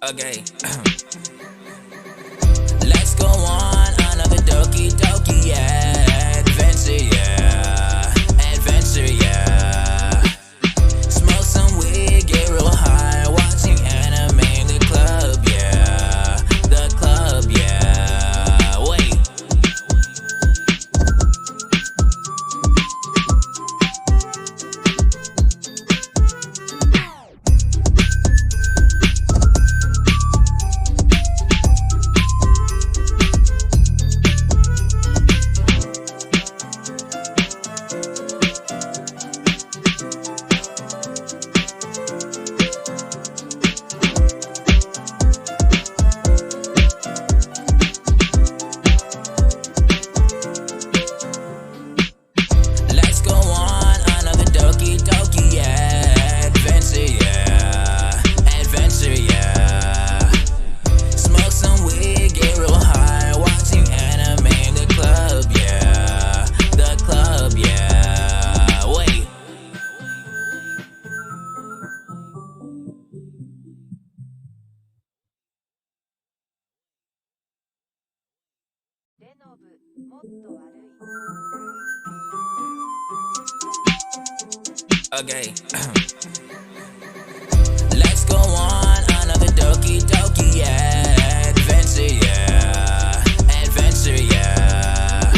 Okay. Let's go on another Doki Doki adventure, yeah. Adventure, yeah. Smoke some weed, get real high, watching anime in the club, yeah. The club, yeah. Wait. Let's go on another Doki Doki adventure, yeah. Adventure, yeah. Smoke some weed, get real high, watching anime in the club, yeah. The club, yeah. Wait. Okay. Let's go on another Doki Doki adventure, yeah. Adventure, yeah.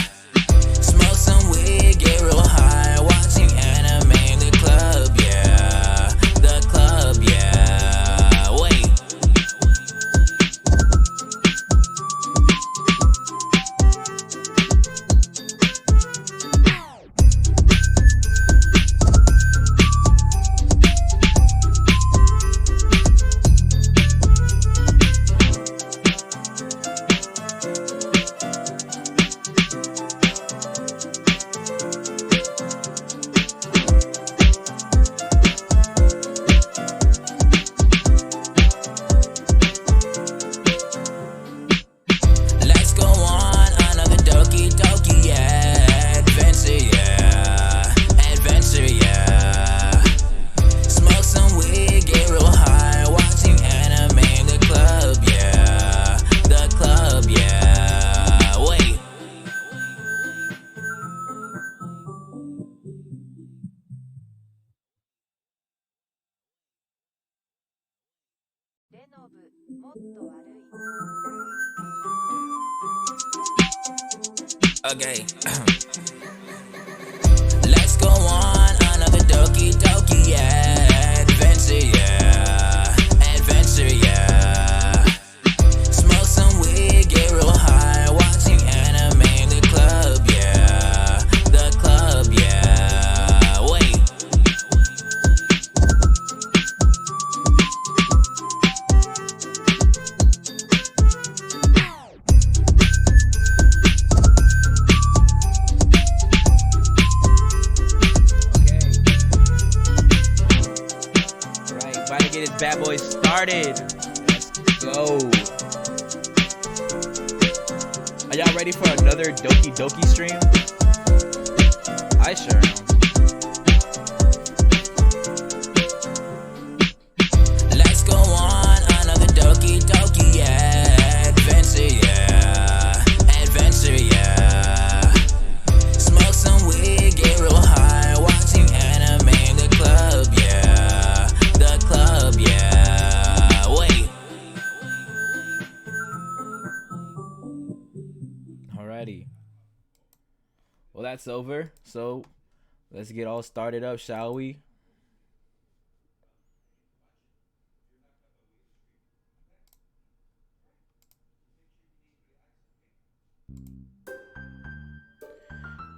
Smoke some weed, get real high, watching anime in the club, yeah. The club, yeah. Wait. Let's go on another Doki Doki adventure, yeah. Adventure, yeah. Smoke some weed, get real high, watching anime in the club, yeah. The club, yeah. Wait. Okay. Let's go on another Doki Doki adventure, yeah. Adventure, yeah. Smoke some weed, get real high, watching anime in the club, yeah. The club, yeah. Wait. About to get this bad boy started. Let's go. Are y'all ready for another Doki Doki stream? I sure am. Let's go on another Doki Doki adventure, yeah. Adventure, yeah. Smoke some weed, get real high, watching anime in the club, yeah. The club, yeah. Wait. Alrighty. Well, that's over. So let's get all started up, shall we?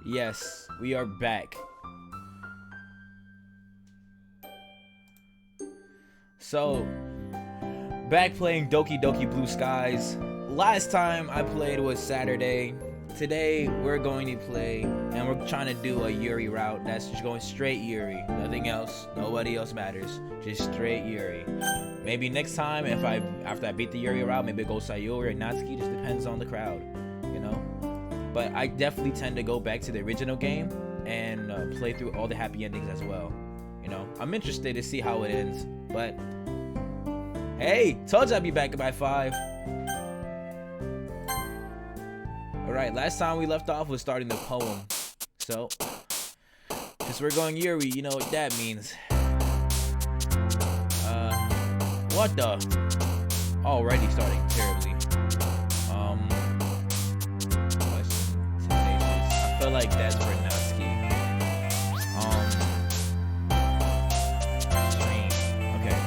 Yes, we are back. So, back playing Doki Doki Blue Skies. Last time I played was Saturday. Today we're going to play, and we're trying to do a Yuri route. That's just going straight Yuri, nothing else. Nobody else matters. Just straight Yuri. Maybe next time, after I beat the Yuri route, maybe it goes Sayuri or Natsuki. Just depends on the crowd, you know. But I definitely tend to go back to the original game and play through all the happy endings as well. You know, I'm interested to see how it ends. But hey, told you I'd be back by 5. Alright, last time we left off was starting the poem. So, since we're going Yuri, you know what that means. What the? Already starting terribly. I feel like that's for Natsuki. Strange. Okay.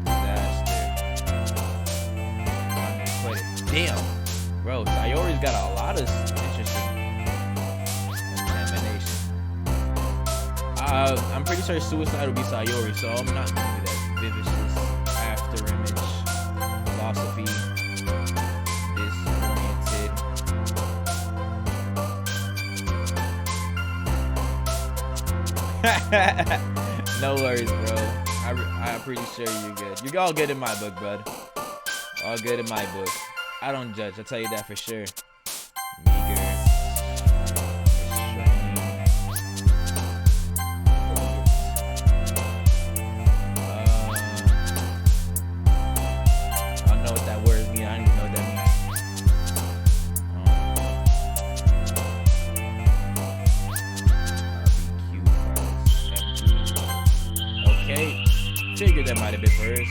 Disaster. Damn. Bro, Sayori's got a lot of interesting examination. I'm pretty sure suicide will be Sayori, so I'm not gonna do that. Vivacious, after image, philosophy, disoriented. No worries, bro. I'm pretty sure you're good. You're all good in my book, bud. All good in my book. I don't judge, I'll tell you that for sure. Meager. I don't know what that word means. I don't even know what that means. Okay. Figured that might have been first.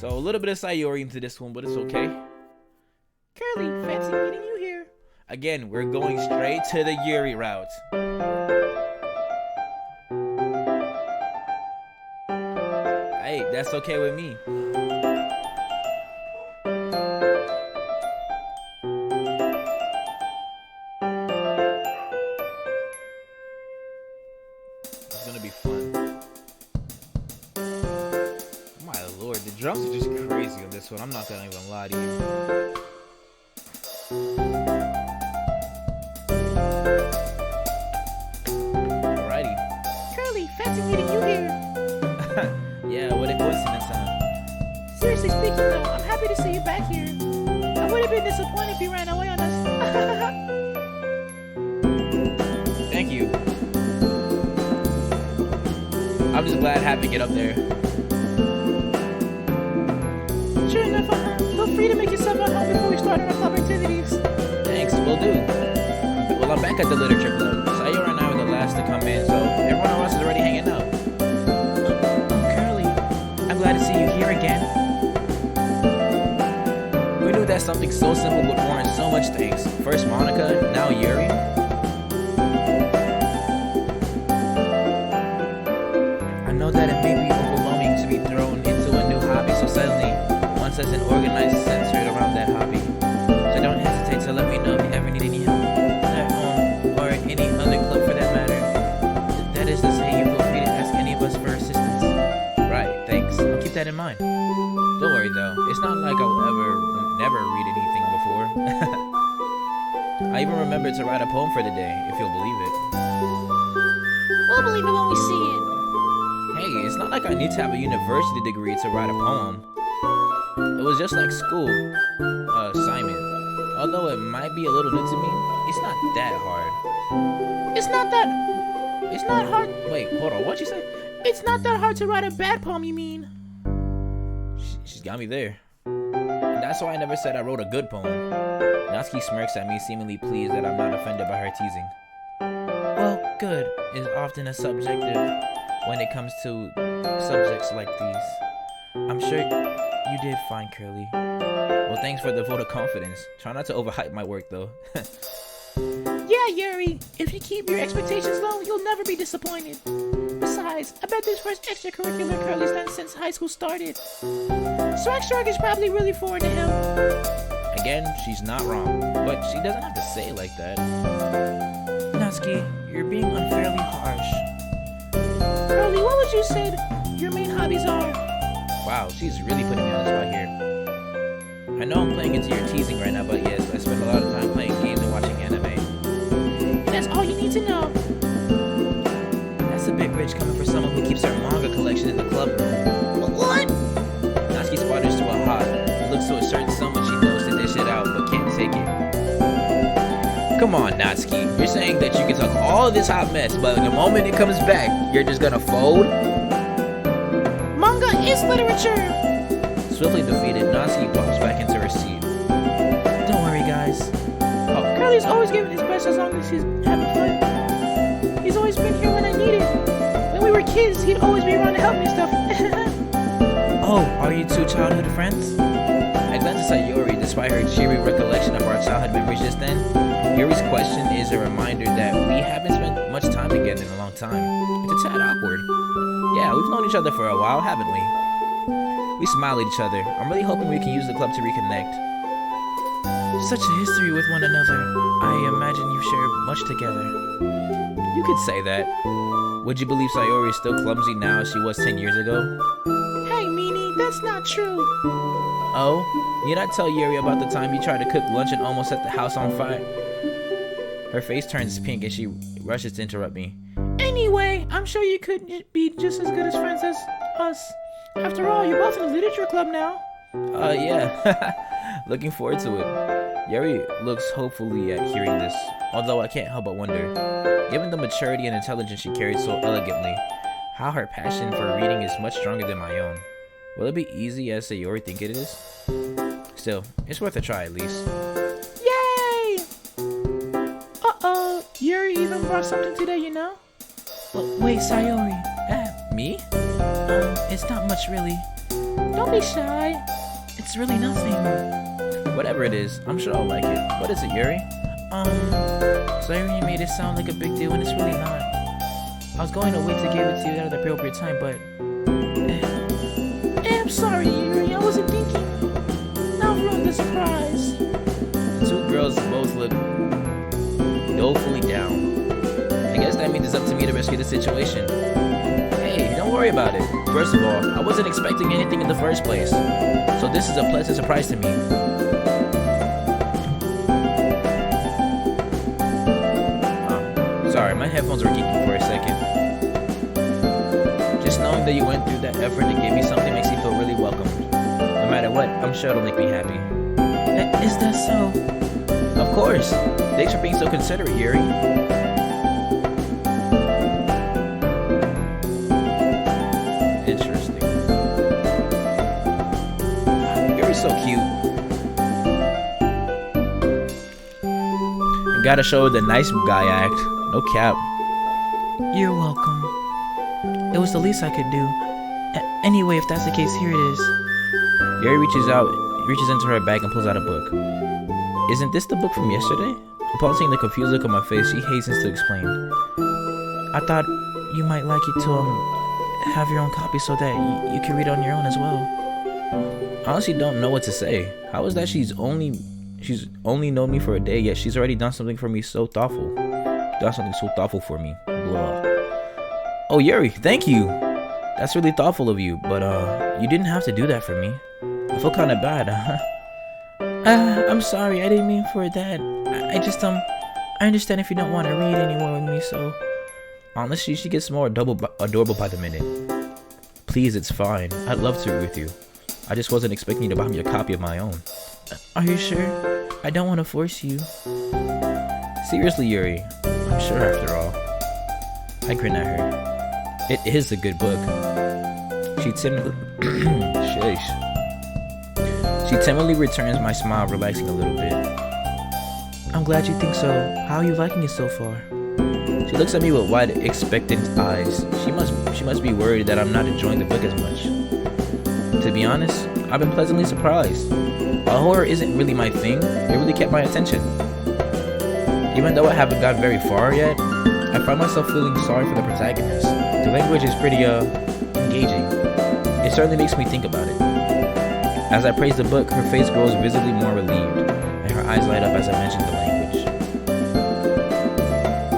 So a little bit of Sayori into this one, but it's okay. Curly, fancy meeting you here. Again, we're going straight to the Yuri route. Hey, that's okay with me. It's gonna be fun. My lord, the drums are just crazy on this one. I'm not gonna even lie to you. Alrighty. Curly, fancy meeting you here. Yeah, what a coincidence, huh? Seriously speaking though, I'm happy to see you back here. I would have been disappointed if you ran away on us. Thank you. I'm just glad having it up there. Sure enough, feel free to make yourself at home before we start our club activities. Thanks, will do. Well, I'm back at the literature club. Sayori and I were the last to come in, so everyone else is already hanging out. Curly, I'm glad to see you here again. We knew that something so simple would warrant so much thanks. First Monica, now Yuri. I know that it may be overwhelming to be thrown into a new hobby so suddenly, once as an organized centered around that hobby. So don't hesitate to let me know if you ever need any help at home or at any other club for that matter. That is to say, you feel free to ask any of us for assistance. Right, thanks. I'll keep that in mind. Don't worry though, it's not like I'll never read anything before. I even remembered to write a poem for the day, if you'll believe it. We'll believe it when we see it. Hey, it's not like I need to have a university degree to write a poem. It was just like school assignment. Although it might be a little new to me, it's not that hard. It's not hard. Wait, hold on, what'd you say? It's not that hard to write a bad poem, you mean? She's got me there. And that's why I never said I wrote a good poem. Natsuki smirks at me, seemingly pleased that I'm not offended by her teasing. Well, good is often a subjective when it comes to subjects like these. I'm sure you did fine, Curly. Well, thanks for the vote of confidence. Try not to overhype my work, though. Yeah, Yuri. If you keep your expectations low, you'll never be disappointed. Besides, I bet this first extracurricular Curly's done since high school started. So extra work is probably really foreign to him. Again, she's not wrong, but she doesn't have to say it like that. Natsuki, you're being unfairly harsh. Curly, what would you say your main hobbies are? Wow, she's really putting me on the spot here. I know I'm playing into your teasing right now, but yes, I spend a lot of time playing games and watching anime. That's all you need to know. That's a bit rich coming for someone who keeps her manga collection in the club room. What? Natsuki sputters to a hot, who looks to a certain someone she knows to dish it out, but can't take it. Come on, Natsuki. You're saying that you can talk all this hot mess, but the moment it comes back, you're just gonna fold? Manga is literature. Swiftly defeated, Natsuki pops back into her seat. Don't worry, guys. Oh, Curly's always giving his best as long as he's having fun. He's always been here when I need it. When we were kids, he'd always be around to help me and stuff. Oh, are you two childhood friends? I glanced at Yuri, despite her cheery recollection of our childhood memories just then. Yuri's question is a reminder that we haven't spent much time together in a long time. It's a tad awkward. Yeah, we've known each other for a while, haven't we? We smile at each other. I'm really hoping we can use the club to reconnect. Such a history with one another. I imagine you share much together. You could say that. Would you believe Sayori is still clumsy now as she was 10 years ago? Hey, Meanie, that's not true. Oh? You not tell Yuri about the time you tried to cook lunch and almost set the house on fire? Her face turns pink as she rushes to interrupt me. Anyway, I'm sure you could be just as good as friends as us. After all, you're both in the literature club now. Yeah. Looking forward to it. Yuri looks hopefully at hearing this, although I can't help but wonder, given the maturity and intelligence she carries so elegantly, how her passion for reading is much stronger than my own. Will it be easy as Sayori think it is? Still, it's worth a try at least. Yay! Uh-oh, Yuri even brought something today, you know? Wait, Sayori. Me? It's not much really. Don't be shy. It's really nothing. Whatever it is, I'm sure I'll like it. What is it, Yuri? Sayori made it sound like a big deal and it's really not. I was going to wait to give it to you at the appropriate time, but... I'm sorry, Yuri. I wasn't thinking. Now I've ruined the surprise. The two girls both look dolefully down. I guess that means it's up to me to rescue the situation. Hey, don't worry about it. First of all, I wasn't expecting anything in the first place, so this is a pleasant surprise to me. Sorry, my headphones were geeking for a second. Just knowing that you went through that effort to give me something makes me feel really welcome. No matter what, I'm sure it'll make me happy. Is that so? Of course. Thanks for being so considerate, Yuri. Interesting. Yuri's so cute. You gotta show the nice guy act. No cap. You're welcome. It was the least I could do. Anyway, if that's the case, here it is. Yuri reaches into her bag and pulls out a book. Isn't this the book from yesterday? Upon seeing the confused look on my face, she hastens to explain. I thought you might like it to have your own copy so that you can read on your own as well. I honestly don't know what to say. How is that she's only known me for a day, yet she's already done something for me so thoughtful. Done something so thoughtful for me. Blah. Oh, Yuri, thank you. That's really thoughtful of you, but you didn't have to do that for me. I feel kind of bad, huh? I'm sorry, I didn't mean for that. I just, I understand if you don't want to read anymore with me, so... Honestly, she gets more adorable by the minute. Please, it's fine. I'd love to read with you. I just wasn't expecting you to buy me a copy of my own. Are you sure? I don't want to force you. Seriously, Yuri. I'm sure after all. I grin at her. It is a good book. She timidly returns my smile, relaxing a little bit. I'm glad you think so. How are you liking it so far? She looks at me with wide, expectant eyes. She must be worried that I'm not enjoying the book as much. To be honest, I've been pleasantly surprised. While horror isn't really my thing, it really kept my attention. Even though I haven't got very far yet, I find myself feeling sorry for the protagonist. The language is pretty, engaging. It certainly makes me think about it. As I praise the book, her face grows visibly more relieved, and her eyes light up as I mention the language.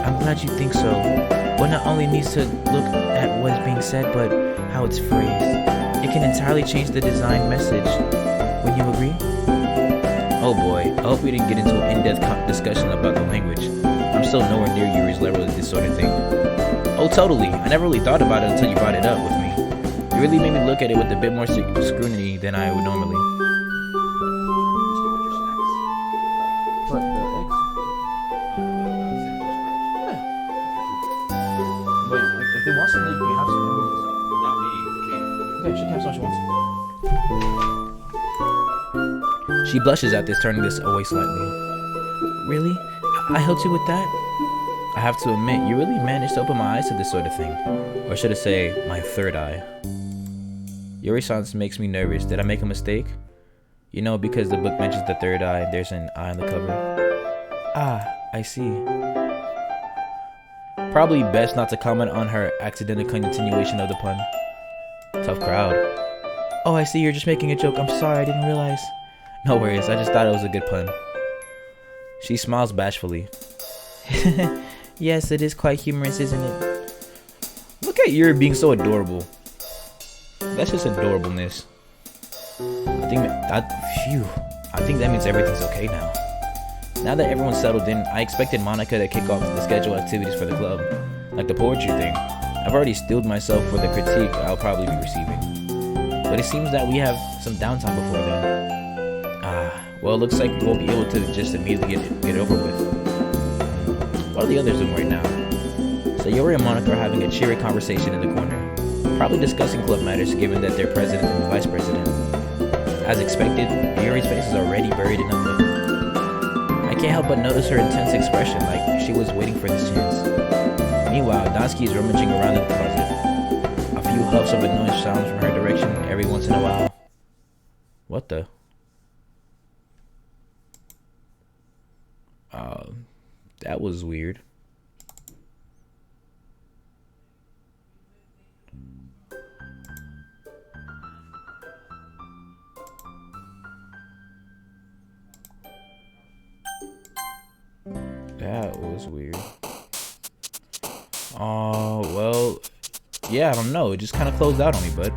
I'm glad you think so. One not only needs to look at what is being said, but how it's phrased. It can entirely change the design message. Would you agree? Oh boy, I hope we didn't get into an in-depth discussion about the language. I'm still nowhere near Yuri's level of this sort of thing. Oh totally, I never really thought about it until you brought it up with me. You really made me look at it with a bit more scrutiny than I would normally. She blushes at this, turning this away slightly. Really? I helped you with that? I have to admit, you really managed to open my eyes to this sort of thing. Or should I say, my third eye. Your response makes me nervous. Did I make a mistake? You know, because the book mentions the third eye, there's an eye on the cover. Ah, I see. Probably best not to comment on her accidental continuation of the pun. Tough crowd. Oh, I see, you're just making a joke. I'm sorry, I didn't realize. No worries, I just thought it was a good pun. She smiles bashfully. Yes, it is quite humorous, isn't it? Look at Yuri being so adorable. That's just adorableness. I think that means everything's okay now. Now that everyone's settled in, I expected Monica to kick off the scheduled activities for the club, like the poetry thing. I've already steeled myself for the critique I'll probably be receiving. But it seems that we have some downtime before then. Well, it looks like we won't be able to just immediately get it over with. What are the others doing right now? So Yuri and Monica are having a cheery conversation in the corner, probably discussing club matters given that they're president and the vice president. As expected, Yuri's face is already buried in a book. I can't help but notice her intense expression, like she was waiting for this chance. Meanwhile, Doki is rummaging around in the closet. A few huffs of annoying sounds from her direction every once in a while. What the? That was weird. That was weird. Well, yeah, I don't know. It just kind of closed out on me, bud.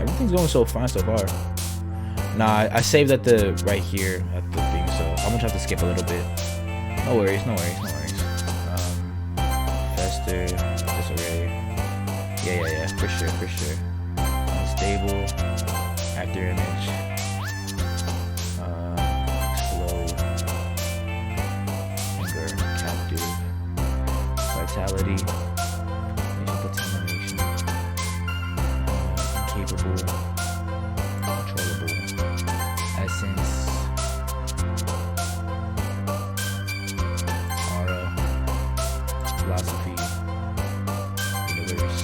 Everything's going so fine so far. Nah, I saved at the right here at the thing, so I'm gonna have to skip a little bit. No worries, no worries, no worries. Fester, disarray. Yeah, for sure. Unstable, actor image. Explode, anger, captive, vitality, agent contamination, incapable, controllable, essence, aura, philosophy, universe,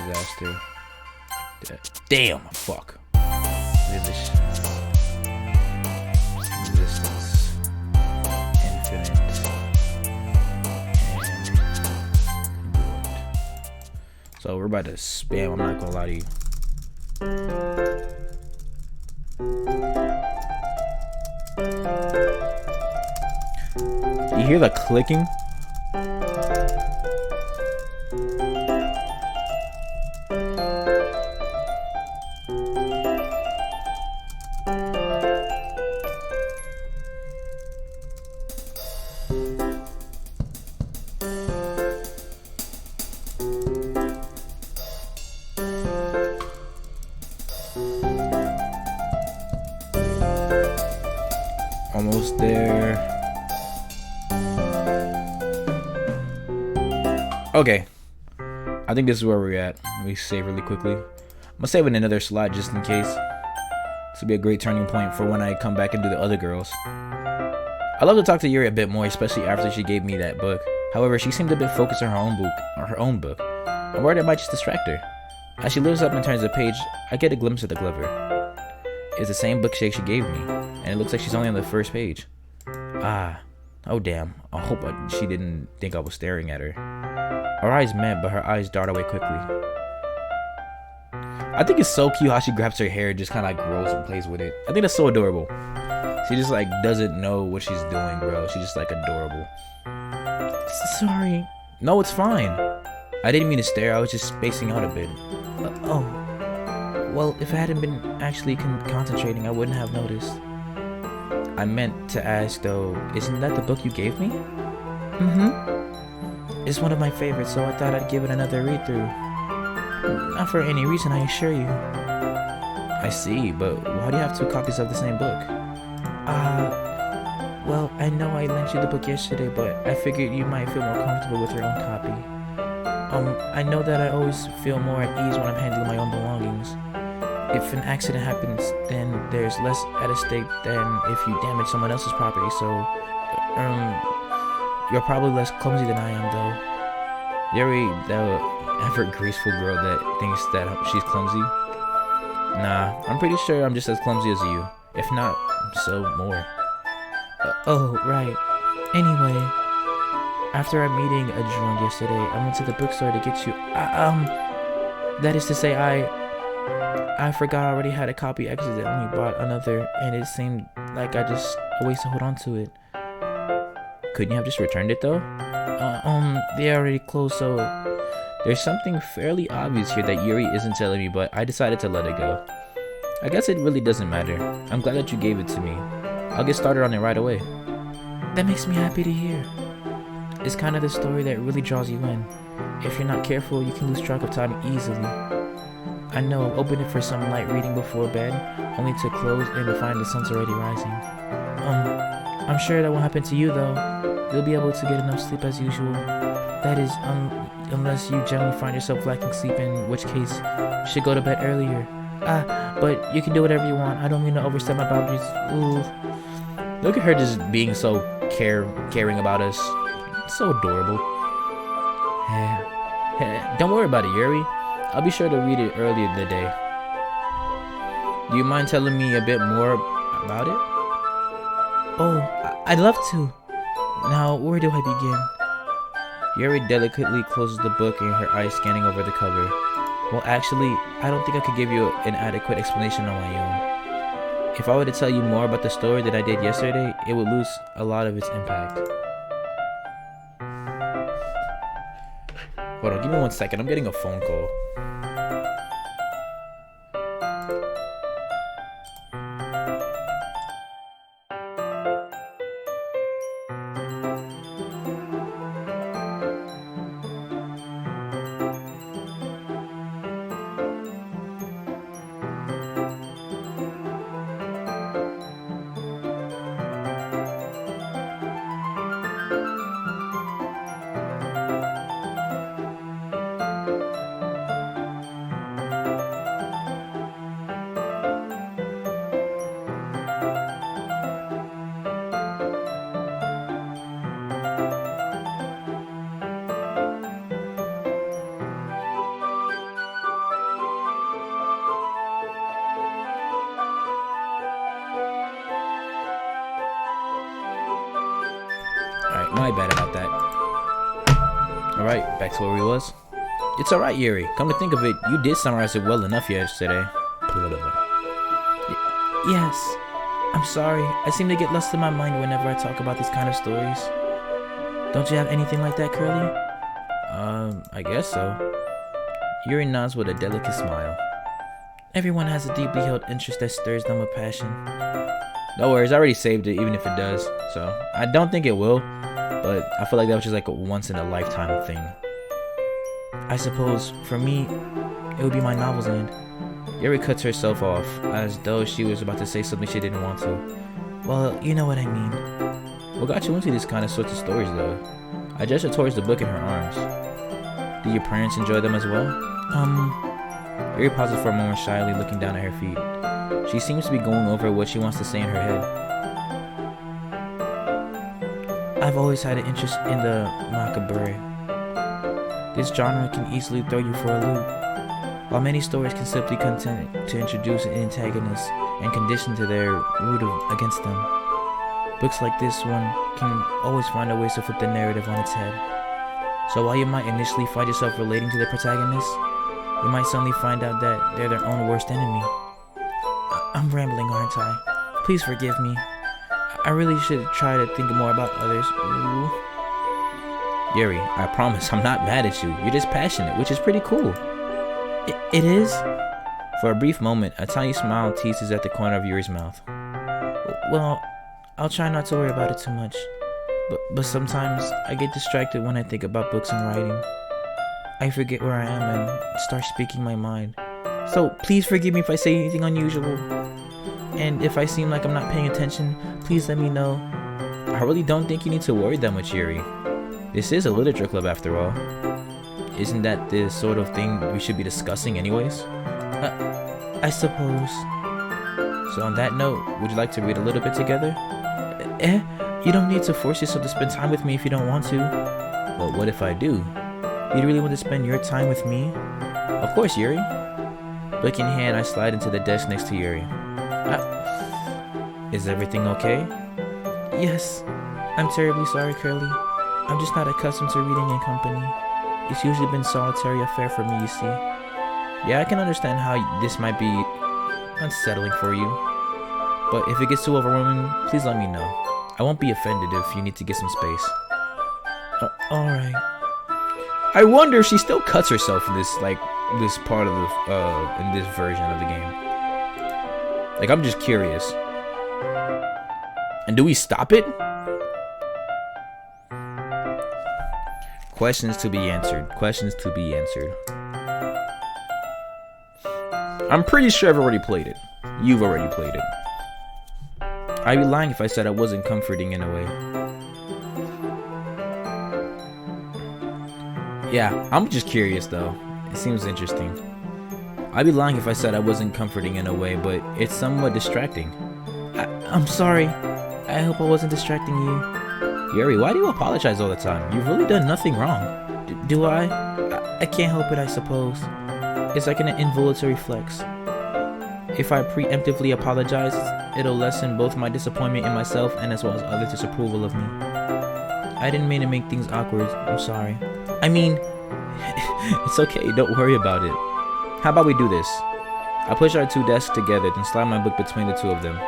disaster, damn, fuck, resistance, infinite, and congruent. So we're about to spam, I'm not gonna lie to you. You hear the clicking? Almost there. Okay, I think this is where we're at. Let me save really quickly. I'm gonna save in another slot just in case. This will be a great turning point for when I come back and do the other girls. I love to talk to Yuri a bit more, especially after she gave me that book. However, she seemed a bit focused on her own book. I'm worried I might just distract her. As she lifts up and turns the page, I get a glimpse of the Glover. It's the same bookshake she gave me, and it looks like she's only on the first page. Oh damn, I hope she didn't think I was staring at her. Our eyes met, but her eyes dart away quickly. I think it's so cute how she grabs her hair and just kind of like rolls and plays with it. I think that's so adorable. She just like doesn't know what she's doing, bro. She's just like adorable. Sorry. No, it's fine. I didn't mean to stare, I was just spacing out a bit. Oh. Well, if I hadn't been actually concentrating, I wouldn't have noticed. I meant to ask though, isn't that the book you gave me? Mm-hmm. It's one of my favorites, so I thought I'd give it another read-through. Not for any reason, I assure you. I see, but why do you have two copies of the same book? Well, I know I lent you the book yesterday, but I figured you might feel more comfortable with your own copy. I know that I always feel more at ease when I'm handling my own belongings. If an accident happens, then there's less at stake than if you damage someone else's property, so, you're probably less clumsy than I am, though. Yuri, the ever graceful girl that thinks that she's clumsy? Nah, I'm pretty sure I'm just as clumsy as you. If not, so more. Oh, right. Anyway, after our meeting adjourned yesterday, I went to the bookstore to get you. That is to say, I forgot I already had a copy, accidentally bought another, and it seemed like I just a waste to hold on to it. Couldn't you have just returned it though? They already closed, so there's something fairly obvious here that Yuri isn't telling me, but I decided to let it go. I guess it really doesn't matter. I'm glad that you gave it to me. I'll get started on it right away. That makes me happy to hear. It's kind of the story that really draws you in. If you're not careful, you can lose track of time easily. I know I've opened it for some light reading before bed, only to close and to find the sun's already rising. I'm sure that won't happen to you though. You'll be able to get enough sleep as usual. That is, unless you generally find yourself lacking sleep, in which case you should go to bed earlier. But you can do whatever you want. I don't mean to overstep my boundaries. Ooh. Look at her just being so caring about us. So adorable. Don't worry about it, Yuri. I'll be sure to read it earlier in the day. Do you mind telling me a bit more about it? Oh, I'd love to. Now, where do I begin? Yuri delicately closes the book and her eyes scanning over the cover. Well, actually, I don't think I could give you an adequate explanation on my own. If I were to tell you more about the story that I did yesterday, it would lose a lot of its impact. Hold on, give me 1 second. I'm getting a phone call. Alright, my bad about that. Alright, back to where we was. It's alright, Yuri. Come to think of it, you did summarize it well enough yesterday. Yes. I'm sorry. I seem to get lost in my mind whenever I talk about these kind of stories. Don't you have anything like that, Curly? I guess so. Yuri nods with a delicate smile. Everyone has a deeply held interest that stirs them with passion. No worries, I already saved it, even if it does. So, I don't think it will, but I feel like that was just like a once-in-a-lifetime thing. I suppose, for me, it would be my novel's end. Yuri cuts herself off, as though she was about to say something she didn't want to. Well, you know what I mean. What got you into these kind of sorts of stories, though? I gesture towards the book in her arms. Do your parents enjoy them as well? Yuri pauses for a moment, shyly looking down at her feet. She seems to be going over what she wants to say in her head. I've always had an interest in the macabre. This genre can easily throw you for a loop, while many stories can simply content to introduce an antagonist and condition to their root against them. Books like this one can always find a way to flip the narrative on its head. So while you might initially find yourself relating to the protagonist, you might suddenly find out that they're their own worst enemy. I'm rambling, aren't I? Please forgive me. I really should try to think more about others. Ooh. Yuri, I promise I'm not mad at you. You're just passionate, which is pretty cool. It is? For a brief moment, a tiny smile teases at the corner of Yuri's mouth. Well, I'll try not to worry about it too much. But sometimes I get distracted when I think about books and writing. I forget where I am and start speaking my mind. So please forgive me if I say anything unusual. And if I seem like I'm not paying attention, please let me know. I really don't think you need to worry that much, Yuri. This is a literature club after all. Isn't that the sort of thing we should be discussing anyways? I suppose. So on that note, would you like to read a little bit together? You don't need to force yourself to spend time with me if you don't want to. But what if I do? You really want to spend your time with me? Of course, Yuri. Book in hand, I slide into the desk next to Yuri. Is everything okay? Yes. I'm terribly sorry, Curly. I'm just not accustomed to reading in company. It's usually been solitary affair for me, you see. Yeah, I can understand how this might be unsettling for you. But if it gets too overwhelming, please let me know. I won't be offended if you need to get some space. Alright. I wonder if she still cuts herself in this part of the in this version of the game. Like, I'm just curious. And do we stop it? Questions to be answered. Questions to be answered. I'm pretty sure I've already played it. You've already played it. I'd be lying if I said I wasn't comforting in a way. Yeah, I'm just curious though. It seems interesting. I'd be lying if I said I wasn't comforting in a way, but it's somewhat distracting. I'm sorry. I hope I wasn't distracting you. Yuri, why do you apologize all the time? You've really done nothing wrong. Do I? I can't help it, I suppose. It's like an involuntary flex. If I preemptively apologize, it'll lessen both my disappointment in myself and as well as other disapproval of me. I didn't mean to make things awkward. I'm sorry. I mean, it's okay. Don't worry about it. How about we do this? I push our two desks together, then slide my book between the two of them.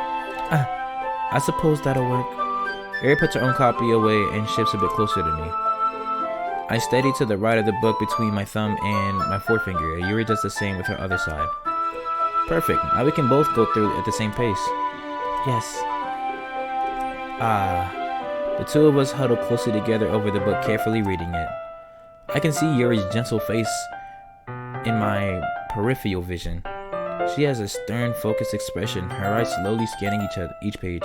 I suppose that'll work. Yuri puts her own copy away and shifts a bit closer to me. I steady to the right of the book between my thumb and my forefinger, and Yuri does the same with her other side. Perfect. Now we can both go through at the same pace. Yes. The two of us huddle closely together over the book, carefully reading it. I can see Yuri's gentle face in my peripheral vision. She has a stern, focused expression, her eyes slowly scanning each page.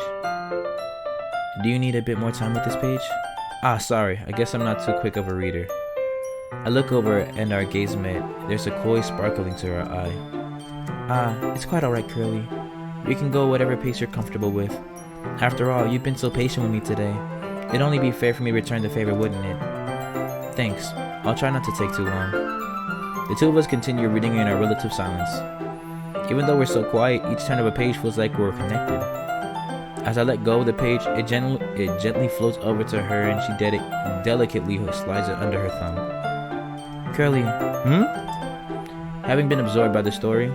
Do you need a bit more time with this page? Sorry, I guess I'm not too quick of a reader. I look over and our gaze met. There's a coy sparkling to her eye. It's quite alright, Curly. We can go whatever pace you're comfortable with. After all, you've been so patient with me today. It'd only be fair for me to return the favor, wouldn't it? Thanks. I'll try not to take too long. The two of us continue reading in our relative silence. Even though we're so quiet, each turn of a page feels like we're connected. As I let go of the page, it gently floats over to her and she delicately slides it under her thumb. Curly. Having been absorbed by the story,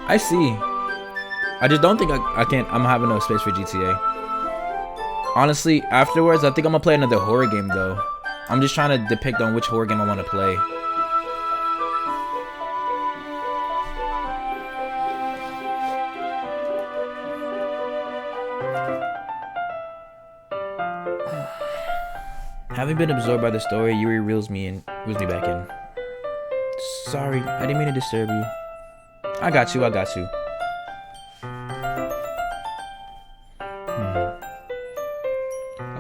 I see. I just don't think I can't. I'm having no space for GTA. Honestly, afterwards, I think I'm gonna play another horror game though. I'm just trying to depict on which horror game I want to play. Having been absorbed by the story, Yuri reels me back in. Sorry, I didn't mean to disturb you. I got you. I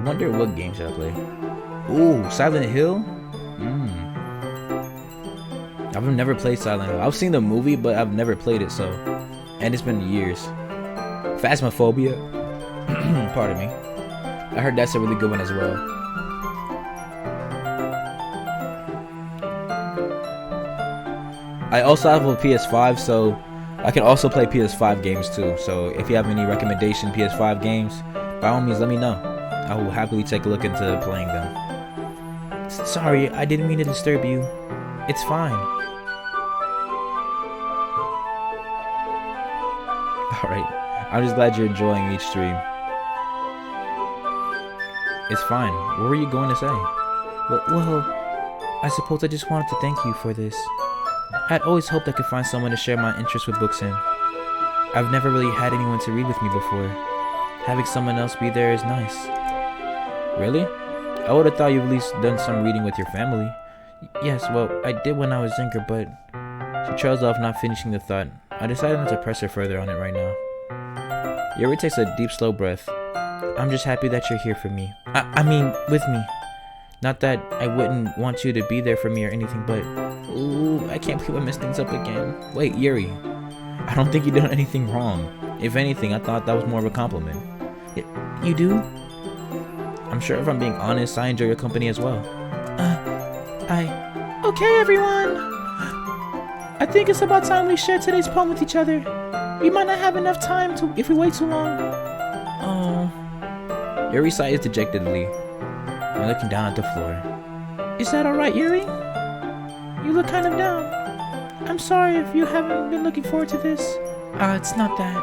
wonder what game should I play. Ooh, Silent Hill? I've never played Silent Hill. I've seen the movie, but I've never played it, so. And it's been years. Phasmophobia? Pardon me. I heard that's a really good one as well. I also have a PS5, so I can also play PS5 games too. So if you have any recommendation PS5 games, by all means let me know. I will happily take a look into playing them. Sorry, I didn't mean to disturb you. It's fine. Alright, I'm just glad you're enjoying each stream. It's fine. What were you going to say? Well, I suppose I just wanted to thank you for this. I'd always hoped I could find someone to share my interest with books in. I've never really had anyone to read with me before. Having someone else be there is nice. Really? I would have thought you've at least done some reading with your family. Yes, well, I did when I was younger, but... She trails off, not finishing the thought. I decided not to press her further on it right now. Yuri takes a deep, slow breath. I'm just happy that you're here for me. I mean, with me. Not that I wouldn't want you to be there for me or anything, but... Ooh, I can't believe I messed things up again. Wait, Yuri. I don't think you did anything wrong. If anything, I thought that was more of a compliment. You do? I'm sure if I'm being honest, I enjoy your company as well. Okay, everyone. I think it's about time we share today's poem with each other. We might not have enough time if we wait too long. Oh. Yuri sighs dejectedly and looking down at the floor. Is that alright, Yuri? You look kind of down. I'm sorry if you haven't been looking forward to this. It's not that.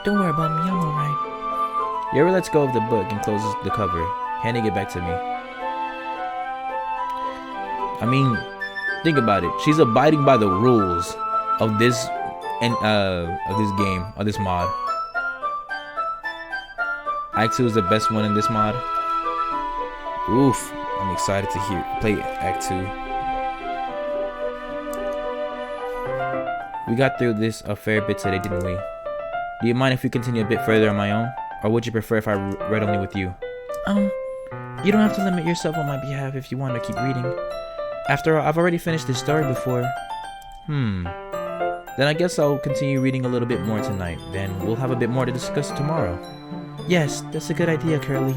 Don't worry about me, I'm alright. Yuri lets go of the book and closes the cover, handing it back to me. I mean, think about it. She's abiding by the rules of this game, of this mod. Act 2 is the best one in this mod. Oof, I'm excited to play Act 2. We got through this a fair bit today, didn't we? Do you mind if we continue a bit further on my own? Or would you prefer if I read only with you? You don't have to limit yourself on my behalf if you want to keep reading. After all, I've already finished this story before. Then I guess I'll continue reading a little bit more tonight. Then we'll have a bit more to discuss tomorrow. Yes, that's a good idea, Curly.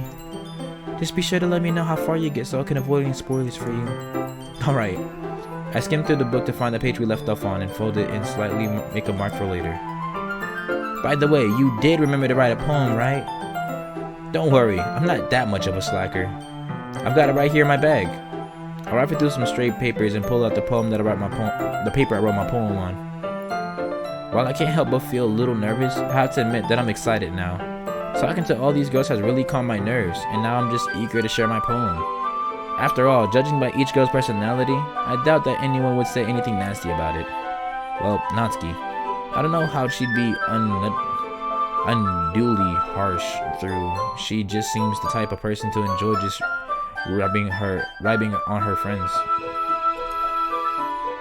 Just be sure to let me know how far you get so I can avoid any spoilers for you. Alright. I skimmed through the book to find the page we left off on and fold it and slightly make a mark for later. By the way, you did remember to write a poem, right? Don't worry, I'm not that much of a slacker. I've got it right here in my bag. I rifle through some straight papers and pull out the poem that the paper I wrote my poem on. While I can't help but feel a little nervous, I have to admit that I'm excited now. Talking to all these girls has really calmed my nerves, and now I'm just eager to share my poem. After all, judging by each girl's personality, I doubt that anyone would say anything nasty about it. Well, Natsuki. I don't know how she'd be unduly harsh through. She just seems the type of person to enjoy just rubbing on her friends.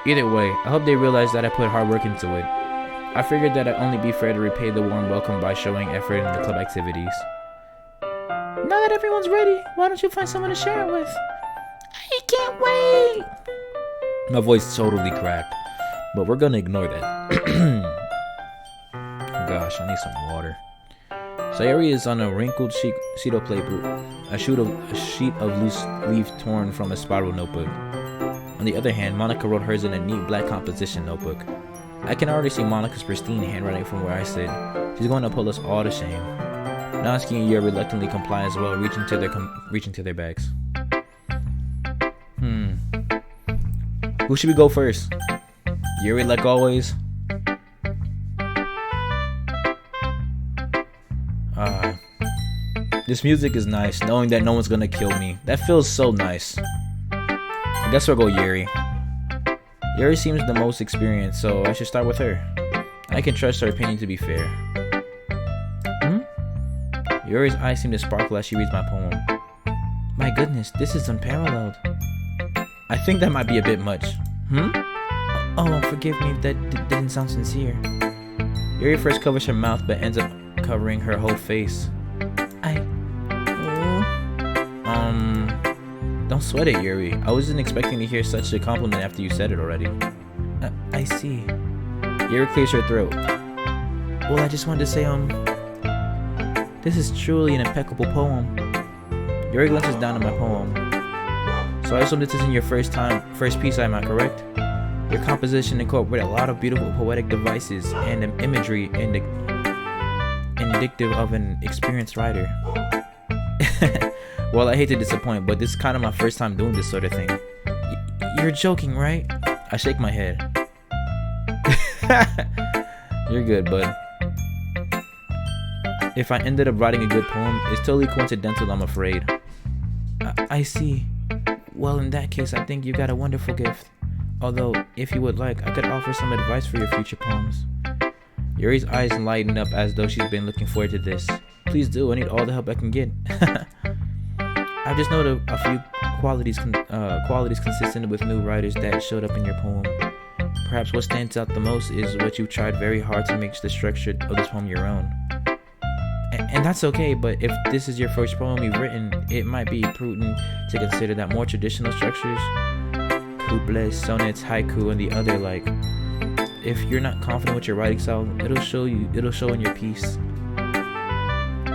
Either way, I hope they realize that I put hard work into it. I figured that I'd only be fair to repay the warm welcome by showing effort in the club activities. Now that everyone's ready, why don't you find someone to share it with? I can't wait! My voice totally cracked, but we're gonna ignore that. Gosh, I need some water. Sayuri is on a wrinkled sheet of paper, a sheet of loose leaf torn from a spiral notebook. On the other hand, Monica wrote hers in a neat black composition notebook. I can already see Monica's pristine handwriting from where I sit. She's going to pull us all to shame. Natsuki and Yuri reluctantly comply as well, reaching to their bags. Who should we go first? Yuri, like always. This music is nice, knowing that no one's gonna kill me. That feels so nice. I guess we'll go Yuri. Yuri seems the most experienced, so I should start with her. I can trust her opinion to be fair. Yuri's eyes seem to sparkle as she reads my poem. My goodness, this is unparalleled. I think that might be a bit much. Oh, forgive me if that didn't sound sincere. Yuri first covers her mouth, but ends up covering her whole face. Don't sweat it, Yuri. I wasn't expecting to hear such a compliment after you said it already. I see. Yuri clears her throat. Well, I just wanted to say, this is truly an impeccable poem. Yuri glances down at my poem. So I assume this isn't your first piece, am I correct? Your composition incorporated a lot of beautiful poetic devices and imagery indicative of an experienced writer. Well, I hate to disappoint, but this is kind of my first time doing this sort of thing. You're joking, right? I shake my head. You're good, bud. If I ended up writing a good poem, it's totally coincidental, I'm afraid. I see. Well, in that case, I think you got a wonderful gift. Although, if you would like, I could offer some advice for your future poems. Yuri's eyes lighten up as though she's been looking forward to this. Please do, I need all the help I can get. I've just noted a few qualities consistent with new writers that showed up in your poem. Perhaps what stands out the most is what you've tried very hard to make the structure of this poem your own. And that's okay, but if this is your first poem you've written, it might be prudent to consider that more traditional structures, couplets, sonnets, haiku, and the other like. If you're not confident with your writing style, it'll show in your piece.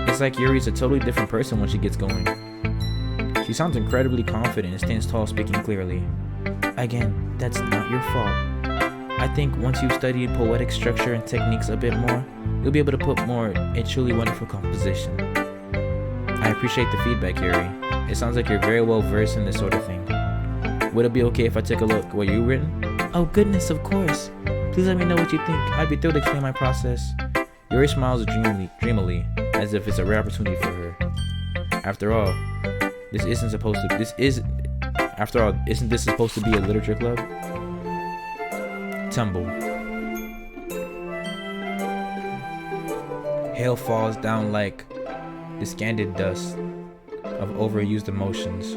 It's like Yuri's a totally different person when she gets going. She sounds incredibly confident and stands tall, speaking clearly. Again, that's not your fault. I think once you've studied poetic structure and techniques a bit more, you'll be able to put more in truly wonderful composition. I appreciate the feedback, Yuri. It sounds like you're very well versed in this sort of thing. Would it be okay if I took a look at what you've written? Oh goodness, of course. Please let me know what you think. I'd be thrilled to explain my process. Yuri smiles dreamily, as if it's a rare opportunity for her. After all, isn't this supposed to be a literature club? Tumble. Hail falls down like discarded dust of overused emotions,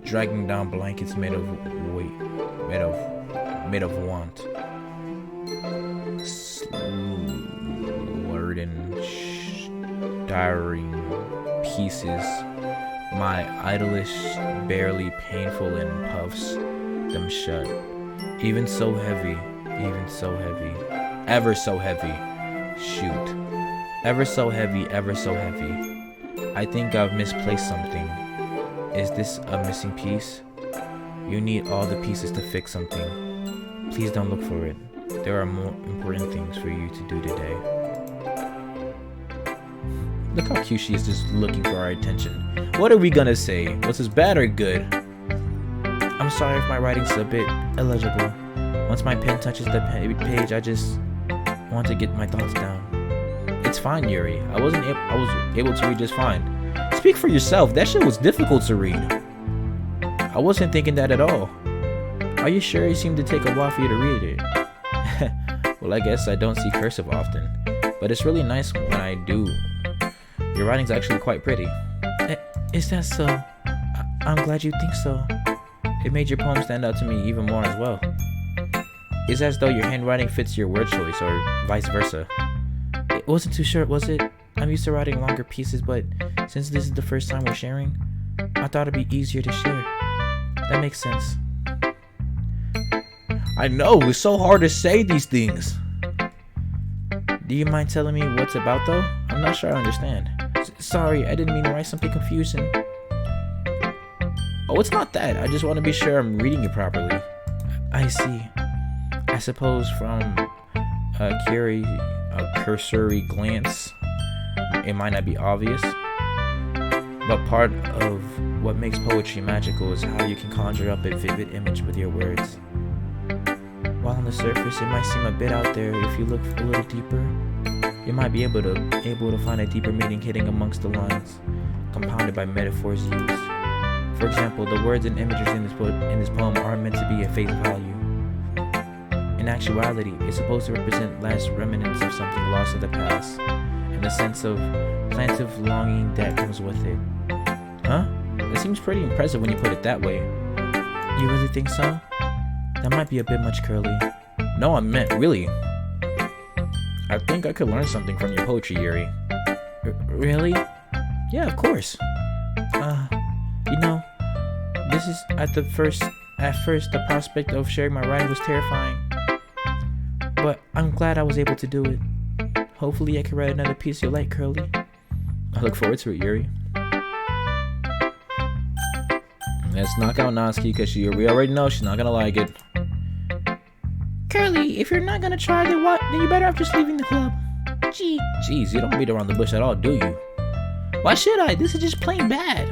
dragging down blankets made of weight, made of want. Slurred and stirring pieces, my idolish barely painful in puffs them shut. Ever so heavy, shoot. Ever so heavy. I think I've misplaced something. Is this a missing piece? You need all the pieces to fix something. Please don't look for it. There are more important things for you to do today. Look how cute she is, just looking for our attention. What are we gonna say? Was this bad or good? I'm sorry if my writing's a bit illegible. Once my pen touches the page, I just want to get my thoughts down. It's fine, Yuri. I was able to read just fine. Speak for yourself. That shit was difficult to read. I wasn't thinking that at all. Are you sure? It seemed to take a while for you to read it. Well, I guess I don't see cursive often, but it's really nice when I do. Your writing's actually quite pretty. Is that so? I'm glad you think so. It made your poem stand out to me even more as well. It's as though your handwriting fits your word choice, or vice versa. It wasn't too short, was it? I'm used to writing longer pieces, but since this is the first time we're sharing, I thought it'd be easier to share. That makes sense. I know, it's so hard to say these things. Do you mind telling me what's about though? I'm not sure I understand. Sorry, I didn't mean to write something confusing. Oh, it's not that. I just want to be sure I'm reading it properly. I see. I suppose from a cursory glance, it might not be obvious, but part of what makes poetry magical is how you can conjure up a vivid image with your words. While on the surface, it might seem a bit out there. If you look a little deeper, you might be able to find a deeper meaning hidden amongst the lines, compounded by metaphors used. For example, the words and images in this poem aren't meant to be at face value. In actuality, it's supposed to represent last remnants of something lost in the past, and the sense of plaintive longing that comes with it. Huh? That seems pretty impressive when you put it that way. You really think so? That might be a bit much, Curly. No, I meant really. I think I could learn something from your poetry, Yuri. Really? Yeah, of course. At first, the prospect of sharing my writing was terrifying. But I'm glad I was able to do it. Hopefully I can write another piece you'll like, Curly. I look forward to it, Yuri. Let's knock out Natsuki, because we already know she's not gonna like it. Curly, if you're not gonna try, then what? Then you better off just leaving the club. Jeez, you don't beat around the bush at all, do you? Why should I? This is just plain bad.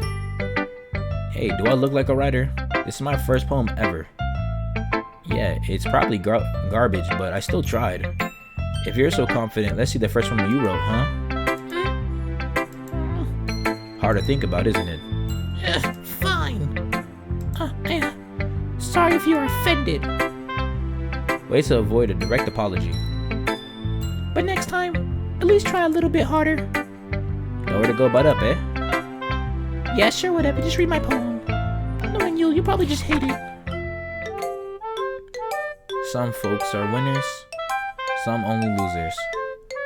Hey, do I look like a writer? This is my first poem ever. Yeah, it's probably garbage, but I still tried. If you're so confident, let's see the first poem you wrote, huh? Hard to think about, isn't it? Fine. Sorry if you're offended. Way to avoid a direct apology. But next time, at least try a little bit harder. Nowhere to go but up, eh? Yeah, sure, whatever. Just read my poem. Knowing you'll probably just hate it. Some folks are winners, some only losers.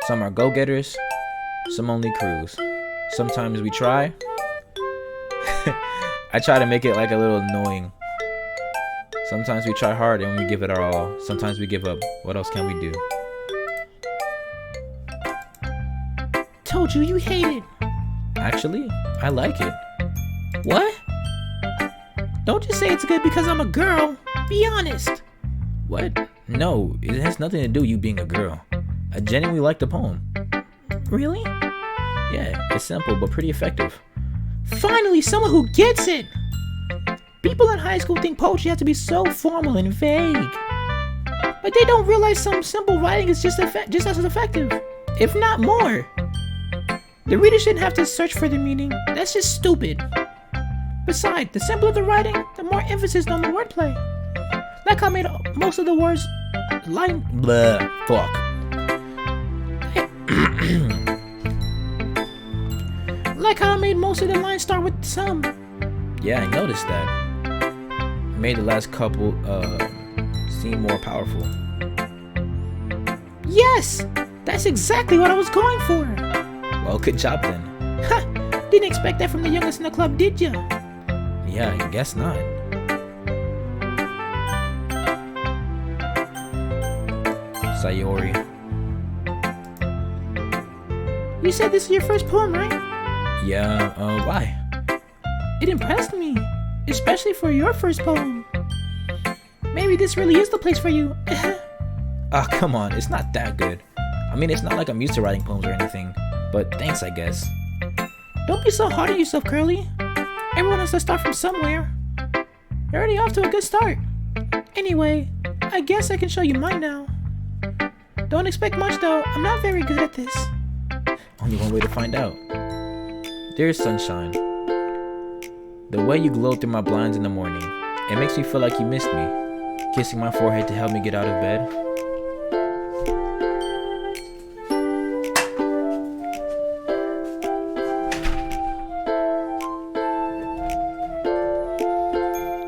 Some are go-getters, some only cruise. Sometimes we try. I try to make it like a little annoying. Sometimes we try hard and we give it our all. Sometimes we give up. What else can we do? Told you hate it. Actually, I like it. What? Don't just say it's good because I'm a girl. Be honest. What? No, it has nothing to do with you being a girl. I genuinely like the poem. Really? Yeah, it's simple but pretty effective. Finally, someone who gets it! People in high school think poetry has to be so formal and vague. But they don't realize some simple writing is just as effective, if not more. The reader shouldn't have to search for the meaning. That's just stupid. Besides, the simpler the writing, the more emphasis on the wordplay. Like I made most of the words line. Blah. Fuck. Like how I made most of the lines start with some. Yeah, I noticed that. Made the last couple seem more powerful. Yes! That's exactly what I was going for. Well, good job then. Ha! Didn't expect that from the youngest in the club, did ya? Yeah, I guess not. Sayori. You said this is your first poem, right? Yeah, why? It impressed me, especially for your first poem. Maybe this really is the place for you. Ah, come on, it's not that good. I mean, it's not like I'm used to writing poems or anything, but thanks, I guess. Don't be so hard on yourself, Curly. Everyone has to start from somewhere. You're already off to a good start. Anyway, I guess I can show you mine now. Don't expect much though, I'm not very good at this. Only one way to find out. Dear sunshine, the way you glow through my blinds in the morning, it makes me feel like you missed me, kissing my forehead to help me get out of bed.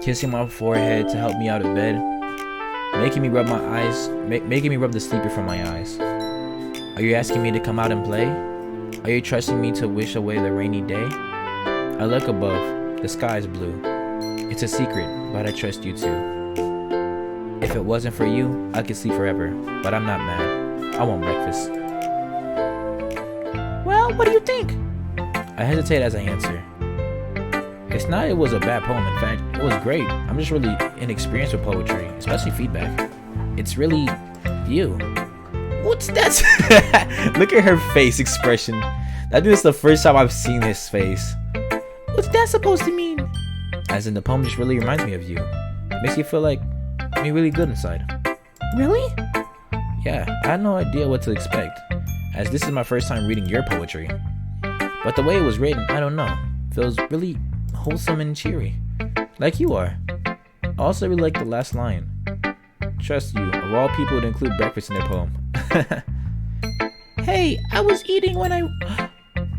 Kissing my forehead to help me out of bed, making me rub my eyes, making me rub the sleeper from my eyes. Are you asking me to come out and play? Are you trusting me to wish away the rainy day? I look above, the sky is blue. It's a secret, but I trust you too. If it wasn't for you, I could sleep forever, but I'm not mad. I want breakfast. Well, what do you think? I hesitate as I answer. It's not it was a bad poem, in fact, it was great. I'm just really inexperienced with poetry, especially feedback. It's really you. What's that? Look at her face expression. I think it's the first time I've seen his face. What's that supposed to mean? As in, the poem just really reminds me of you. It makes you feel like you're really good inside. Really? Yeah, I had no idea what to expect, as this is my first time reading your poetry. But the way it was written, I don't know, feels really wholesome and cheery, like you are. I also really like the last line. Trust you, of all people to include breakfast in their poem. Hey, I was eating when I...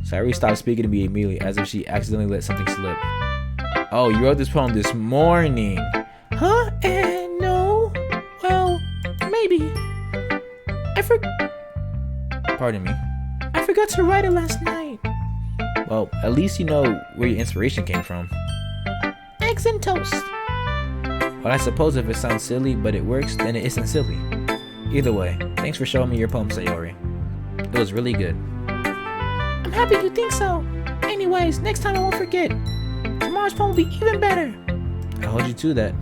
Sayori stopped speaking to me immediately, as if she accidentally let something slip. Oh, you wrote this poem this morning. Huh? No. Well, maybe. Pardon me. I forgot to write it last night. Well, at least you know where your inspiration came from. Eggs and toast. Well, I suppose if it sounds silly, but it works, then it isn't silly. Either way, thanks for showing me your poem, Sayori. It was really good. I'm happy you think so. Anyways, next time I won't forget. Tomorrow's poem will be even better. I hold you to that.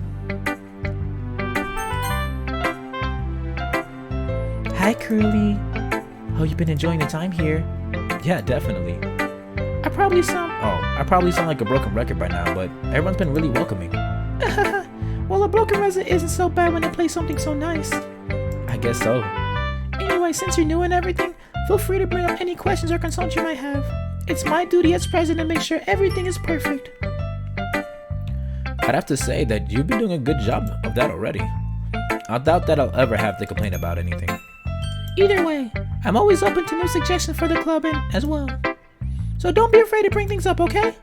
Hi, Curly. Oh, you've been enjoying the time here? Yeah, definitely. I probably sound like a broken record by now, but everyone's been really welcoming. Well, a broken record isn't so bad when they play something so nice. I guess so. Anyway, since you're new and everything, feel free to bring up any questions or concerns you might have. It's my duty as president to make sure everything is perfect. I'd have to say that you've been doing a good job of that already. I doubt that I'll ever have to complain about anything. Either way, I'm always open to new suggestions for the club and as well. So don't be afraid to bring things up, okay?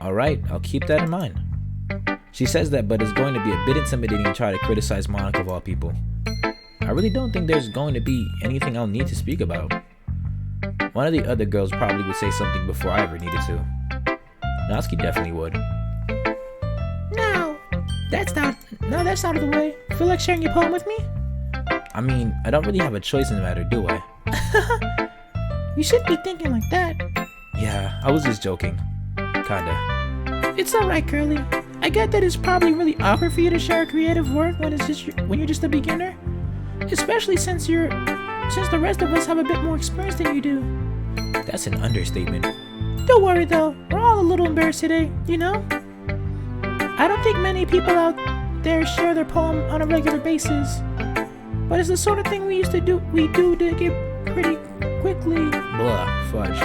Alright, I'll keep that in mind. She says that, but it's going to be a bit intimidating to try to criticize Monica of all people. I really don't think there's going to be anything I'll need to speak about. One of the other girls probably would say something before I ever needed to. Natsuki definitely would. Now that's out of the way. Feel like sharing your poem with me? I mean, I don't really have a choice in the matter, do I? You shouldn't be thinking like that. Yeah, I was just joking. Kinda. It's alright, Curly. I get that it's probably really awkward for you to share creative work when you're just a beginner, especially since the rest of us have a bit more experience than you do. That's an understatement. Don't worry though, we're all a little embarrassed today, you know? I don't think many people out there share their poem on a regular basis, but it's the sort of thing we do to get pretty quickly. Blah, fudge.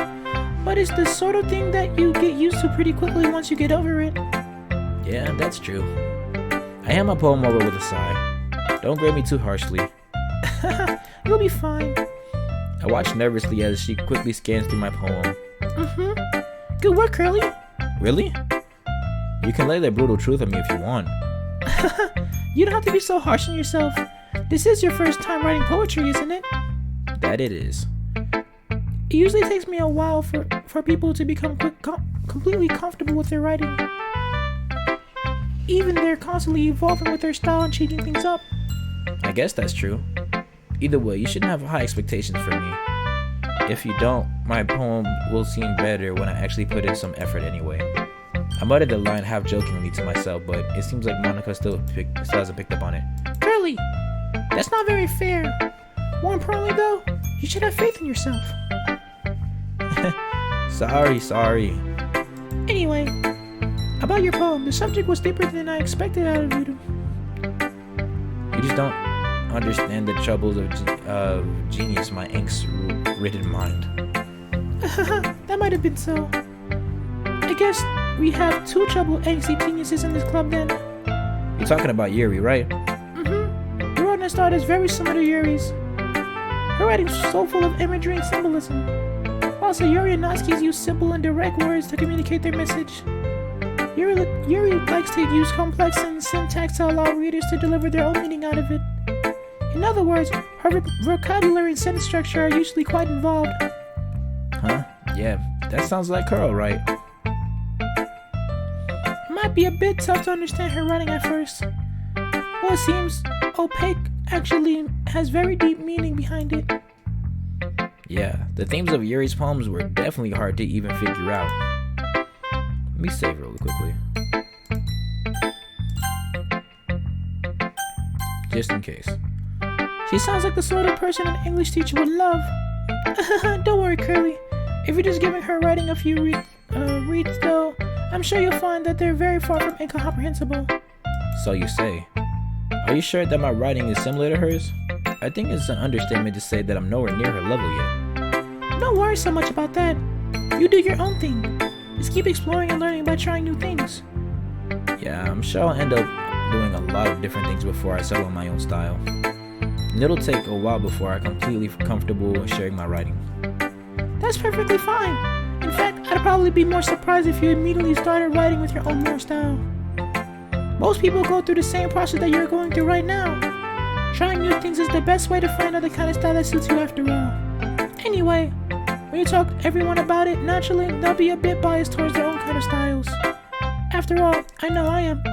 But it's the sort of thing that you get used to pretty quickly once you get over it. Yeah, that's true. I hand my poem over with a sigh. Don't grade me too harshly. You'll be fine. I watch nervously as she quickly scans through my poem. Good work, Curly. Really? You can lay the brutal truth on me if you want. You don't have to be so harsh on yourself. This is your first time writing poetry, isn't it? That it is. It usually takes me a while for people to become completely comfortable with their writing. Even they're constantly evolving with their style and changing things up. I guess that's true. Either way, you shouldn't have high expectations for me. If you don't, my poem will seem better when I actually put in some effort anyway. I muttered the line half jokingly to myself, but it seems like Monica still hasn't picked up on it. Curly, that's not very fair. More importantly though, you should have faith in yourself. Sorry. Anyway, about your poem, the subject was deeper than I expected out of you. You just don't understand the troubles of genius, my angst-ridden mind. That might have been so. I guess we have two troubled angsty geniuses in this club then. You're talking about Yuri, right? Your writing style is very similar to Yuri's. Her writing's so full of imagery and symbolism. Also, Yuri and Natsuki's use simple and direct words to communicate their message. Yuri likes to use complex and syntax to allow readers to deliver their own meaning out of it. In other words, her vocabulary and sentence structure are usually quite involved. Huh? Yeah, that sounds like Curl, right? It might be a bit tough to understand her writing at first. Well, it seems opaque actually has very deep meaning behind it. Yeah, the themes of Yuri's poems were definitely hard to even figure out. Let me save really quickly. Just in case. She sounds like the sort of person an English teacher would love. Don't worry, Curly. If you're just giving her writing a few reads though, I'm sure you'll find that they're very far from incomprehensible. So you say. Are you sure that my writing is similar to hers? I think it's an understatement to say that I'm nowhere near her level yet. Don't worry so much about that. You do your own thing. Just keep exploring and learning by trying new things. Yeah, I'm sure I'll end up doing a lot of different things before I settle on my own style. And it'll take a while before I'm completely comfortable with sharing my writing. That's perfectly fine. In fact, I'd probably be more surprised if you immediately started writing with your own style. Most people go through the same process that you're going through right now. Trying new things is the best way to find out the kind of style that suits you after all. Anyway, when you talk to everyone about it, naturally, they'll be a bit biased towards their own kind of styles. After all, I know I am.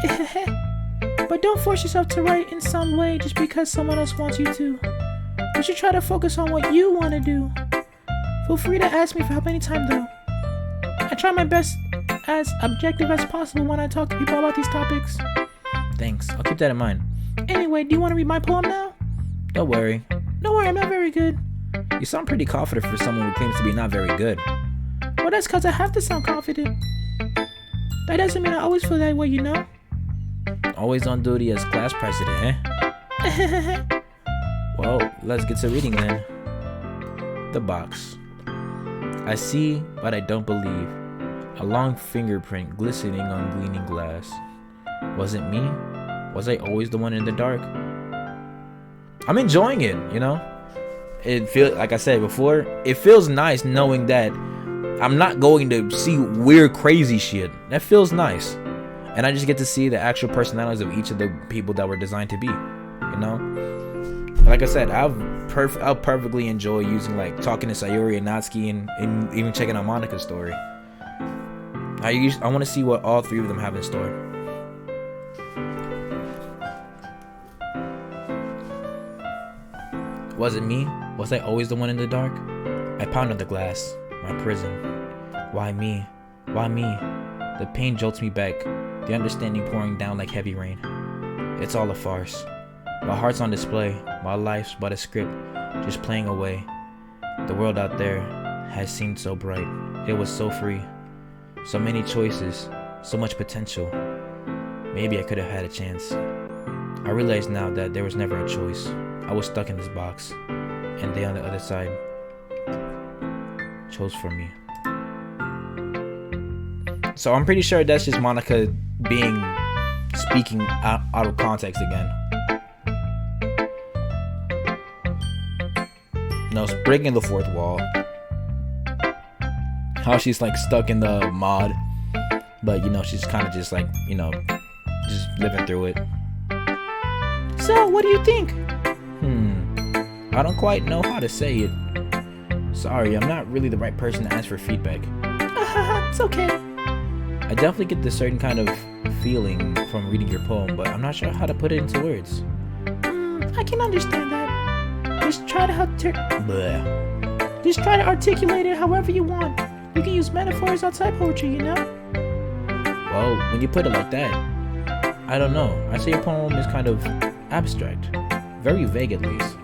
But don't force yourself to write in some way just because someone else wants you to. You should try to focus on what you want to do. Feel free to ask me for help anytime though. I try my best as objective as possible when I talk to people about these topics. Thanks, I'll keep that in mind. Anyway, do you want to read my poem now? Don't worry. Don't worry, I'm not very good. You sound pretty confident for someone who claims to be not very good. Well, that's because I have to sound confident. That doesn't mean I always feel that way, you know? Always on duty as class president, eh? Well, let's get to reading then. The box. I see, but I don't believe. A long fingerprint glistening on gleaming glass. Was it me? Was I always the one in the dark? I'm enjoying it, you know? It feels, like I said before, it feels nice knowing that I'm not going to see weird, crazy shit. That feels nice. and I just get to see the actual personalities of each of the people that were designed to be, you know. Like I said, I'll perfectly enjoy using, like, talking to Sayuri and Natsuki, and even checking out Monika's story. I want to see what all three of them have in store. Was it me? Was I always the one in the dark? I pounded the glass. My prison. Why me? Why me? The pain jolts me back, the understanding pouring down like heavy rain. It's all a farce. My heart's on display, my life's but a script, just playing away. The world out there has seemed so bright. It was so free. So many choices, so much potential. Maybe I could have had a chance. I realize now that there was never a choice. I was stuck in this box, and they on the other side chose for me. So I'm pretty sure that's just Monika speaking out of context again. No, it's breaking the fourth wall. How she's like stuck in the mod, but you know, she's kind of just like, you know, just living through it. So, what do you think? I don't quite know how to say it. Sorry, I'm not really the right person to ask for feedback. It's okay. I definitely get this certain kind of feeling from reading your poem, but I'm not sure how to put it into words. I can understand that. Just try to articulate it however you want. You can use metaphors outside poetry, you know? Well, when you put it like that, I don't know. I say your poem is kind of abstract. Very vague, at least.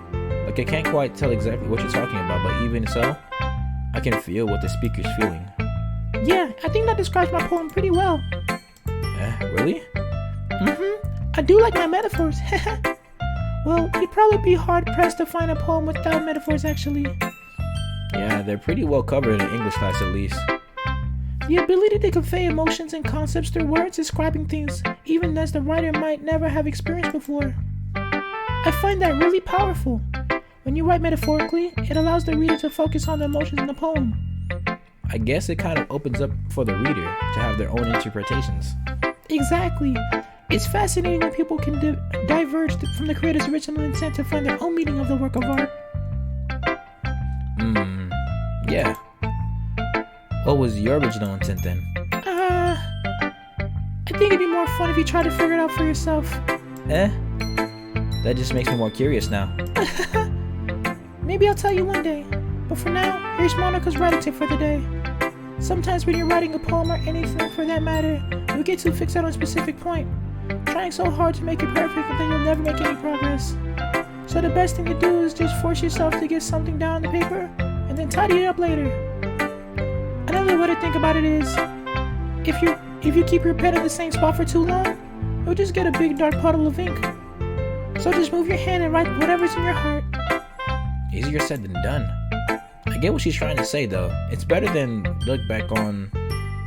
Like, I can't quite tell exactly what you're talking about, but even so, I can feel what the speaker's feeling. Yeah, I think that describes my poem pretty well. Really? I do like my metaphors. Well, you'd probably be hard-pressed to find a poem without metaphors, actually. Yeah, they're pretty well covered in English class, at least. The ability to convey emotions and concepts through words, describing things, even as the writer might never have experienced before. I find that really powerful. When you write metaphorically, it allows the reader to focus on the emotions in the poem. I guess it kind of opens up for the reader to have their own interpretations. Exactly. It's fascinating when people can diverge from the creator's original intent to find their own meaning of the work of art. Yeah. What was your original intent then? I think it'd be more fun if you try to figure it out for yourself. That just makes me more curious now. Maybe I'll tell you one day. But for now, here's Monika's writing tip for the day. Sometimes when you're writing a poem or anything for that matter, you get too fixated on a specific point, trying so hard to make it perfect that you'll never make any progress. So the best thing to do is just force yourself to get something down on the paper, and then tidy it up later. Another way to think about it is, if you keep your pen in the same spot for too long, you'll just get a big dark puddle of ink. So just move your hand and write whatever's in your heart. Easier said than done. I get what she's trying to say though. It's better than look back on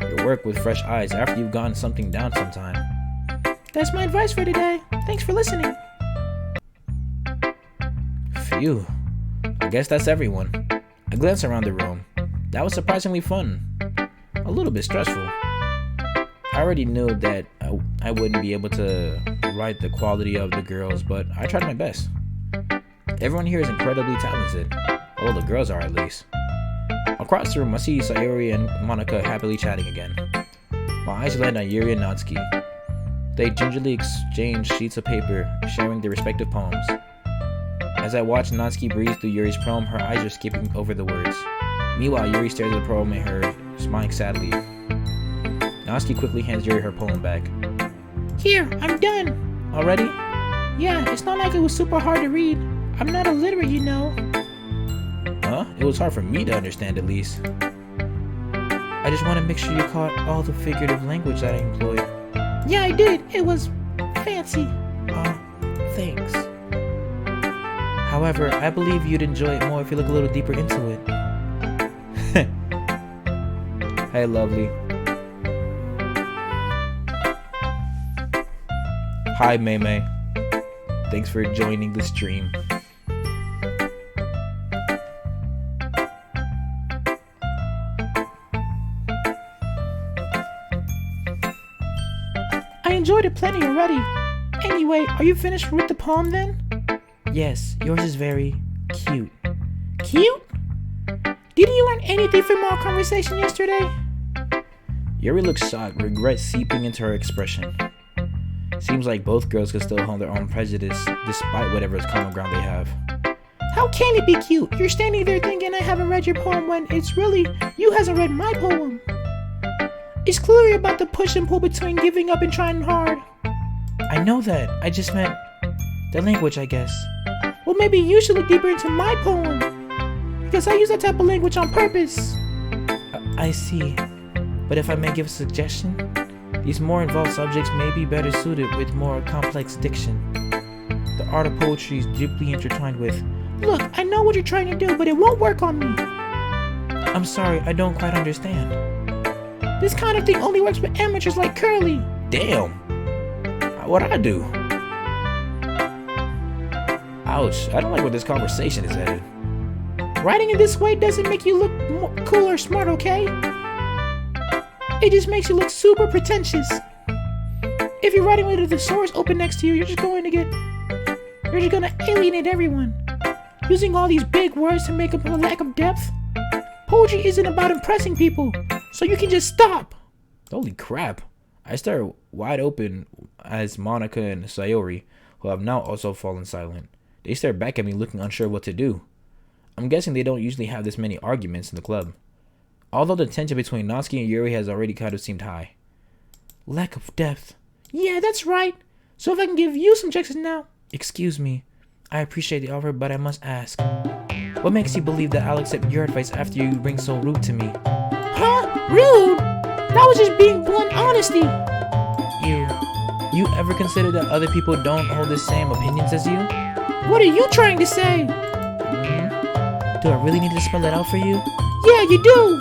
your work with fresh eyes after you've gotten something down sometime. That's my advice for today. Thanks for listening. Phew. I guess that's everyone. I glanced around the room. That was surprisingly fun. A little bit stressful. I already knew that I wouldn't be able to write the quality of the girls, but I tried my best. Everyone here is incredibly talented. Well, the girls are at least. Across the room, I see Sayuri and Monika happily chatting again. My eyes land on Yuri and Natsuki. They gingerly exchange sheets of paper, sharing their respective poems. As I watch Natsuki breeze through Yuri's poem, her eyes are skipping over the words. Meanwhile, Yuri stares at the poem at her, smiling sadly. Natsuki quickly hands Yuri her poem back. Here, I'm done. Already? Yeah, it's not like it was super hard to read. I'm not illiterate, you know. Huh? It was hard for me to understand, at least. I just want to make sure you caught all the figurative language that I employed. Yeah, I did. It was fancy. Thanks. However, I believe you'd enjoy it more if you look a little deeper into it. Hey, lovely. Hi, Mei. Thanks for joining the stream. I enjoyed it plenty already. Anyway, are you finished with the poem then? Yes, yours is very cute. Cute? Did you learn anything from our conversation yesterday? Yuri looks shocked, regret seeping into her expression. Seems like both girls can still hold their own prejudice despite whatever common ground they have. How can it be cute? You're standing there thinking I haven't read your poem when it's really you hasn't read my poem. It's clearly about the push and pull between giving up and trying hard. I know that. I just meant the language, I guess. Well, maybe you should look deeper into my poem. Because I use that type of language on purpose. I see. But if I may give a suggestion, these more involved subjects may be better suited with more complex diction. The art of poetry is deeply intertwined with... Look, I know what you're trying to do, but it won't work on me. I'm sorry, I don't quite understand. This kind of thing only works with amateurs like Curly. Damn. What'd I do? Ouch, I don't like where this conversation is headed. Writing in this way doesn't make you look cool or smart, okay? It just makes you look super pretentious. If you're writing with the source open next to you, you're just gonna alienate everyone. Using all these big words to make up a lack of depth. Poetry isn't about impressing people, so you can just stop. Holy crap. I stare wide open as Monica and Sayori, who have now also fallen silent. They stare back at me looking unsure what to do. I'm guessing they don't usually have this many arguments in the club. Although the tension between Natsuki and Yuri has already kind of seemed high. Lack of depth. Yeah, that's right. So if I can give you some suggestions now. Excuse me. I appreciate the offer, but I must ask. What makes you believe that I'll accept your advice after you being so rude to me? Huh? Rude? That was just being blunt honesty. You ever consider that other people don't hold the same opinions as you? What are you trying to say? Do I really need to spell it out for you? Yeah, you do.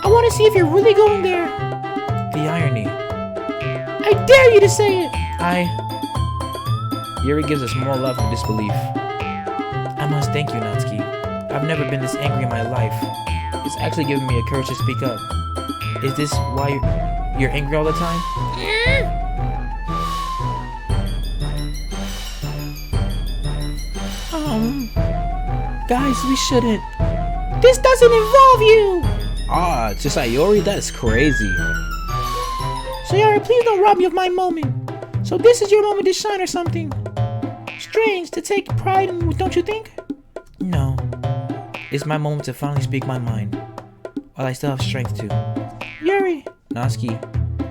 I want to see if you're really going there. The irony. I dare you to say it. Yuri gives a small laugh of disbelief. I must thank you, Natsuki. I've never been this angry in my life. It's actually given me a courage to speak up. Is this why you're angry all the time? Guys, we shouldn't. This doesn't involve you. To Sayori? That's crazy. Sayori, please don't rob me of my moment. So this is your moment to shine or something? Strange to take pride in, don't you think? No. It's my moment to finally speak my mind. While I still have strength to. Yuri. Natsuki,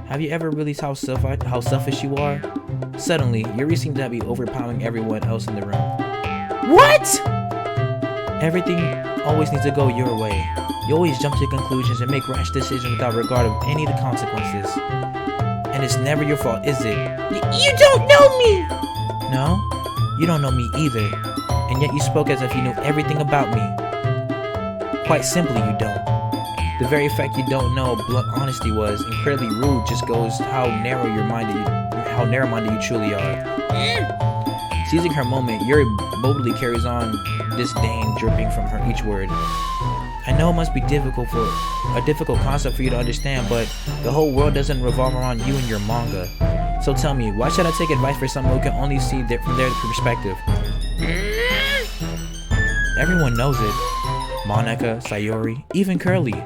have you ever realized how selfish you are? Suddenly, Yuri seemed to be overpowering everyone else in the room. What? Everything always needs to go your way. You always jump to conclusions and make rash decisions without regard of any of the consequences. And it's never your fault, is it? You don't know me! No? You don't know me either. And yet you spoke as if you knew everything about me. Quite simply, you don't. The very fact you don't know what blunt honesty was incredibly rude just goes how narrow-minded you truly are. Seizing her moment, Yuri boldly carries on, disdain dripping from her each word. I know it must be a difficult concept for you to understand, but the whole world doesn't revolve around you and your manga. So tell me, why should I take advice from someone who can only see it from their perspective? Everyone knows it. Monica, Sayori, even Curly.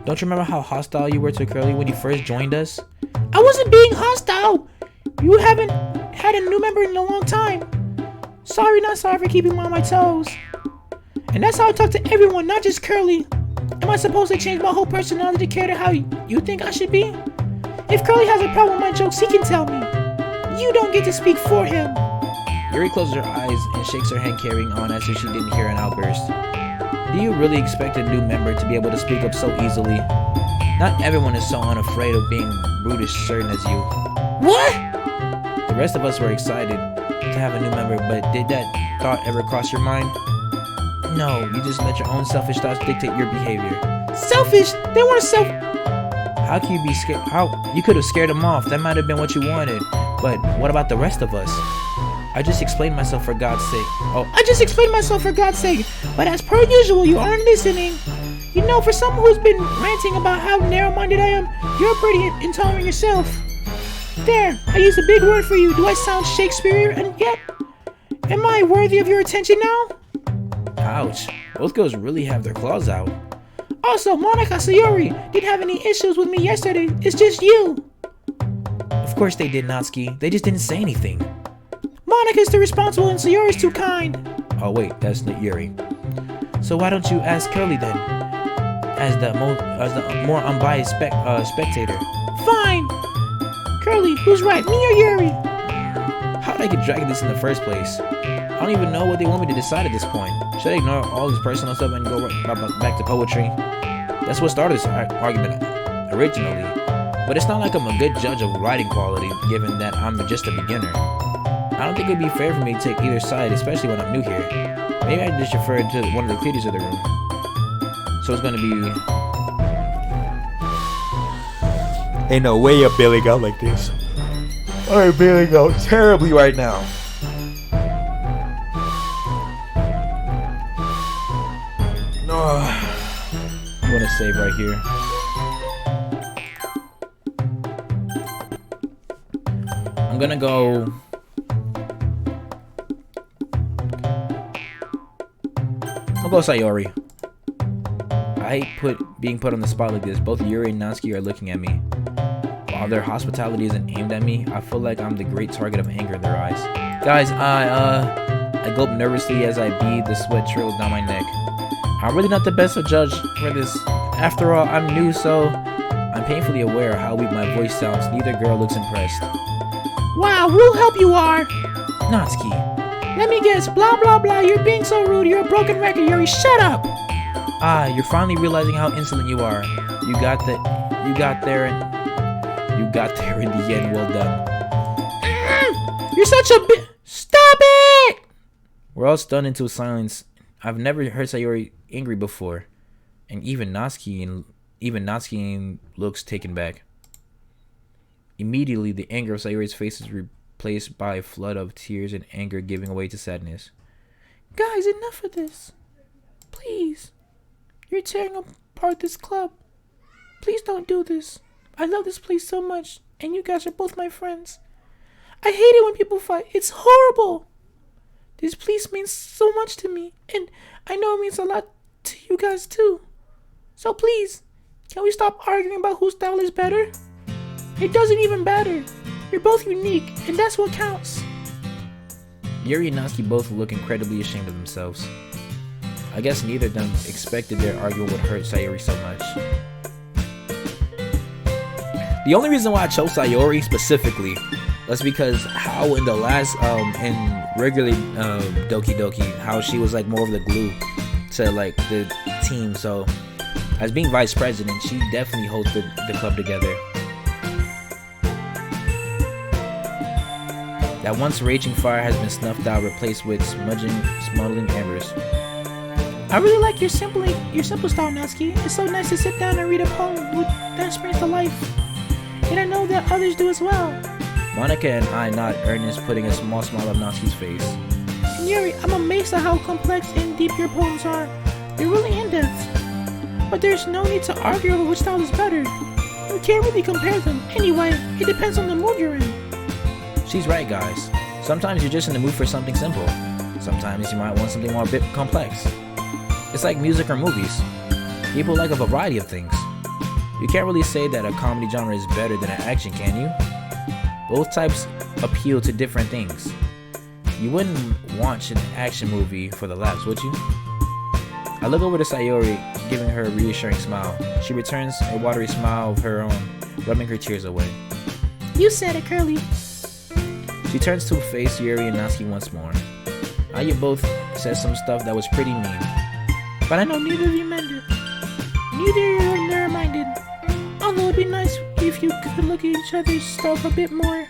Don't you remember how hostile you were to Curly when you first joined us? I wasn't being hostile. You haven't had a new member in a long time. Sorry, not sorry for keeping me on my toes. And that's how I talk to everyone, not just Curly. Am I supposed to change my whole personality to cater how you think I should be? If Curly has a problem with my jokes, he can tell me. You don't get to speak for him. Yuri closes her eyes and shakes her head, carrying on as if she didn't hear an outburst. Do you really expect a new member to be able to speak up so easily? Not everyone is so unafraid of being brutish certain as you. What? The rest of us were excited to have a new member, but did that thought ever cross your mind? No, you just let your own selfish thoughts dictate your behavior. Selfish? They weren't How can you be scared? You could have scared them off. That might have been what you wanted. But what about the rest of us? I just explained myself for God's sake. I just explained myself for God's sake. But as per usual, you aren't listening. You know, for someone who's been ranting about how narrow-minded I am, you're pretty intolerant yourself. There, I used a big word for you. Do I sound Shakespearean yet? Am I worthy of your attention now? Ouch. Both girls really have their claws out. Also, Monica Sayori didn't have any issues with me yesterday. It's just you. Of course they did, Natsuki. They just didn't say anything. Monica's the responsible and Sayori's too kind. Oh wait, that's not Yuri. So why don't you ask Curly then? As the more unbiased spectator. Fine. Curly, who's right, me or Yuri? How did I get dragged into this in the first place? I don't even know what they want me to decide at this point. Should I ignore all this personal stuff and go back to poetry? That's what started this argument originally. But it's not like I'm a good judge of writing quality, given that I'm just a beginner. I don't think it'd be fair for me to take either side, especially when I'm new here. Maybe I just refer to one of the theaters of the room. So it's gonna be... Ain't no way you're bailing out like this. I'm bailing out terribly right now. I'm gonna save right here. I'm gonna go... I'll go Sayori. I hate being put on the spot like this. Both Yuri and Natsuki are looking at me. While their hospitality isn't aimed at me, I feel like I'm the great target of anger in their eyes. Guys, I gulp nervously as I bead the sweat trails down my neck. I'm really not the best of judge for this. After all, I'm new, so I'm painfully aware of how weak my voice sounds. Neither girl looks impressed. Wow, we'll help you are. Natsuki. Let me guess, blah blah blah, you're being so rude, you're a broken record, Yuri, shut up! Ah, you're finally realizing how insolent you are. You got there in the end, well done. You're such a stop it! We're all stunned into silence. I've never heard Sayori angry before. And even Natsuki looks taken back. Immediately, the anger of Sayori's face is replaced by a flood of tears and anger giving way to sadness. Guys, enough of this. Please. You're tearing apart this club. Please don't do this. I love this place so much, and you guys are both my friends. I hate it when people fight. It's horrible. This place means so much to me, and I know it means a lot to you guys too. So please, can we stop arguing about whose style is better? It doesn't even matter. You're both unique, and that's what counts. Yuri and Natsuki both look incredibly ashamed of themselves. I guess neither of them expected their argument would hurt Sayori so much. The only reason why I chose Sayori specifically was because how in the last in regular Doki Doki, how she was like more of the glue to like the team. So as being vice president, she definitely holds the club together. That once raging fire has been snuffed out, replaced with smuggling embers. I really like your simple style, Natsuki. It's so nice to sit down and read a poem that springs to life. And I know that others do as well. Monica and I nod earnest, putting a small smile on Natsuki's face. And Yuri, I'm amazed at how complex and deep your poems are. They're really in-depth. But there's no need to argue over which style is better. You can't really compare them. Anyway, it depends on the mood you're in. She's right, guys. Sometimes you're just in the mood for something simple. Sometimes you might want something more a bit complex. It's like music or movies. People like a variety of things. You can't really say that a comedy genre is better than an action, can you? Both types appeal to different things. You wouldn't watch an action movie for the laughs, would you? I look over to Sayori, giving her a reassuring smile. She returns a watery smile of her own, rubbing her tears away. You said it, Curly. She turns to face Yuri and Natsuki once more. Now you both said some stuff that was pretty mean. But I know neither of you meant it. Neither of you are narrow-minded. Although it'd be nice if you could look at each other's stuff a bit more.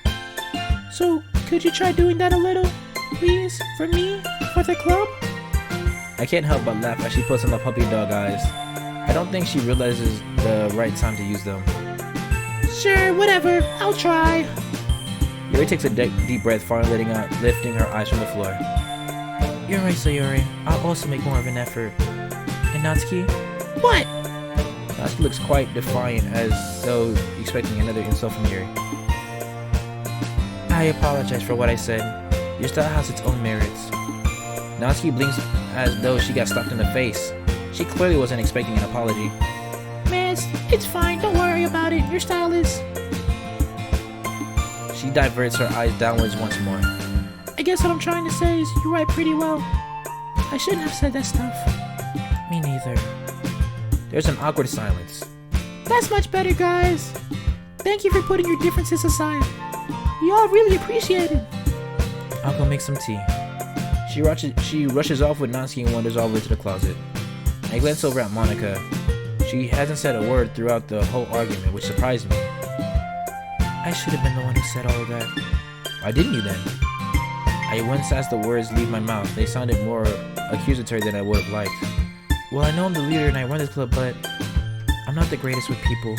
So, could you try doing that a little? Please? For me? For the club? I can't help but laugh as she puts on the puppy dog eyes. I don't think she realizes the right time to use them. Sure, whatever. I'll try. Yuri takes a deep breath, finally lifting her eyes from the floor. You're right, Sayori. I'll also make more of an effort. And Natsuki? What? Natsuki looks quite defiant, as though expecting another insult from Yuri. I apologize for what I said. Your style has its own merits. Natsuki blinks as though she got slapped in the face. She clearly wasn't expecting an apology. Man, it's fine. Don't worry about it. Your style is... She diverts her eyes downwards once more. I guess what I'm trying to say is you write pretty well. I shouldn't have said that stuff. Me neither. There's an awkward silence. That's much better, guys. Thank you for putting your differences aside. You all really appreciate it. I'll go make some tea. She rushes off with Natsuki and wanders all the way to the closet. I glance over at Monica. She hasn't said a word throughout the whole argument, which surprised me. I should have been the one who said all of that. Why didn't you then? I once asked the words leave my mouth. They sounded more accusatory than I would have liked. Well, I know I'm the leader and I run this club, but I'm not the greatest with people.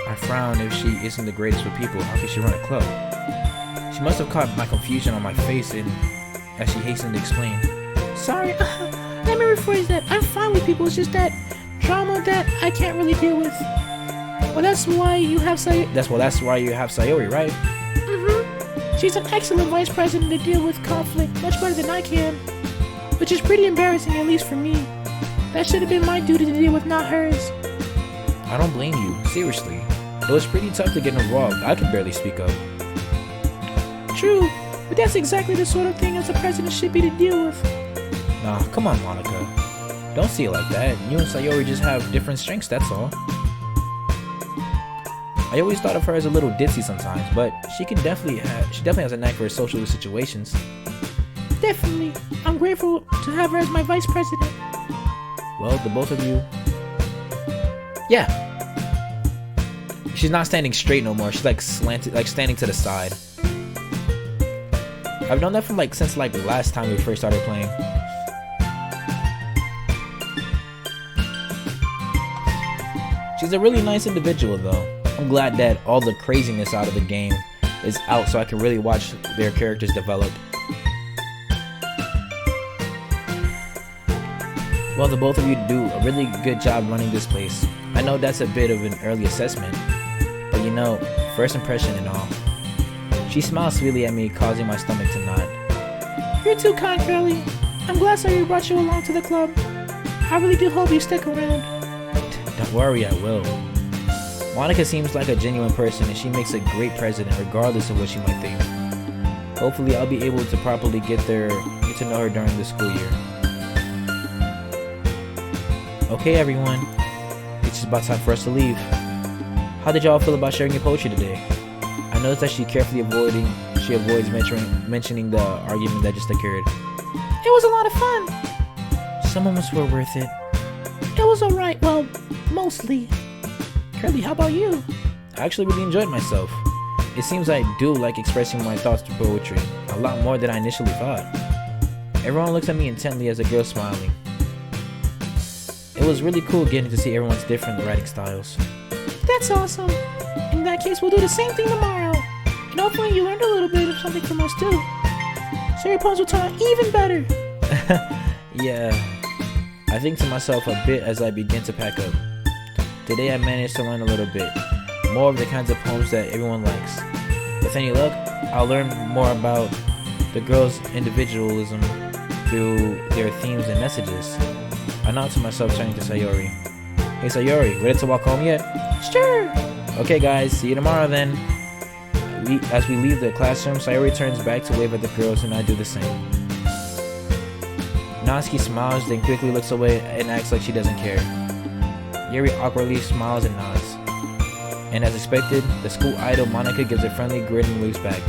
I frown. If she isn't the greatest with people, how can she run a club? She must have caught my confusion on my face and as she hastened to explain. Sorry, let me rephrase that. I'm fine with people, it's just that drama that I can't really deal with. Well, that's why you have Sayori. That's why you have Sayori, right? Mm-hmm. She's an excellent vice president to deal with conflict, much better than I can. Which is pretty embarrassing, at least for me. That should have been my duty to deal with, not hers. I don't blame you, seriously. It was pretty tough to get involved. I could barely speak up. True, but that's exactly the sort of thing as a president should be to deal with. Nah, come on, Monica. Don't see it like that. You and Sayori just have different strengths, that's all. I always thought of her as a little ditzy sometimes, but she definitely has a knack for social situations. Definitely. I'm grateful to have her as my vice president. Well, the both of you... Yeah. She's not standing straight no more. She's like slanted, like standing to the side. I've known that from since last time we first started playing. She's a really nice individual though. I'm glad that all the craziness out of the game is out so I can really watch their characters develop. Well, the both of you do a really good job running this place. I know that's a bit of an early assessment, but you know, first impression and all. She smiles sweetly at me, causing my stomach to nod. You're too kind, Curly. I'm glad Sayori brought you along to the club. I really do hope you stick around. Don't worry, I will. Monica seems like a genuine person and she makes a great president regardless of what she might think. Hopefully I'll be able to properly get to know her during the school year. Okay everyone, it's just about time for us to leave. How did y'all feel about sharing your poetry today? I noticed that she avoids mentioning the argument that just occurred. It was a lot of fun. Some moments were worth it. It was alright, well, mostly. Curly, how about you? I actually really enjoyed myself. It seems I do like expressing my thoughts through poetry, a lot more than I initially thought. Everyone looks at me intently as the girl smiling. It was really cool getting to see everyone's different writing styles. That's awesome. In that case, we'll do the same thing tomorrow. And hopefully you learned a little bit of something from us too. So your poems will turn out even better. Yeah, I think to myself a bit as I begin to pack up. Today I managed to learn a little bit, more of the kinds of poems that everyone likes. With any luck, I'll learn more about the girls' individualism through their themes and messages. I nod to myself, turning to Sayori. Hey Sayori, ready to walk home yet? Sure. Okay guys, see you tomorrow then. As we leave the classroom, Sayori turns back to wave at the girls and I do the same. Natsuki smiles, then quickly looks away and acts like she doesn't care. Yuri awkwardly smiles and nods. And as expected, the school idol Monica gives a friendly grin and waves back.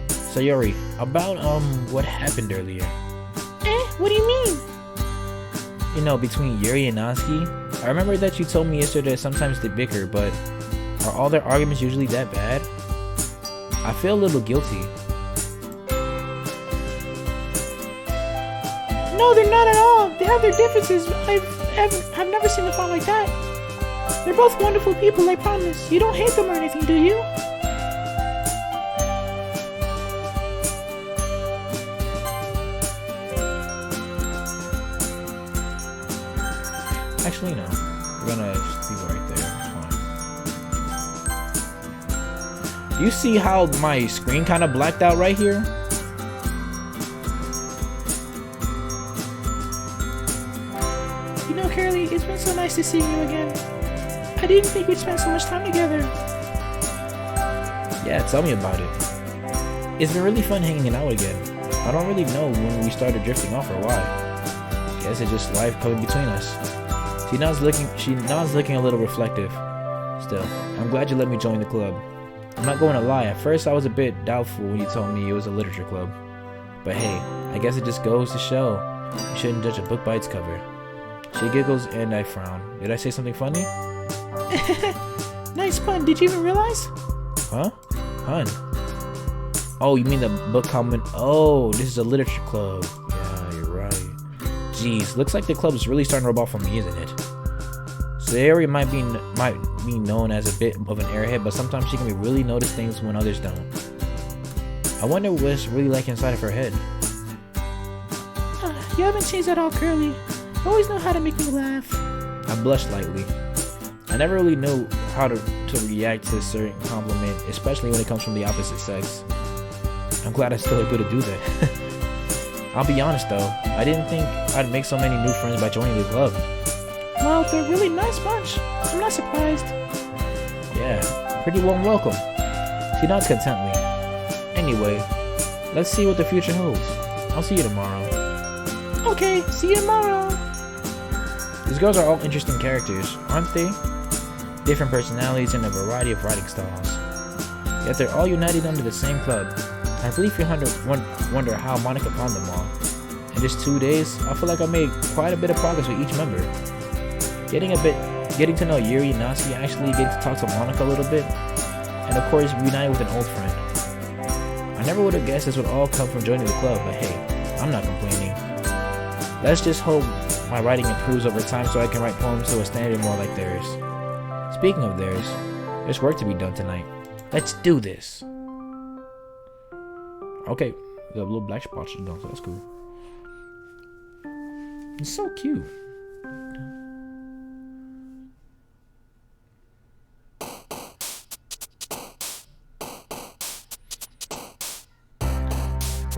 Sayori, about what happened earlier? What do you mean? You know, between Yuri and Natsuki, I remember that you told me yesterday that sometimes they bicker, but are all their arguments usually that bad? I feel a little guilty. No, they're not at all. They have their differences. I've never seen them fall like that. They're both wonderful people, I promise. You don't hate them or anything, do you? Actually, no. We're gonna just leave it right there. It's fine. Do you see how my screen kind of blacked out right here? You know, Curly, it's been so nice to see you again. I didn't think we'd spend so much time together. Yeah, tell me about it. It's been really fun hanging out again. I don't really know when we started drifting off or why. Guess it's just life coming between us. She nods looking a little reflective. Still, I'm glad you let me join the club. I'm not going to lie, at first I was a bit doubtful when you told me it was a literature club. But hey, I guess it just goes to show you shouldn't judge a book by its cover. She giggles and I frown. Did I say something funny? Nice pun, did you even realize? Huh? Hun? Oh, you mean the book comment? Oh, this is a literature club. Yeah, you're right. Jeez, looks like the club is really starting to rub off on me, isn't it? Sayori might be known as a bit of an airhead, but sometimes she can be really notice things when others don't. I wonder what's really like inside of her head. You haven't changed at all, Curly. You always know how to make me laugh. I blushed lightly. I never really knew how to react to a certain compliment, especially when it comes from the opposite sex. I'm glad I'm still able to do that. I'll be honest though, I didn't think I'd make so many new friends by joining the club. Well, they're a really nice bunch. I'm not surprised. Yeah, pretty warm welcome. She nods contently. Anyway, let's see what the future holds. I'll see you tomorrow. Okay, see you tomorrow. These girls are all interesting characters, aren't they? Different personalities and a variety of writing styles. Yet they're all united under the same club. I believe you wonder how Monica found them all. In just 2 days, I feel like I made quite a bit of progress with each member. Getting to know Yuri and Natsuki, actually getting to talk to Monica a little bit, and of course reunited with an old friend. I never would have guessed this would all come from joining the club, but hey, I'm not complaining. Let's just hope my writing improves over time so I can write poems to a standard more like theirs. Speaking of theirs, there's work to be done tonight. Let's do this. Okay, we have little black spots done, so that's cool. It's so cute.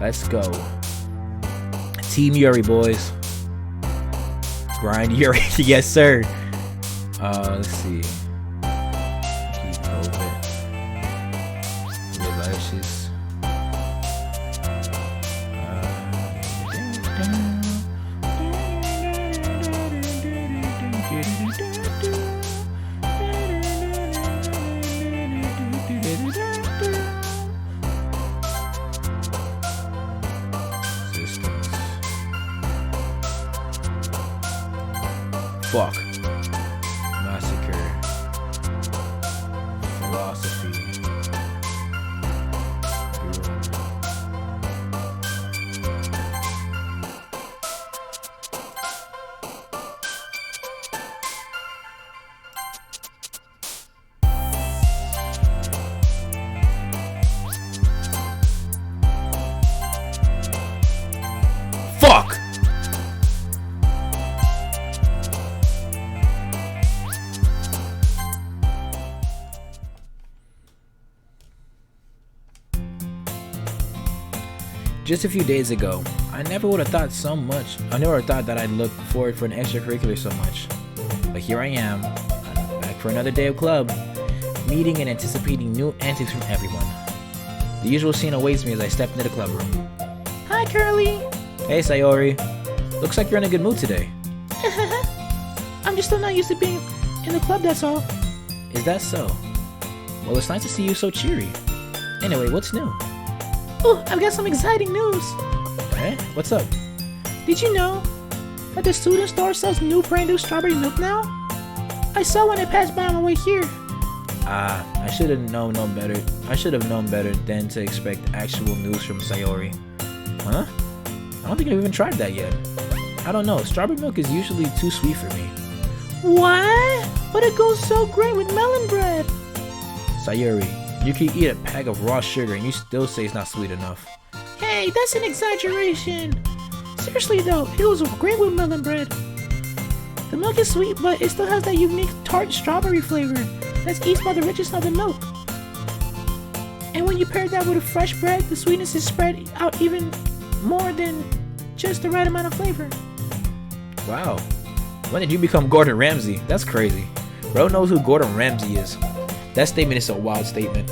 Let's go. Team Yuri, boys. Grind Yuri. Yes, sir. Let's see. Keep moving. Lashes. Fuck. Massacre. Philosophy. Fuck! Just a few days ago, I never would have thought that I'd look forward for an extracurricular so much. But here I am, back for another day of club, meeting and anticipating new antics from everyone. The usual scene awaits me as I step into the club room. Hi, Curly. Hey, Sayori. Looks like you're in a good mood today. I'm just still not used to being in the club, that's all. Is that so? Well, it's nice to see you so cheery. Anyway, what's new? Oh, I've got some exciting news. Eh? What's up? Did you know that the student store sells brand new strawberry milk now? I saw when I passed by on my way here. I should have known better. I should have known better than to expect actual news from Sayori. Huh? I don't think I've even tried that yet. I don't know. Strawberry milk is usually too sweet for me. What? But it goes so great with melon bread. Sayori, you can eat a pack of raw sugar and you still say it's not sweet enough. Hey, that's an exaggeration. Seriously though, it goes great with melon bread. The milk is sweet, but it still has that unique tart strawberry flavor that's eaten by the richness of the milk. And when you pair that with a fresh bread, the sweetness is spread out even more than just the right amount of flavor. Wow. When did you become Gordon Ramsay? That's crazy. Bro knows who Gordon Ramsay is. That statement is a wild statement.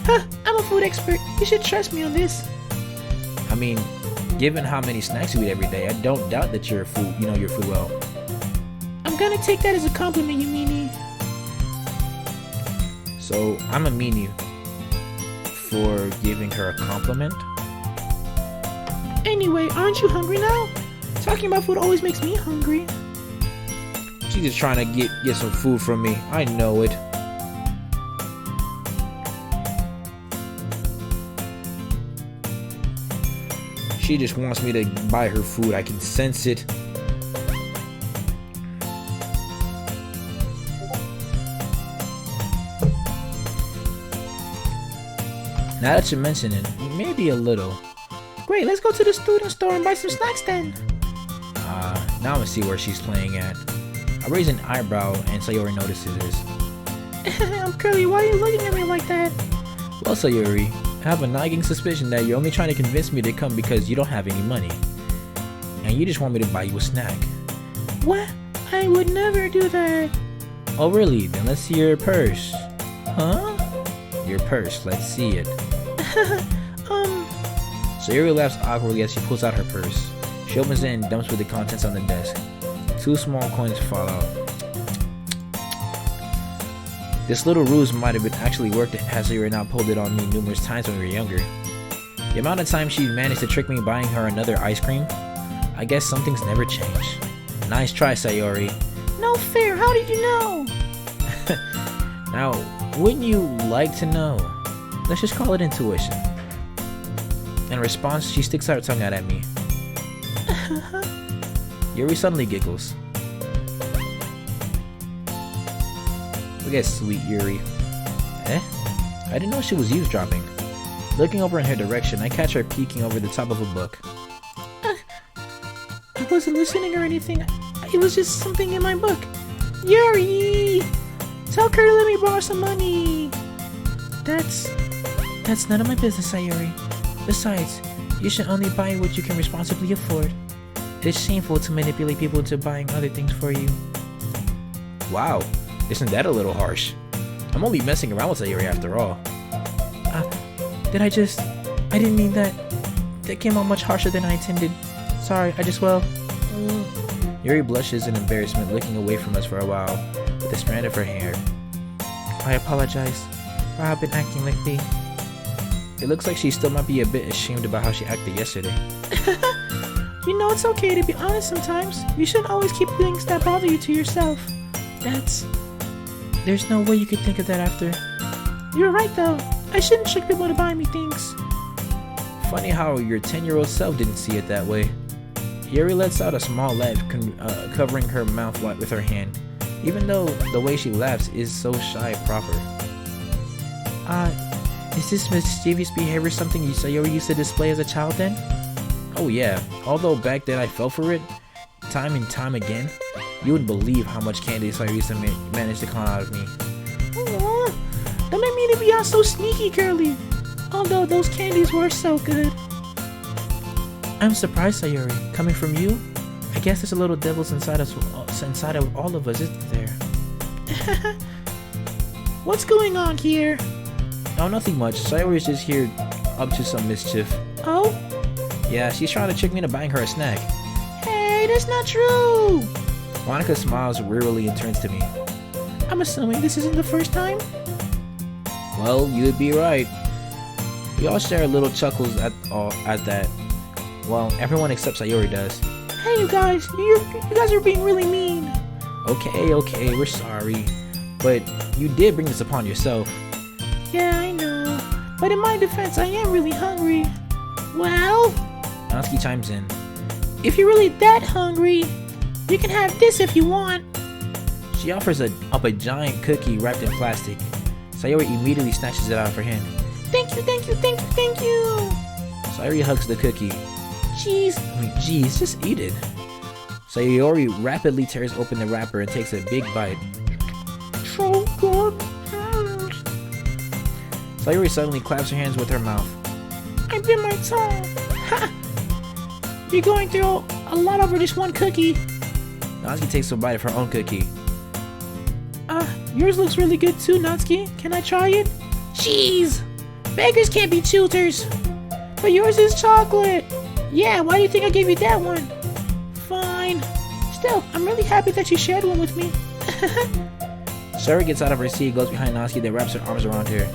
Huh, I'm a food expert. You should trust me on this. I mean, given how many snacks you eat every day, I don't doubt that you're food. You know your food well. I'm gonna take that as a compliment, you meanie. So I'ma mean you for giving her a compliment. Anyway, aren't you hungry now? Talking about food always makes me hungry. She's just trying to get some food from me. I know it. She just wants me to buy her food. I can sense it. Now that you mention it, maybe a little. Great, let's go to the student store and buy some snacks then. Now I'm gonna see where she's playing at. I raise an eyebrow and Sayori notices this. I'm Curly, why are you looking at me like that? Well, Sayori, I have a nagging suspicion that you're only trying to convince me to come because you don't have any money. And you just want me to buy you a snack. What? I would never do that. Oh really? Then let's see your purse. Huh? Your purse, let's see it. Sayori laughs awkwardly as she pulls out her purse. She opens it and dumps with the contents on the desk. 2 small coins fall out. This little ruse might have been actually worked as Sayori now pulled it on me numerous times when we were younger. The amount of time she managed to trick me buying her another ice cream, I guess something's never changed. Nice try, Sayori. No fair, how did you know? Now, wouldn't you like to know? Let's just call it intuition. In response, she sticks out her tongue out at me. Yuri suddenly giggles. Look at sweet Yuri. Eh? I didn't know she was eavesdropping. Looking over in her direction, I catch her peeking over the top of a book. I wasn't listening or anything. It was just something in my book. Yuri! Tell Kurt to let me borrow some money. That's none of my business, Sayori. Besides, you should only buy what you can responsibly afford. It's shameful to manipulate people into buying other things for you. Wow, isn't that a little harsh? I'm only messing around with Sayori after all. I didn't mean that. That came out much harsher than I intended. Sorry, Yuri blushes in embarrassment, looking away from us for a while, with a strand of her hair. I apologize for how I've been acting lately. It looks like she still might be a bit ashamed about how she acted yesterday. You know, it's okay to be honest sometimes. You shouldn't always keep things that bother you to yourself. There's no way you could think of that after. You're right though. I shouldn't trick people into buying me things. Funny how your 10-year-old self didn't see it that way. Yuri lets out a small laugh, covering her mouth with her hand, even though the way she laughs is so shy and proper. Is this mischievous behavior something Sayori used to display as a child then? Oh yeah, although back then I fell for it, time and time again, you wouldn't believe how much candy Sayori used to manage to con out of me. Aww, don't make me to be all so sneaky, Curly. Although those candies were so good. I'm surprised, Sayori. Coming from you? I guess there's a little devils inside of all of us, isn't there? What's going on here? Oh, nothing much. Sayori's just here up to some mischief. Oh? Yeah, she's trying to trick me into buying her a snack. Hey, that's not true! Monica smiles wearily and turns to me. I'm assuming this isn't the first time? Well, you'd be right. We all share little chuckles at that. Well, everyone except Sayori does. Hey, you guys! You guys are being really mean. Okay, we're sorry. But you did bring this upon yourself. Yeah, I know. But in my defense, I am really hungry. Well? Natsuki chimes in. If you're really that hungry, you can have this if you want. She offers up a giant cookie wrapped in plastic. Sayori immediately snatches it out of her hand. Thank you. Sayori hugs the cookie. Jeez, just eat it. Sayori rapidly tears open the wrapper and takes a big bite. So good. Sayori suddenly claps her hands with her mouth. I bit my tongue. Ha! You're going through a lot over this one cookie. Natsuki takes a bite of her own cookie. Yours looks really good too, Natsuki. Can I try it? Jeez! Beggars can't be choosers. But yours is chocolate. Yeah, why do you think I gave you that one? Fine. Still, I'm really happy that you shared one with me. Sayori gets out of her seat, goes behind Natsuki, then wraps her arms around her.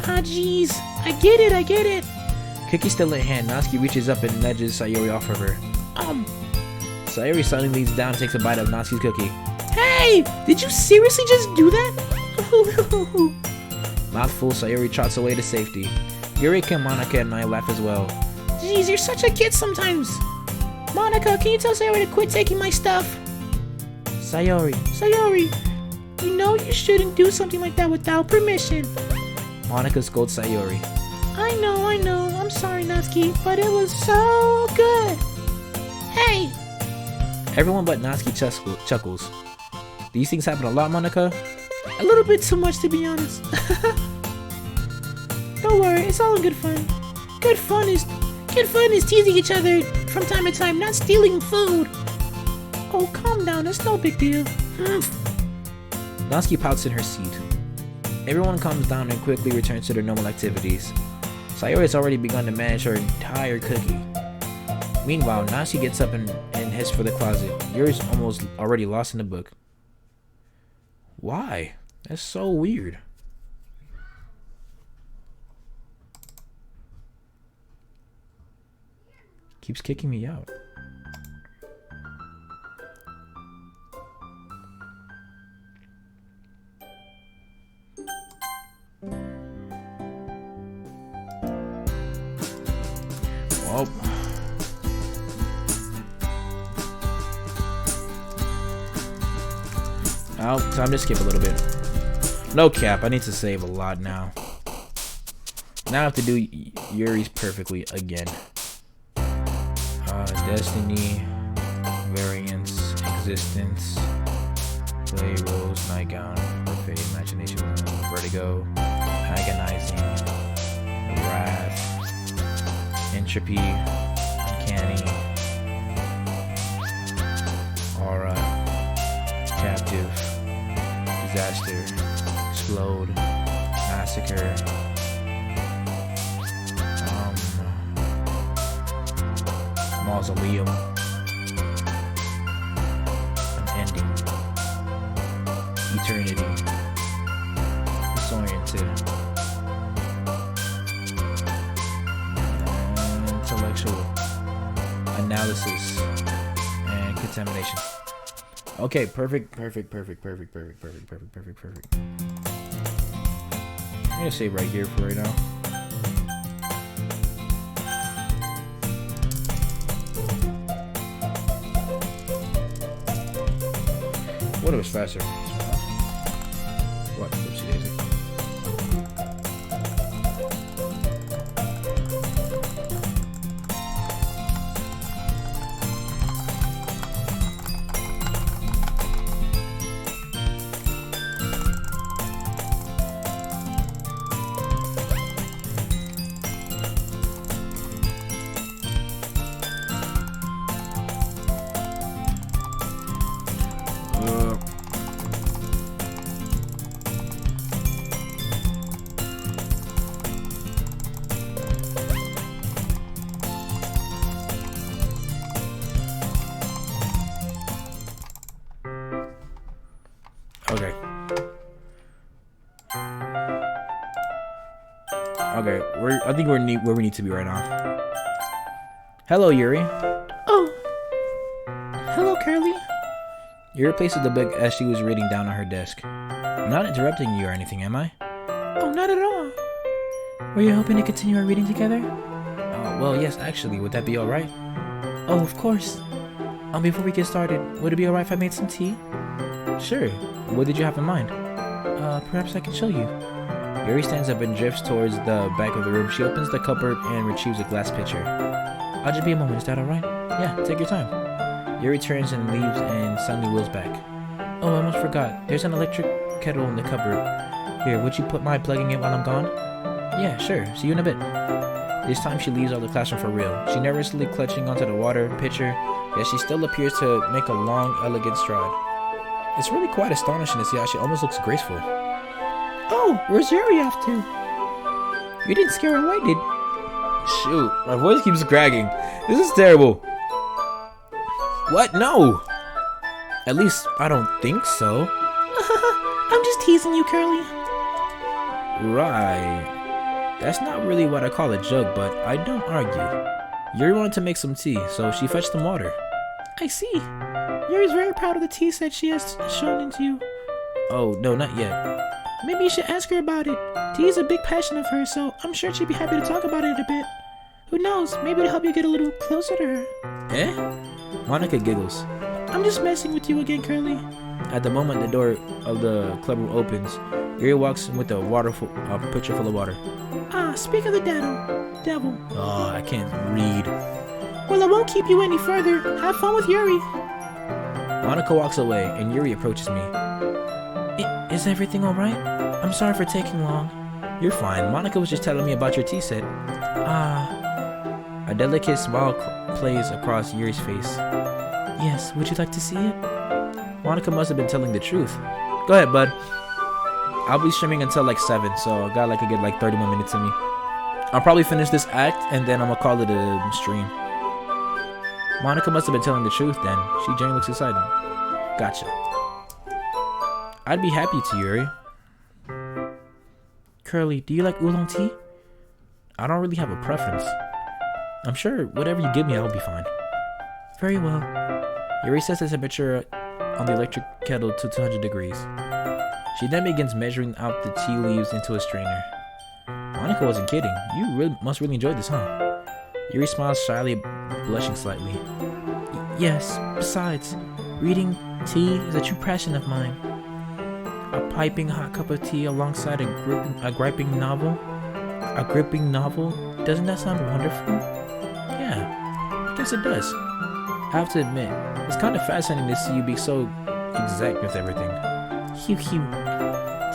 Ah, jeez. I get it. Cookie still in hand, Natsuki reaches up and nudges Sayori off of her. Sayori suddenly leans down and takes a bite of Natsuki's cookie. Hey! Did you seriously just do that? Mouthful, Sayori trots away to safety. Yuri, Monica, and I laugh as well. Jeez, you're such a kid sometimes. Monica, can you tell Sayori to quit taking my stuff? Sayori, you know you shouldn't do something like that without permission. Monica scolds Sayori. I know. I'm sorry, Natsuki, but it was so good. Hey! Everyone but Natsuki chuckles. These things happen a lot, Monica? A little bit too much, to be honest. Don't worry, it's all in good fun. Good fun is teasing each other from time to time, not stealing food. Oh, calm down, it's no big deal. Natsuki pouts in her seat. Everyone calms down and quickly returns to their normal activities. Sayori has already begun to manage her entire cookie. Meanwhile, Natsuki gets up and heads for the closet. Yuri's almost already lost in the book. Why? That's so weird. Keeps kicking me out. Well, time to skip a little bit. No cap, I need to save a lot now. Now I have to do Yuri's perfectly again. Destiny, variance, existence, play roles, nightgown, perfect imagination, vertigo, agonizing, wrath, entropy, uncanny, aura, captive, disaster, explode, massacre, mausoleum, an ending, eternity, disoriented, intellectual, analysis, and contamination. Okay, perfect. I'm gonna save right here for right now. What if it's faster? What? Oopsie daisy. Okay, I think we're where we need to be right now. Hello, Yuri. Oh. Hello, Curly. Yuri places the book as she was reading down on her desk. I'm not interrupting you or anything, am I? Oh, not at all. Were you hoping to continue our reading together? Well, yes, actually. Would that be alright? Oh, of course. Before we get started, would it be alright if I made some tea? Sure. What did you have in mind? Perhaps I can show you. Yuri stands up and drifts towards the back of the room. She opens the cupboard and retrieves a glass pitcher. I'll just be a moment, is that alright? Yeah, take your time. Yuri turns and leaves and suddenly wheels back. Oh, I almost forgot. There's an electric kettle in the cupboard. Here, would you put mind plugging it while I'm gone? Yeah, sure. See you in a bit. This time she leaves out the classroom for real. She nervously clutching onto the water pitcher, yet she still appears to make a long, elegant stride. It's really quite astonishing to see how she almost looks graceful. Oh, where's Yuri off to? You didn't scare her away, did? Shoot, my voice keeps cracking. This is terrible. What? No! At least, I don't think so. I'm just teasing you, Curly. Right. That's not really what I call a joke, but I don't argue. Yuri wanted to make some tea, so she fetched some water. I see. Yuri's very proud of the tea set she has shown into you. Oh, no, not yet. Maybe you should ask her about it. Tea is a big passion of hers, so I'm sure she'd be happy to talk about it a bit. Who knows, maybe it'll help you get a little closer to her. Eh? Monica giggles. I'm just messing with you again, Curly. At the moment the door of the clubroom opens, Yuri walks in with a pitcher full of water. Ah, speak of the devil. Oh, I can't read. Well, I won't keep you any further. Have fun with Yuri. Monica walks away, and Yuri approaches me. Is everything alright? I'm sorry for taking long. You're fine. Monica was just telling me about your tea set. Ah. A delicate smile plays across Yuri's face. Yes, would you like to see it? Monica must have been telling the truth. Go ahead, bud. I'll be streaming until like 7, so I got like a good 30 more minutes in me. I'll probably finish this act, and then I'm gonna call it a stream. Monica must have been telling the truth then. She genuinely looks excited. Gotcha. I'd be happy to, Yuri. Curly, do you like oolong tea? I don't really have a preference. I'm sure whatever you give me, I'll be fine. Very well. Yuri sets the temperature on the electric kettle to 200 degrees. She then begins measuring out the tea leaves into a strainer. Monica wasn't kidding. You must really enjoy this, huh? Yuri smiles shyly, blushing slightly. Yes, besides, reading tea is a true passion of mine. A piping hot cup of tea alongside a gripping novel? A gripping novel? Doesn't that sound wonderful? Yeah, I guess it does. I have to admit, it's kind of fascinating to see you be so exact with everything. Hugh.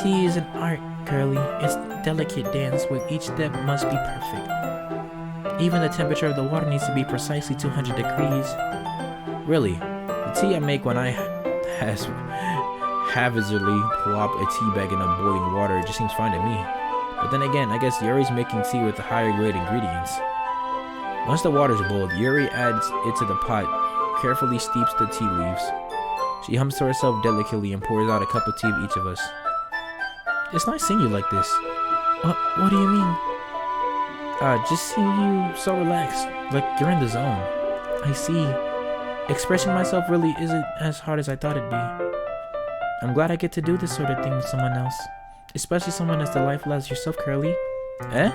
Tea is an art, Curly. It's a delicate dance where each step must be perfect. Even the temperature of the water needs to be precisely 200 degrees. Really, the tea I make when I haphazardly plop a tea bag in a boiling water just seems fine to me. But then again, I guess Yuri's making tea with the higher grade ingredients. Once the water's boiled, Yuri adds it to the pot, carefully steeps the tea leaves. She hums to herself delicately and pours out a cup of tea of each of us. It's nice seeing you like this. What do you mean? Just seeing you so relaxed, like you're in the zone. I see. Expressing myself really isn't as hard as I thought it'd be. I'm glad I get to do this sort of thing with someone else. Especially someone as delightful as yourself, Curly. Eh?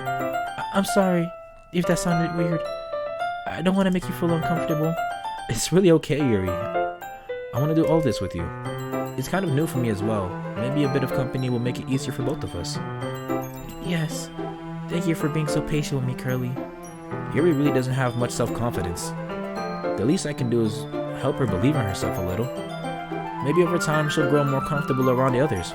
I'm sorry if that sounded weird. I don't want to make you feel uncomfortable. It's really okay, Yuri. I want to do all this with you. It's kind of new for me as well. Maybe a bit of company will make it easier for both of us. Yes. Thank you for being so patient with me, Curly. Yuri really doesn't have much self-confidence. The least I can do is help her believe in herself a little. Maybe over time she'll grow more comfortable around the others.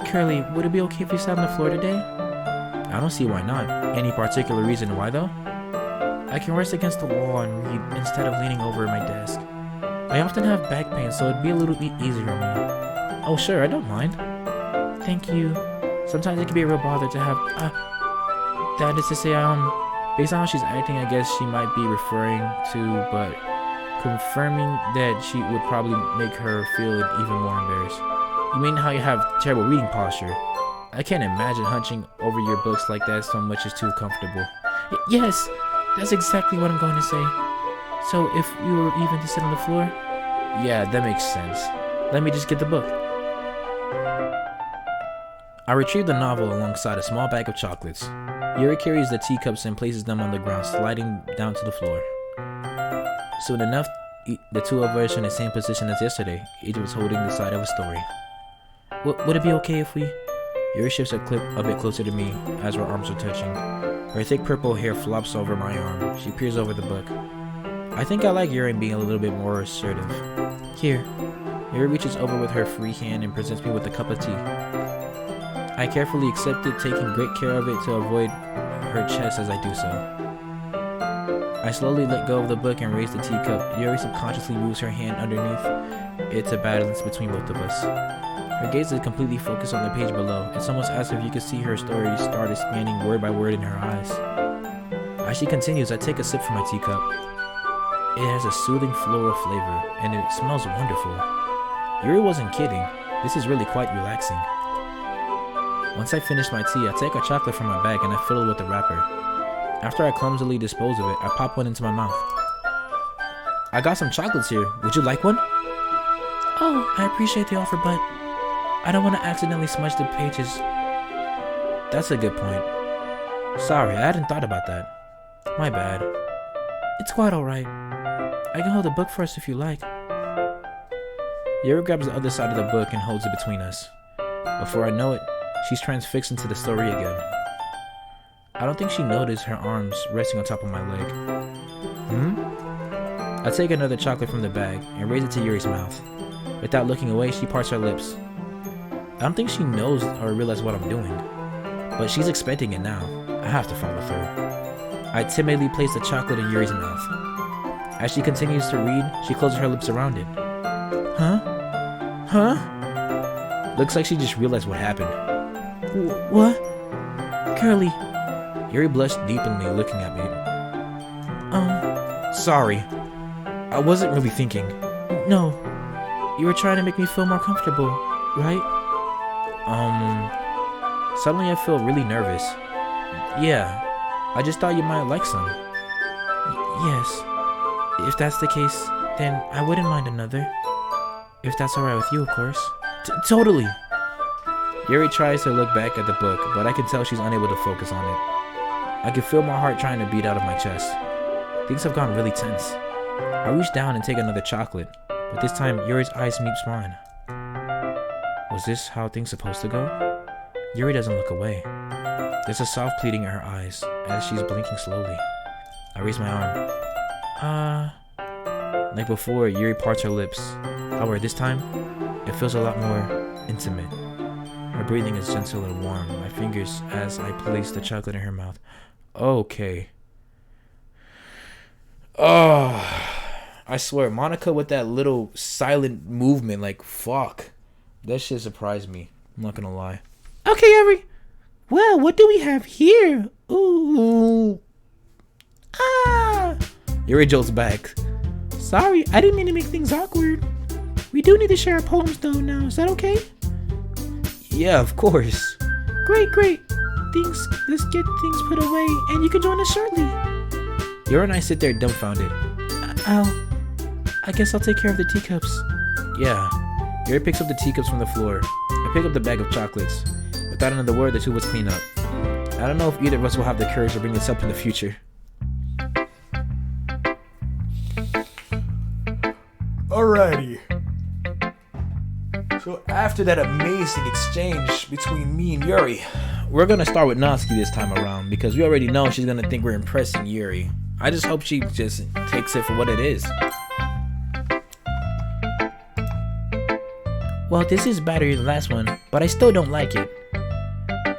Curly, would it be okay if we sat on the floor today? I don't see why not. Any particular reason why though? I can rest against the wall and read instead of leaning over my desk. I often have back pain, so it'd be a little easier on me. Oh sure, I don't mind. Thank you. Sometimes it can be a real bother to have, that is to say, based on how she's acting, I guess she might be referring to, but confirming that she would probably make her feel even more embarrassed. You mean how you have terrible reading posture? I can't imagine hunching over your books like that so much is too comfortable. Yes, that's exactly what I'm going to say. So if you were even to sit on the floor? Yeah, that makes sense. Let me just get the book. I retrieve the novel alongside a small bag of chocolates. Yuri carries the teacups and places them on the ground, sliding down to the floor. Soon enough, the two of us are in the same position as yesterday. Each was holding the side of a story. Would it be okay if we... Yuri shifts a bit closer to me as our arms are touching. Her thick purple hair flops over my arm. She peers over the book. I think I like Yuri being a little bit more assertive. Here. Yuri reaches over with her free hand and presents me with a cup of tea. I carefully accept it, taking great care of it to avoid her chest as I do so. I slowly let go of the book and raise the teacup. Yuri subconsciously moves her hand underneath it to balance between both of us. Her gaze is completely focused on the page below. It's almost as if you could see her story start expanding word by word in her eyes. As she continues, I take a sip from my teacup. It has a soothing floral flavor, and it smells wonderful. Yuri wasn't kidding. This is really quite relaxing. Once I finish my tea, I take a chocolate from my bag and I fill it with the wrapper. After I clumsily dispose of it, I pop one into my mouth. I got some chocolates here. Would you like one? Oh, I appreciate the offer, but I don't want to accidentally smudge the pages. That's a good point. Sorry, I hadn't thought about that. My bad. It's quite alright. I can hold the book for us if you like. Yuri grabs the other side of the book and holds it between us. Before I know it, she's transfixed into the story again. I don't think she noticed her arms resting on top of my leg. I take another chocolate from the bag and raise it to Yuri's mouth. Without looking away, she parts her lips. I don't think she knows or realizes what I'm doing, but she's expecting it now. I have to follow through. I timidly place the chocolate in Yuri's mouth. As she continues to read, she closes her lips around it. Huh? Looks like she just realized what happened. What? Curly. Yuri blushed deeply, looking at me. Sorry. I wasn't really thinking. No. You were trying to make me feel more comfortable, right? Suddenly I feel really nervous. Yeah. I just thought you might like some. Yes. If that's the case, then I wouldn't mind another. If that's alright with you, of course. Totally! Yuri tries to look back at the book, but I can tell she's unable to focus on it. I can feel my heart trying to beat out of my chest. Things have gotten really tense. I reach down and take another chocolate, but this time Yuri's eyes meet mine. Was this how things supposed to go? Yuri doesn't look away. There's a soft pleading in her eyes as she's blinking slowly. I raise my arm. Like before, Yuri parts her lips. However, this time, it feels a lot more intimate. Her breathing is gentle and warm. My fingers as I place the chocolate in her mouth. Okay. Oh, I swear, Monica with that little silent movement, like, fuck. That shit surprised me. I'm not gonna lie. Okay, Yuri. Well, what do we have here? Ooh. Yuri jolts back. Sorry, I didn't mean to make things awkward. We do need to share our poems though now. Is that okay? Yeah, of course. Great. Let's get things put away and you can join us shortly. Yuri and I sit there dumbfounded. I guess I'll take care of the teacups. Yeah. Yuri picks up the teacups from the floor. I pick up the bag of chocolates. Without another word, the two of us clean up. I don't know if either of us will have the courage to bring this up in the future. Alrighty. So after that amazing exchange between me and Yuri, we're gonna start with Natsuki this time around because we already know she's gonna think we're impressing Yuri. I just hope she just takes it for what it is. Well, this is better than the last one, but I still don't like it.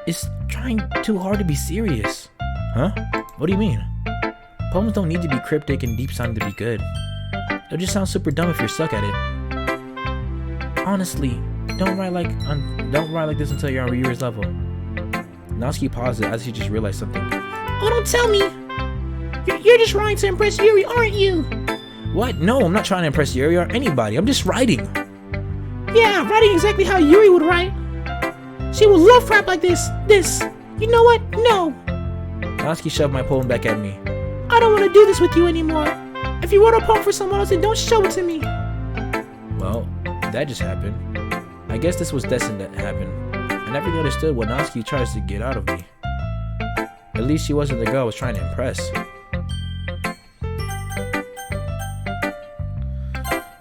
It's trying too hard to be serious. Huh? What do you mean? Poems don't need to be cryptic and deep sounding to be good. It'll just sound super dumb if you're stuck at it. Honestly, don't write like this until you're on Yuri's level. Natsuki pauses as she just realized something. Oh, don't tell me! You're just writing to impress Yuri, aren't you? What? No, I'm not trying to impress Yuri or anybody. I'm just writing. Yeah, writing exactly how Yuri would write. She would love crap like this. You know what? No. Natsuki shoved my poem back at me. I don't want to do this with you anymore. If you wrote a poem for someone else, then don't show it to me. Well, that just happened. I guess this was destined to happen. I never really understood what Natsuki tries to get out of me. At least she wasn't the girl I was trying to impress.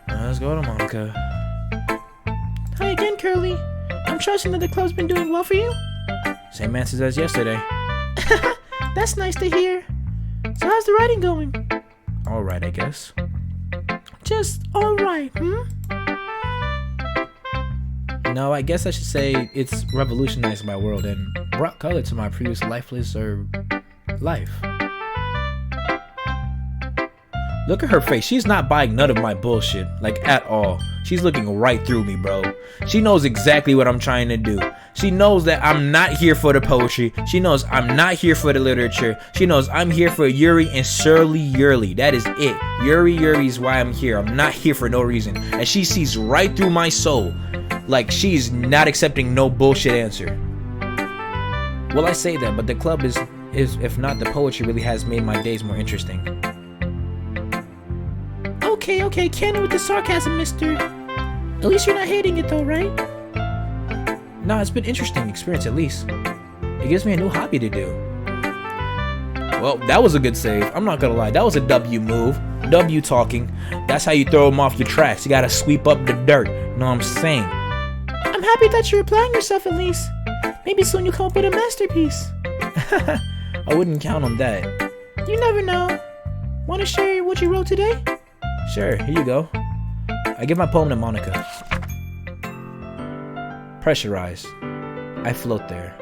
Let's go to Monica. Hi again, Curly. I'm trusting that the club's been doing well for you? Same answers as yesterday. That's nice to hear. So how's the writing going? Alright, I guess. Just alright, No, I guess I should say it's revolutionized my world and brought color to my previous lifeless or life. Look at her face. She's not buying none of my bullshit, like at all. She's looking right through me, bro. She knows exactly what I'm trying to do. She knows that I'm not here for the poetry. She knows I'm not here for the literature. She knows I'm here for Yuri and Shirley Yurley. That is it. Yuri is why I'm here. I'm not here for no reason. And she sees right through my soul. Like she's not accepting no bullshit answer. Well, I say that, but the club is if not the poetry, really has made my days more interesting. Okay, can't with the sarcasm, mister. At least you're not hating it though, right? Nah, it's been an interesting experience at least. It gives me a new hobby to do. Well, that was a good save. I'm not gonna lie, that was a W move. W talking. That's how you throw them off your tracks. You gotta sweep up the dirt. You know what I'm saying? I'm happy that you're applying yourself at least. Maybe soon you'll come up with a masterpiece. I wouldn't count on that. You never know. Wanna share what you wrote today? Sure, here you go. I give my poem to Monica. Pressurized, I float there,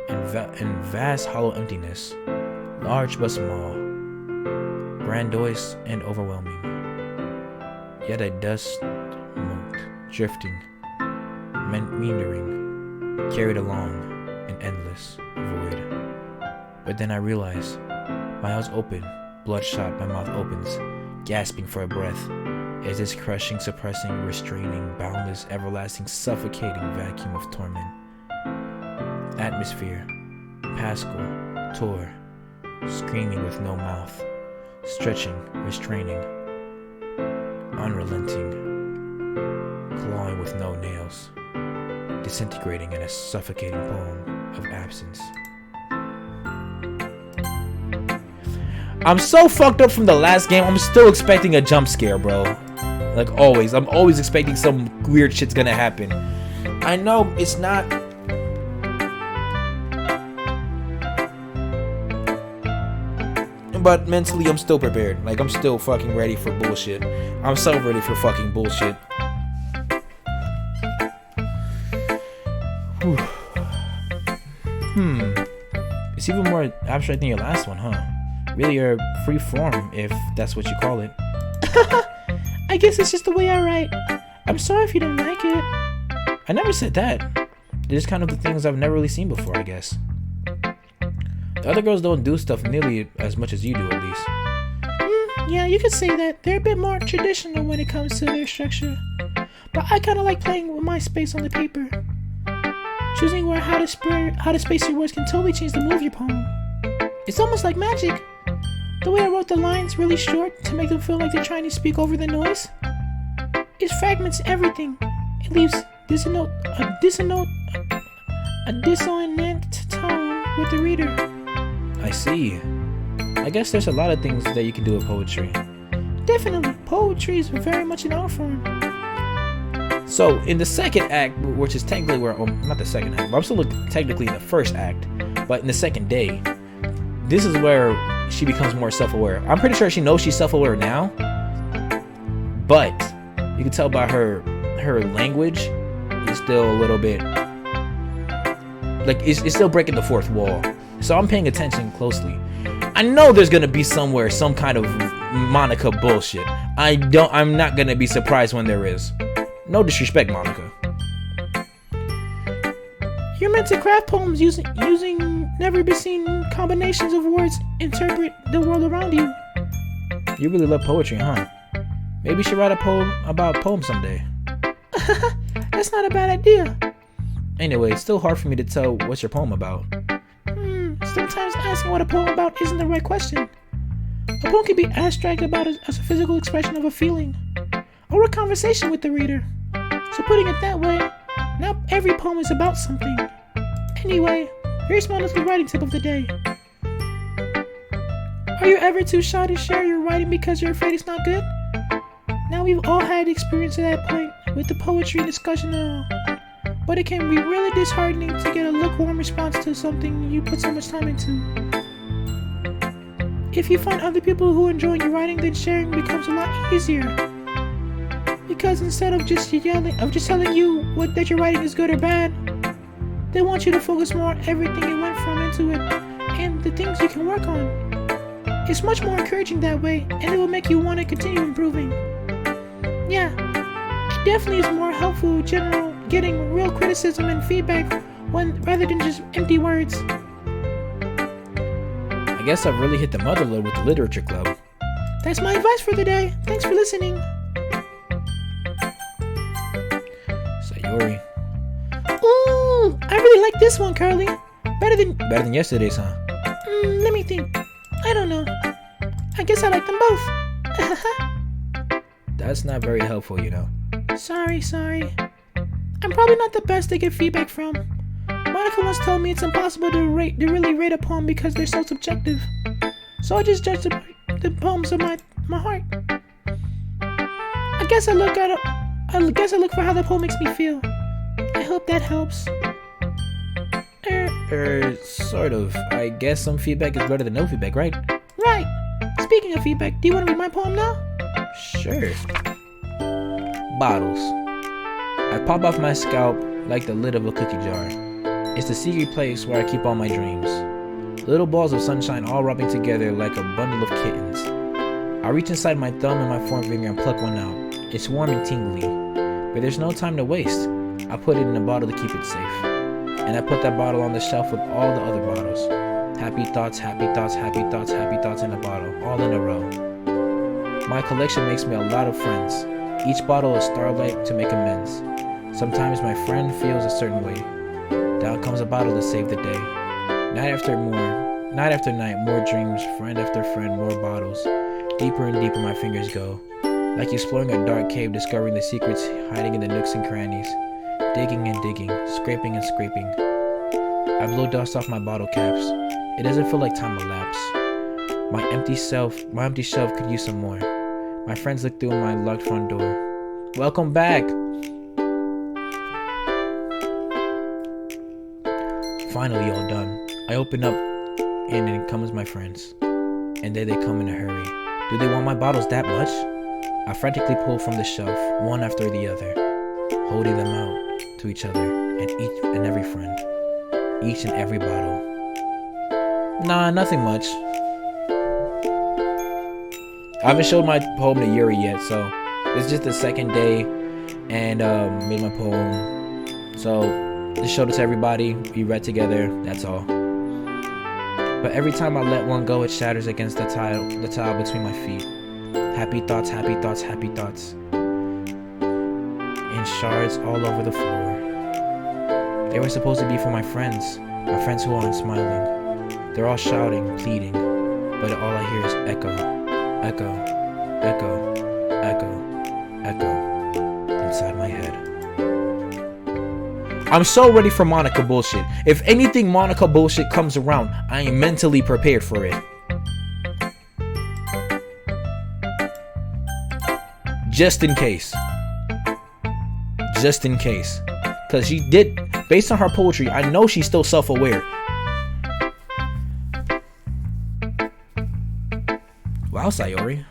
in vast hollow emptiness, large but small, grandiose and overwhelming. Yet I dust mote, drifting, meandering, carried along an endless void. But then I realize, my eyes open, bloodshot, my mouth opens, gasping for a breath. Is this crushing, suppressing, restraining, boundless, everlasting, suffocating vacuum of torment? Atmosphere, Pascal, tore, screaming with no mouth, stretching, restraining, unrelenting, clawing with no nails, disintegrating in a suffocating poem of absence. I'm so fucked up from the last game, I'm still expecting a jump scare, bro. Like always, I'm always expecting some weird shit's gonna happen. I know it's not. But mentally, I'm still prepared. Like, I'm still fucking ready for bullshit. I'm so ready for fucking bullshit. It's even more abstract than your last one, huh? Really a free form, if that's what you call it. I guess it's just the way I write. I'm sorry if you don't like it. I never said that. They're just kind of the things I've never really seen before, I guess. The other girls don't do stuff nearly as much as you do, at least. Yeah, you could say that. They're a bit more traditional when it comes to their structure. But I kind of like playing with my space on the paper. Choosing how to space your words can totally change the mood of your poem. It's almost like magic. The way I wrote the lines really short to make them feel like they're trying to speak over the noise. It fragments everything. It leaves a dissonant tone with the reader. I see. I guess there's a lot of things that you can do with poetry. Definitely. Poetry is very much an art form. So, in the second act, which is technically not the second act, but I'm still technically in the first act, but in the second day, this is where she becomes more self-aware. I'm pretty sure she knows she's self-aware now, but you can tell by her language is still a little bit like it's still breaking the fourth wall. So I'm paying attention closely. I know there's gonna be somewhere some kind of Monica bullshit. I'm not gonna be surprised when there is. No disrespect, Monica. You're meant to craft poems using never-been-seen combinations of words, interpret the world around you. You really love poetry, huh? Maybe you should write a poem about poems someday. That's not a bad idea. Anyway, it's still hard for me to tell what's your poem about. Sometimes asking what a poem about isn't the right question. A poem can be abstract about as a physical expression of a feeling, or a conversation with the reader. So putting it that way, not every poem is about something. Anyway, here's one little writing tip of the day. Are you ever too shy to share your writing because you're afraid it's not good? Now we've all had experience at that point with the poetry discussion and all. But it can be really disheartening to get a lukewarm response to something you put so much time into. If you find other people who enjoy your writing, then sharing becomes a lot easier. Because instead of just telling you that your writing is good or bad, they want you to focus more on everything you went from into it and the things you can work on. It's much more encouraging that way, and it will make you want to continue improving. Yeah, it definitely is more helpful in general getting real criticism and feedback rather than just empty words. I guess I've really hit the mother lode with the literature club. That's my advice for the day. Thanks for listening. Sayori. Ooh, I really like this one, Carly. Better than yesterday's, huh? Let me think. I don't know. I guess I like them both. That's not very helpful, you know. Sorry. I'm probably not the best to get feedback from. Monica once told me it's impossible to really rate a poem because they're so subjective. So I just judge the poems of my heart. I guess I look for how the poem makes me feel. I hope that helps. Sort of. I guess some feedback is better than no feedback, right? Right. Speaking of feedback, do you want to read my poem now? Sure. Bottles. I pop off my scalp like the lid of a cookie jar. It's the secret place where I keep all my dreams. Little balls of sunshine all rubbing together like a bundle of kittens. I reach inside my thumb and my forefinger and pluck one out. It's warm and tingly, but there's no time to waste. I put it in a bottle to keep it safe. And I put that bottle on the shelf with all the other bottles. Happy thoughts, happy thoughts, happy thoughts, happy thoughts in a bottle, all in a row. My collection makes me a lot of friends. Each bottle is starlight to make amends. Sometimes my friend feels a certain way. Down comes a bottle to save the day. Night after night, more dreams, friend after friend, more bottles. Deeper and deeper my fingers go. Like exploring a dark cave, discovering the secrets hiding in the nooks and crannies. Digging and digging, scraping and scraping. I blow dust off my bottle caps. It doesn't feel like time elapsed. My empty shelf could use some more. My friends look through my locked front door. Welcome back! Finally all done. I open up and in comes my friends. And there they come in a hurry. Do they want my bottles that much? I frantically pull from the shelf, one after the other, holding them out to each other and each and every friend. Each and every bottle. Nah, nothing much. I haven't showed my poem to Yuri yet, so it's just the second day and made my poem. So just showed it to everybody. We read together. That's all. But every time I let one go, it shatters against the tile between my feet. Happy thoughts, happy thoughts, happy thoughts. In shards all over the floor. They were supposed to be for my friends who aren't smiling. They're all shouting, pleading, but all I hear is echo, echo, echo, echo, echo inside my head. I'm so ready for Monica bullshit. If anything Monica bullshit comes around, I am mentally prepared for it. Just in case. Just in case. Because she did, based on her poetry, I know she's still self-aware. Wow, Sayori.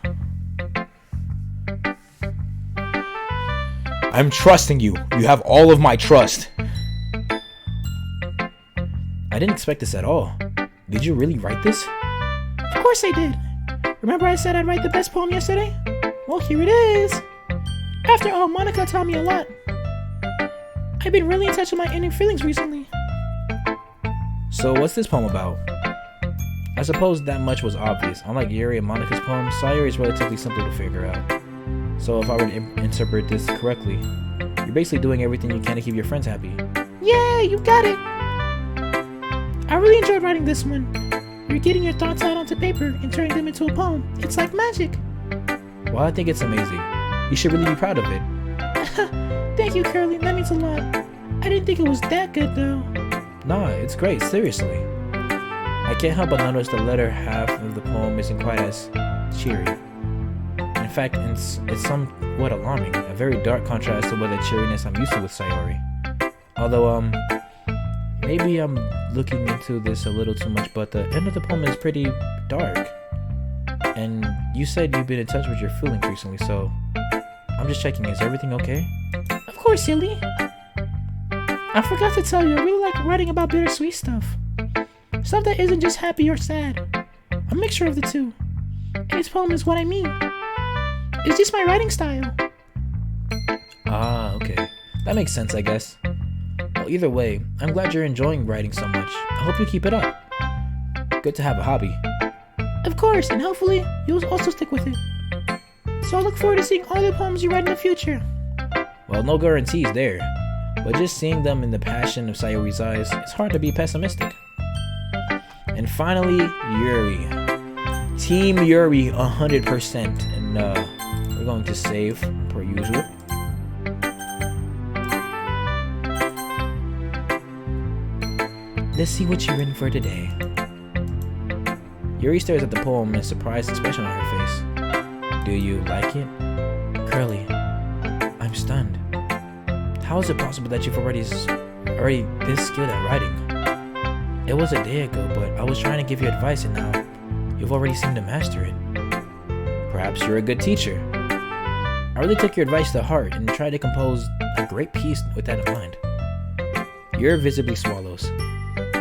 I'm trusting you. You have all of my trust. I didn't expect this at all. Did you really write this? Of course I did. Remember I said I'd write the best poem yesterday? Well, here it is. After all, Monica taught me a lot. I've been really in touch with my inner feelings recently. So what's this poem about? I suppose that much was obvious. Unlike Yuri and Monica's poem, Sayori is relatively simple to figure out. So if I were to interpret this correctly, you're basically doing everything you can to keep your friends happy. Yeah, you got it. I really enjoyed writing this one. You're getting your thoughts out onto paper and turning them into a poem. It's like magic. Well, I think it's amazing. You should really be proud of it. Thank you, Curly. That means a lot. I didn't think it was that good, though. Nah, it's great. Seriously. I can't help but notice the latter half of the poem isn't quite as cheery. In fact, it's somewhat alarming. A very dark contrast to the cheeriness I'm used to with Sayori. Although, maybe I'm looking into this a little too much, but the end of the poem is pretty dark. And you said you've been in touch with your feelings recently, so I'm just checking. Is everything okay? Of course, silly. I forgot to tell you, I really like writing about bittersweet stuff. Stuff that isn't just happy or sad. A mixture of the two. And this poem is what I mean. It's just my writing style. Ah, okay. That makes sense, I guess. Well, either way, I'm glad you're enjoying writing so much. I hope you keep it up. Good to have a hobby. Of course, and hopefully, you'll also stick with it. So I look forward to seeing all the poems you write in the future. Well, no guarantees there. But just seeing them in the passion of Sayori's eyes, it's hard to be pessimistic. And finally, Yuri. Team Yuri 100%. And we're going to save per usual. Let's see what you've written for today. Yuri stares at the poem and a surprised expression on her face. Do you like it? Curly, I'm stunned. How is it possible that you've already this skilled at writing? It was a day ago, but I was trying to give you advice and now you've already seemed to master it. Perhaps you're a good teacher. I really took your advice to heart and tried to compose a great piece with that in mind. Yuri visibly swallows.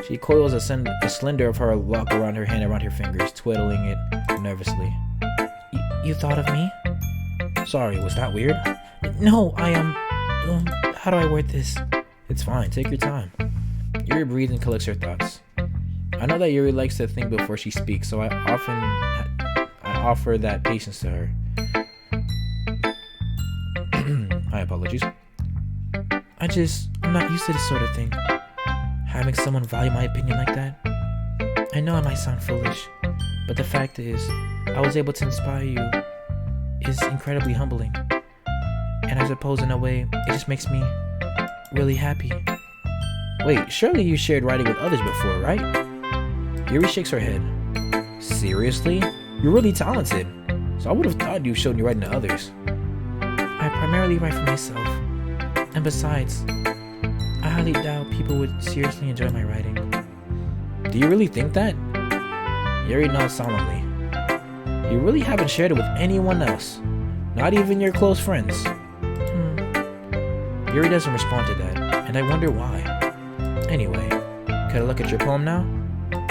She coils a slender of her lock around her hand around her fingers, twiddling it nervously. You thought of me? Sorry, was that weird? No, I am... how do I word this? It's fine, take your time. Yuri breathes and collects her thoughts. I know that Yuri likes to think before she speaks, so I offer that patience to her. My apologies. I'm not used to this sort of thing. Having someone value my opinion like that. I know I might sound foolish, but the fact is, I was able to inspire you is incredibly humbling. And I suppose in a way, it just makes me really happy. Wait, surely you shared writing with others before, right? Yuri shakes her head. Seriously? You're really talented. So I would have thought you showed your writing to others. I primarily write for myself. And besides, I highly doubt people would seriously enjoy my writing. Do you really think that? Yuri nods solemnly. You really haven't shared it with anyone else? Not even your close friends? Yuri doesn't respond to that, and I wonder why. Anyway, could I look at your poem now?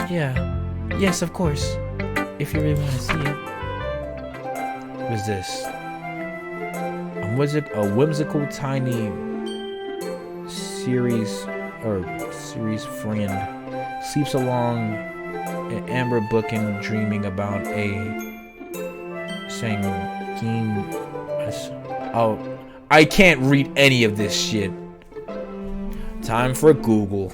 Yes, of course. If you really want to see it. What's this? A whimsical tiny series friend sleeps along an amber book and dreaming about a Sangin. Oh, I can't read any of this shit. Time for Google.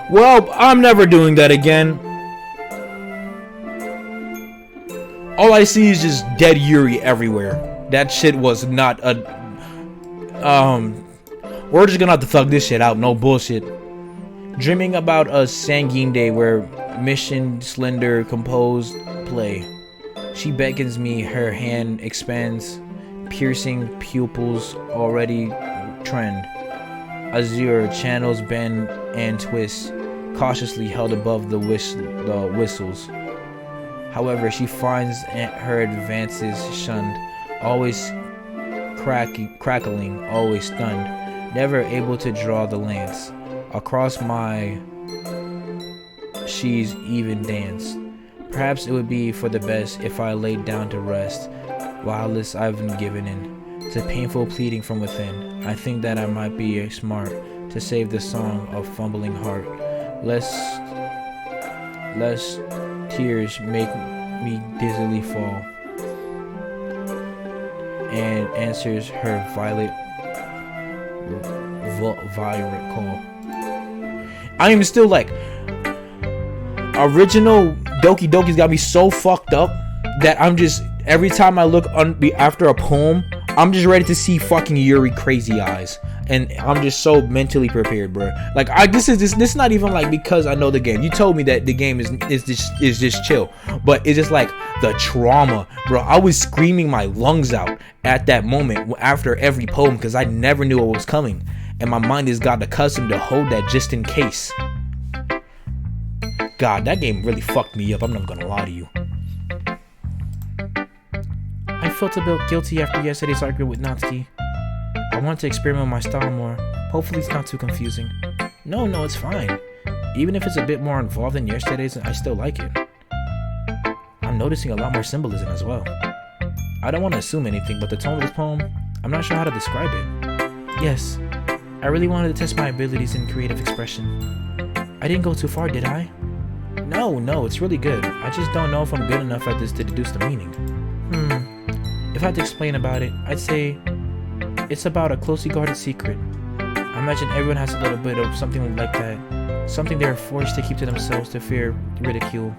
Well, I'm never doing that again. All I see is just dead Yuri everywhere. That shit was not a... We're just gonna have to thug this shit out, no bullshit. Dreaming about a Sangin day where mission, slender, composed, play. She beckons me, her hand expands, piercing pupils already trend. Azure channels bend and twist, cautiously held above the whistles. However, she finds her advances shunned, always crackling, always stunned, never able to draw the lance. Across my she's even danced. Perhaps it would be for the best if I laid down to rest. Whilst I've been given in to painful pleading from within, I think that I might be smart to save the song of fumbling heart, lest tears make me dizzily fall. And answers her violet call. I am still like, original Doki Doki's got me so fucked up that I'm just, every time I look after a poem, I'm just ready to see fucking Yuri crazy eyes, and I'm just so mentally prepared, bro. Like, this is not even like because I know the game. You told me that the game is just chill, but it's just like the trauma, bro. I was screaming my lungs out at that moment after every poem because I never knew what was coming, and my mind has got accustomed to hold that just in case. God, that game really fucked me up. I'm not gonna lie to you. I felt a bit guilty after yesterday's argument with Natsuki. I wanted to experiment with my style more. Hopefully it's not too confusing. No, it's fine. Even if it's a bit more involved than yesterday's, I still like it. I'm noticing a lot more symbolism as well. I don't want to assume anything, but the tone of this poem, I'm not sure how to describe it. Yes, I really wanted to test my abilities in creative expression. I didn't go too far, did I? No, it's really good. I just don't know if I'm good enough at this to deduce the meaning. If I had to explain about it, I'd say it's about a closely guarded secret. I imagine everyone has a little bit of something like that. Something they're forced to keep to themselves to fear ridicule.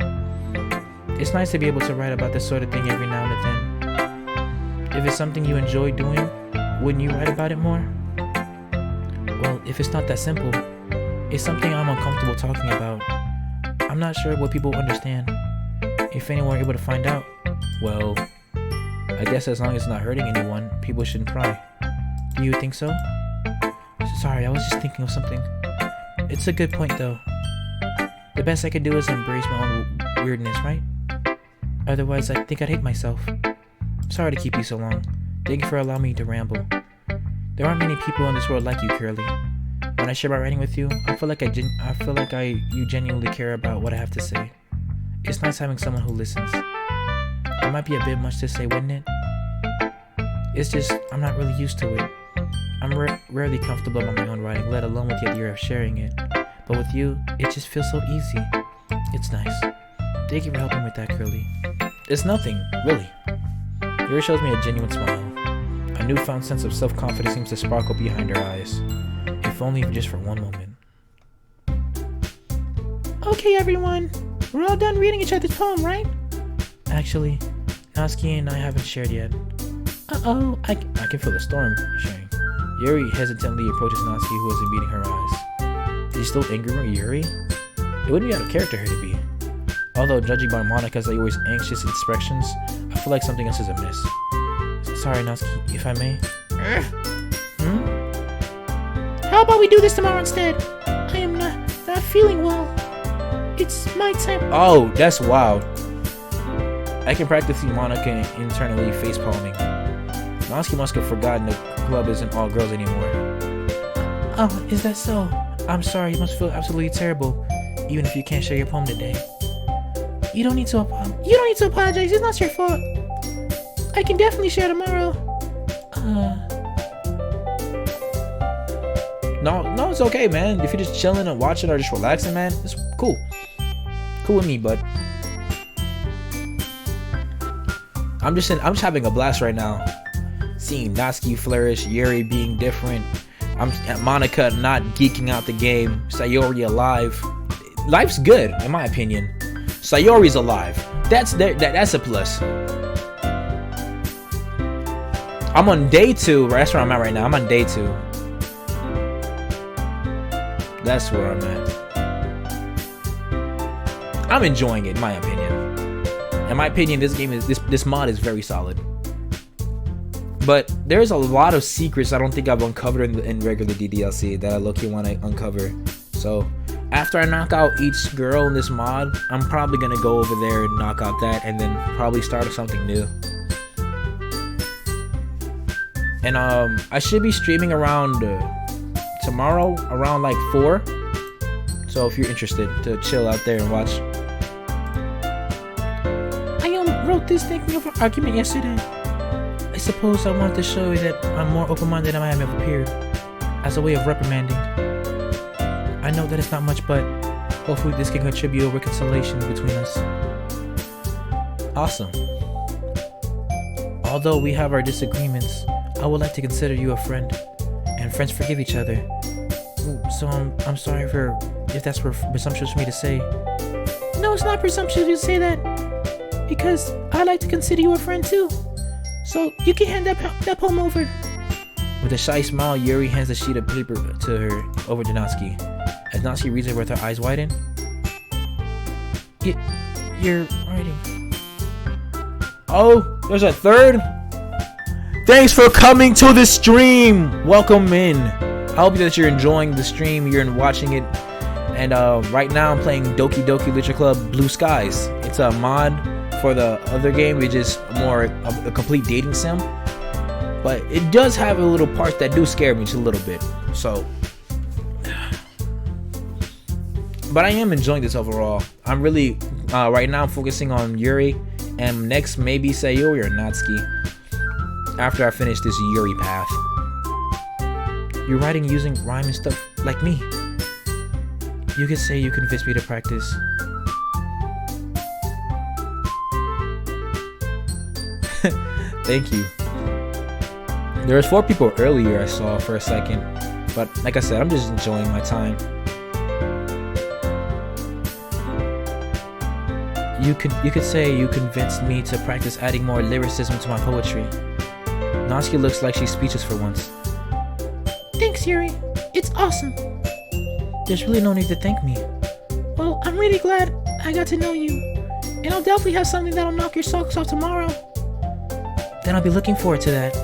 It's nice to be able to write about this sort of thing every now and then. If it's something you enjoy doing, wouldn't you write about it more? Well, if it's not that simple, it's something I'm uncomfortable talking about. I'm not sure what people understand. If anyone were able to find out, well, I guess as long as it's not hurting anyone, people shouldn't pry. Do you think so? Sorry, I was just thinking of something. It's a good point though. The best I could do is embrace my own weirdness, right? Otherwise, I think I'd hate myself. Sorry to keep you so long. Thank you for allowing me to ramble. There aren't many people in this world like you, Curly. When I share my writing with you, I feel like you genuinely care about what I have to say. It's nice having someone who listens. It might be a bit much to say, wouldn't it? It's just, I'm not really used to it. I'm rarely comfortable about my own writing, let alone with the idea of sharing it. But with you, it just feels so easy. It's nice. Thank you for helping with that, Curly. It's nothing, really. Yuri shows me a genuine smile. A newfound sense of self-confidence seems to sparkle behind her eyes. If only just for one moment. Okay, everyone. We're all done reading each other's poem, right? Actually, Natsuki and I haven't shared yet. Uh-oh. I can feel the storm sharing. Yuri hesitantly approaches Natsuki, who isn't meeting her eyes. Is he still angry with Yuri? It wouldn't be out of character for her to be. Although, judging by Monika's always anxious expressions, I feel like something else is amiss. Sorry, Natsuki, if I may. How about we do this tomorrow instead? I am not feeling well. It's my time. Oh, that's wild. I can practically see Monika internally facepalming. Natsuki must have forgotten the club isn't all girls anymore. Oh, is that so? I'm sorry, you must feel absolutely terrible, even if you can't share your poem today. You don't need to apologize. It's not your fault. I can definitely share tomorrow. No, it's okay, man. If you're just chilling and watching or just relaxing, man, it's cool. Cool with me, bud. I'm just having a blast right now. Seeing Natsuki flourish, Yuri being different, Monika not geeking out the game, Sayori alive. Life's good, in my opinion. Sayori's alive. That's a plus. I'm on day 2. That's where I'm at right now. I'm on day 2. That's where I'm at. I'm enjoying it, in my opinion. In my opinion, this mod is very solid. But there's a lot of secrets I don't think I've uncovered in regular DDLC that I low-key want to uncover. So after I knock out each girl in this mod, I'm probably gonna go over there and knock out that, and then probably start something new. And I should be streaming around tomorrow around like 4. So if you're interested to chill out there and watch. I wrote this thinking of an argument yesterday. I suppose I wanted to show you that I'm more open-minded than I have ever appeared, as a way of reprimanding. I know that it's not much, but hopefully this can contribute to reconciliation between us. Awesome. Although we have our disagreements, I would like to consider you a friend, and friends forgive each other. So I'm sorry if that's presumptuous for me to say. No, it's not presumptuous to say that, because I like to consider you a friend too. So you can hand that poem over. With a shy smile, Yuri hands the sheet of paper to her over to Natsuki. As Natsuki reads it with her eyes widen. You're writing. Oh, there's a third? Thanks for coming to the stream! Welcome in. I hope that you're enjoying the stream, you're watching it. And right now I'm playing Doki Doki Literature Club Blue Skies. It's a mod for the other game, which is more a complete dating sim. But it does have a little parts that do scare me just a little bit. So, but I am enjoying this overall. I'm really right now I'm focusing on Yuri, and next maybe Sayuri or Natsuki after I finish this Yuri path. You're writing using rhyme and stuff like me. You could say you convinced me to practice. Thank you. There was 4 people earlier I saw for a second, but like I said, I'm just enjoying my time. You could say you convinced me to practice adding more lyricism to my poetry. Natsuki looks like she's speechless for once. Thanks, Yuri. It's awesome. There's really no need to thank me. Well, I'm really glad I got to know you, and I'll definitely have something that'll knock your socks off tomorrow. Then I'll be looking forward to that.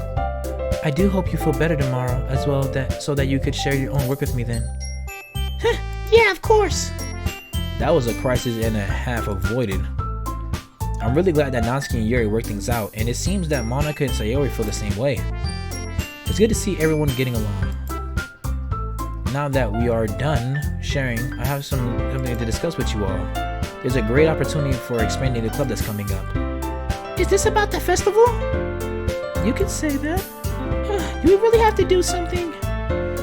I do hope you feel better tomorrow as well, so that you could share your own work with me then. Yeah, of course. That was a crisis and a half avoided. I'm really glad that Natsuki and Yuri worked things out, and it seems that Monika and Sayori feel the same way. It's good to see everyone getting along. Now that we are done sharing, I have something to discuss with you all. There's a great opportunity for expanding the club that's coming up. Is this about the festival? You could say that. Do we really have to do something?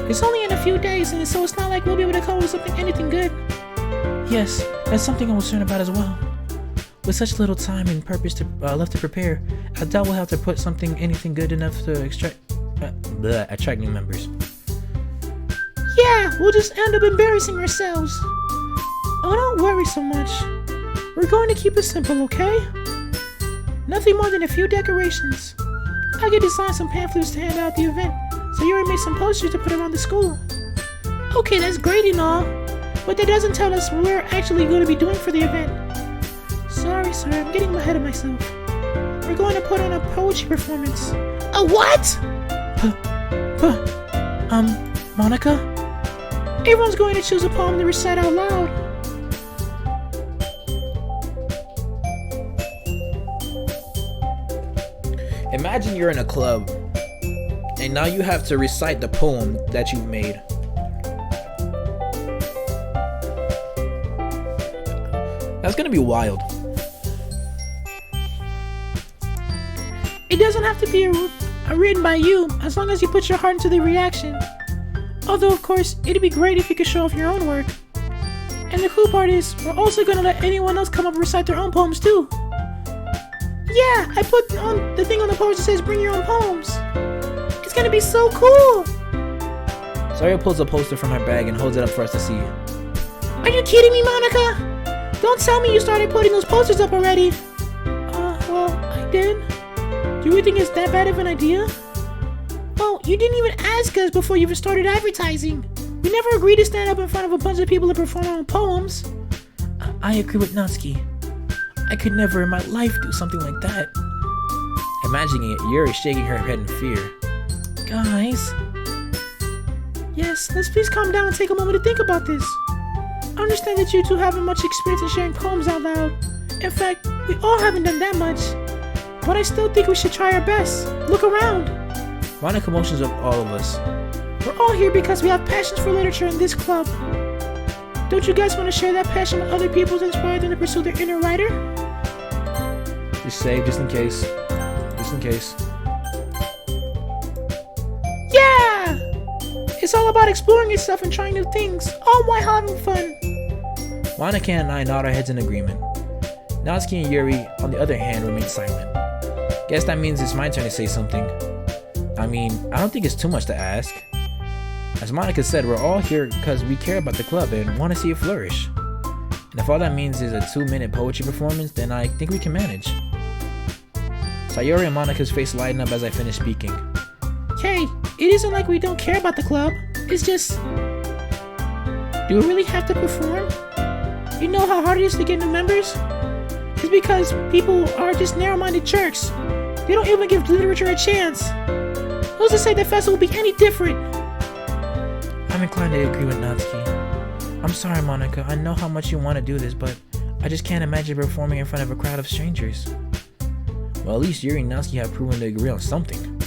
It's only in a few days, and so it's not like we'll be able to come up with anything good. Yes, that's something I'm concerned about as well. With such little time and purpose left to prepare, I doubt we'll have to put anything good enough to attract new members. Yeah, we'll just end up embarrassing ourselves. Oh, don't worry so much. We're going to keep it simple, okay? Nothing more than a few decorations. I could design some pamphlets to hand out at the event, so you already made some posters to put around the school. Okay, that's great and all, but that doesn't tell us what we're actually going to be doing for the event. Sorry, I'm getting ahead of myself. We're going to put on a poetry performance. A what? Monika? Everyone's going to choose a poem to recite out loud. Imagine you're in a club, and now you have to recite the poem that you've made. That's gonna be wild. It doesn't have to be written by you, as long as you put your heart into the reaction. Although, of course, it'd be great if you could show off your own work. And the cool part is, we're also gonna let anyone else come up and recite their own poems too. Yeah, I put on the thing on the poster that says bring your own poems. It's gonna be so cool. Saria pulls a poster from her bag and holds it up for us to see. Are you kidding me, Monika? Don't tell me you started putting those posters up already. Well, I did. Do you really think it's that bad of an idea? Oh, you didn't even ask us before you even started advertising. We never agreed to stand up in front of a bunch of people and perform our own poems. I agree with Natsuki. I could never in my life do something like that. Imagining it, Yuri shaking her head in fear. Guys. Yes, let's please calm down and take a moment to think about this. I understand that you two haven't much experience in sharing poems out loud. In fact, we all haven't done that much. But I still think we should try our best. Look around. Monica motions of all of us. We're all here because we have passions for literature in this club. Don't you guys want to share that passion with other people to inspire them to pursue their inner writer? Just say, just in case. Just in case. Yeah! It's all about exploring yourself and trying new things, all while having fun. Monica and I nod our heads in agreement. Natsuki and Yuri, on the other hand, remain silent. Guess that means it's my turn to say something. I mean, I don't think it's too much to ask. As Monica said, we're all here because we care about the club and want to see it flourish. And if all that means is a 2-minute poetry performance, then I think we can manage. Sayori and Monica's face lighten up as I finish speaking. Hey, it isn't like we don't care about the club. It's just... Do we really have to perform? You know how hard it is to get new members? It's because people are just narrow-minded jerks. They don't even give literature a chance. Who's to say the festival will be any different? I'm inclined to agree with Natsuki. I'm sorry, Monica. I know how much you want to do this, but I just can't imagine performing in front of a crowd of strangers. Well, at least Yuri and Natsuki have proven to agree on something.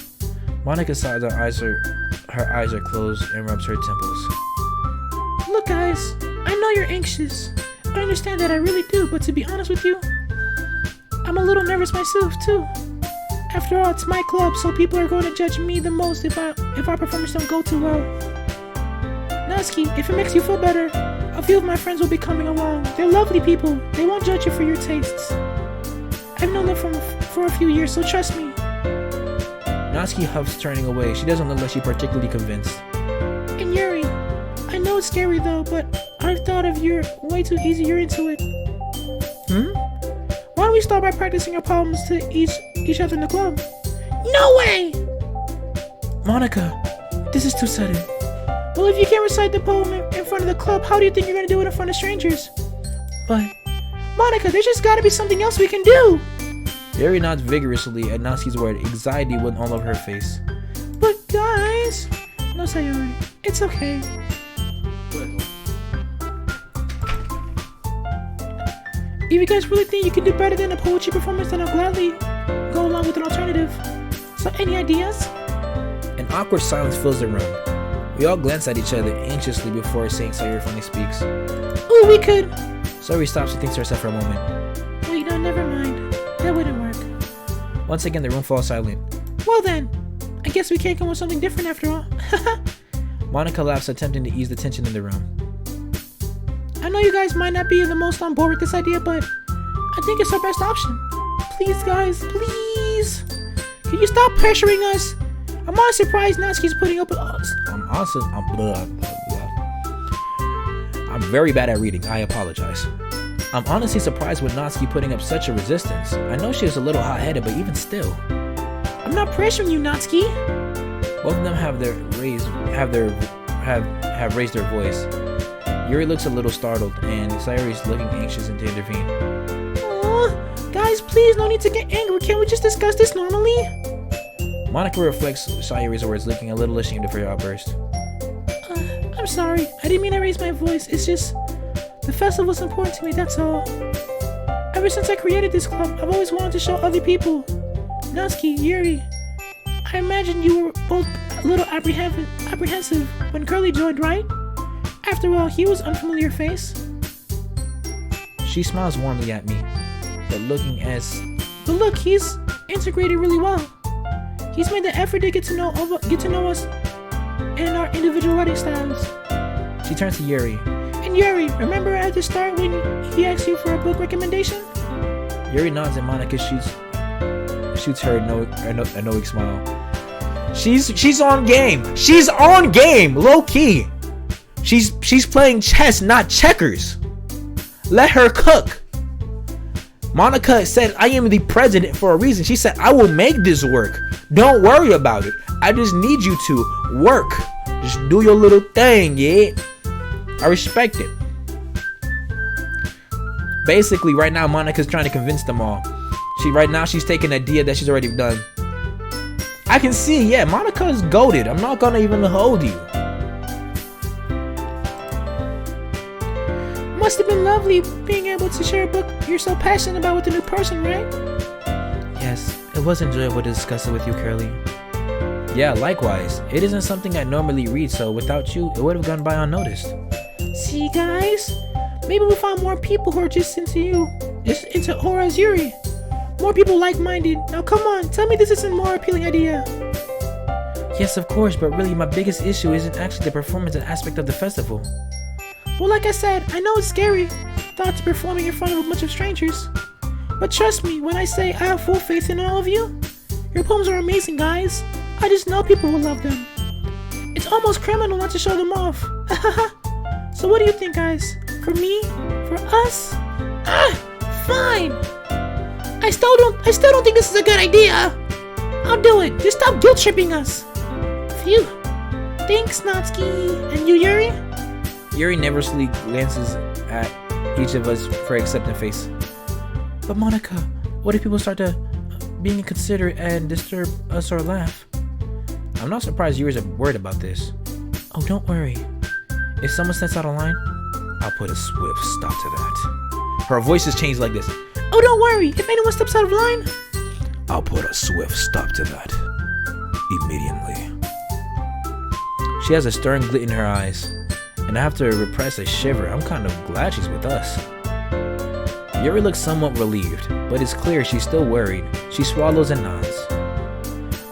Monica sighs, her eyes are closed and rubs her temples. Look, guys, I know you're anxious. I understand that, I really do, but to be honest with you, I'm a little nervous myself, too. After all, it's my club, so people are going to judge me the most if our performance don't go too well. Natsuki, if it makes you feel better, a few of my friends will be coming along. They're lovely people. They won't judge you for your tastes. I've known them for a few years, so trust me. Natsuki huffs, turning away. She doesn't look like she's particularly convinced. And Yuri, I know it's scary though, but I've thought of your way too easy. You're into it. Why don't we start by practicing our poems to each other in the club? No way! Monica, this is too sudden. Well, if you can't recite the poem in front of the club, how do you think you're gonna do it in front of strangers? But Monica, there's just gotta be something else we can do! Yuri nods vigorously at Natsuki's word, anxiety went all over her face. But guys... No, Sayori. It's okay. If you guys really think you can do better than a poetry performance, then I'll gladly go along with an alternative. So, any ideas? An awkward silence fills the room. We all glance at each other anxiously before saying Sayori finally speaks. Ooh, we could... Sayori stops and thinks to herself for a moment. Wait, no, never mind. That wouldn't work. Once again, the room falls silent. Well then, I guess we can't come with something different after all. Monica laughs, attempting to ease the tension in the room. I know you guys might not be the most on board with this idea, but I think it's our best option. Please, guys, please. Can you stop pressuring us? I'm honestly surprised Natsuki's putting up with us. I'm very bad at reading. I apologize. I'm honestly surprised with Natsuki putting up such a resistance. I know she is a little hot-headed, but even still. I'm not pressuring you, Natsuki. Both of them have raised their voice. Yuri looks a little startled, and Sayori is looking anxious and to intervene. Aww, guys, please, no need to get angry. Can't we just discuss this normally? Monica reflects Sayori's words, looking a little ashamed of her outburst. I'm sorry. I didn't mean to raise my voice. It's just the festival's important to me, that's all. Ever since I created this club, I've always wanted to show other people. Natsuki, Yuri, I imagine you were both a little apprehensive when Curly joined, right? After all, he was an unfamiliar face. She smiles warmly at me, but look, he's integrated really well. He's made the effort to get to know us and our individual writing styles. She turns to Yuri. And Yuri, remember at the start when he asked you for a book recommendation? Yuri nods and Monica shoots her a knowing smile. She's on game. She's on game, low key. She's playing chess, not checkers. Let her cook. Monica said, I am the president for a reason. She said, I will make this work. Don't worry about it. I just need you to work. Just do your little thing, yeah? I respect it. Basically, right now, Monica's trying to convince them all. She's taking a idea that she's already done. I can see, yeah, Monica is goated. I'm not gonna even hold you. Must have been lovely being able to share a book you're so passionate about with a new person, right? Yes, it was enjoyable to discuss it with you, Curly. Yeah, likewise. It isn't something I normally read, so without you, it would have gone by unnoticed. See, guys? Maybe we'll find more people who are just into Aura's Yuri. More people like-minded. Now come on, tell me this isn't a more appealing idea. Yes, of course, but really my biggest issue isn't actually the performance aspect of the festival. Well, like I said, I know it's scary, thoughts performing in front of a bunch of strangers. But trust me when I say I have full faith in all of you. Your poems are amazing, guys. I just know people will love them. It's almost criminal not to show them off. So what do you think, guys? For me? For us? Fine. I still don't think this is a good idea. I'll do it. Just stop guilt tripping us. Phew. Thanks, Natsuki. And you, Yuri? Yuri nervously glances at each of us for accepting face. But Monica, what if people start to being inconsiderate and disturb us or laugh? I'm not surprised Yuri's worried about this. Oh, don't worry. If someone steps out of line, I'll put a swift stop to that. Her voice has changed like this. Oh, don't worry. If anyone steps out of line, I'll put a swift stop to that. Immediately. She has a stern glint in her eyes, and I have to repress a shiver. I'm kind of glad she's with us. Yuri looks somewhat relieved, but it's clear she's still worried. She swallows and nods.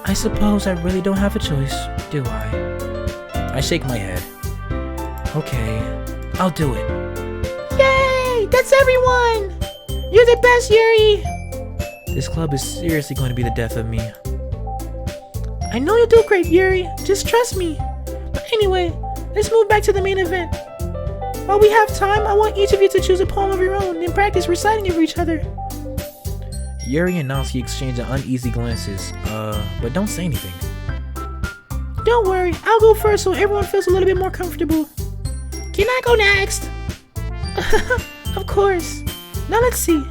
I suppose I really don't have a choice, do I? I shake my head. Okay, I'll do it. Yay! That's everyone! You're the best, Yuri! This club is seriously going to be the death of me. I know you'll do great, Yuri. Just trust me. But anyway, let's move back to the main event. While we have time, I want each of you to choose a poem of your own and practice reciting it for each other. Yuri and Natsuki exchange uneasy glances, but don't say anything. Don't worry, I'll go first so everyone feels a little bit more comfortable. Can I go next? Of course. Now let's see.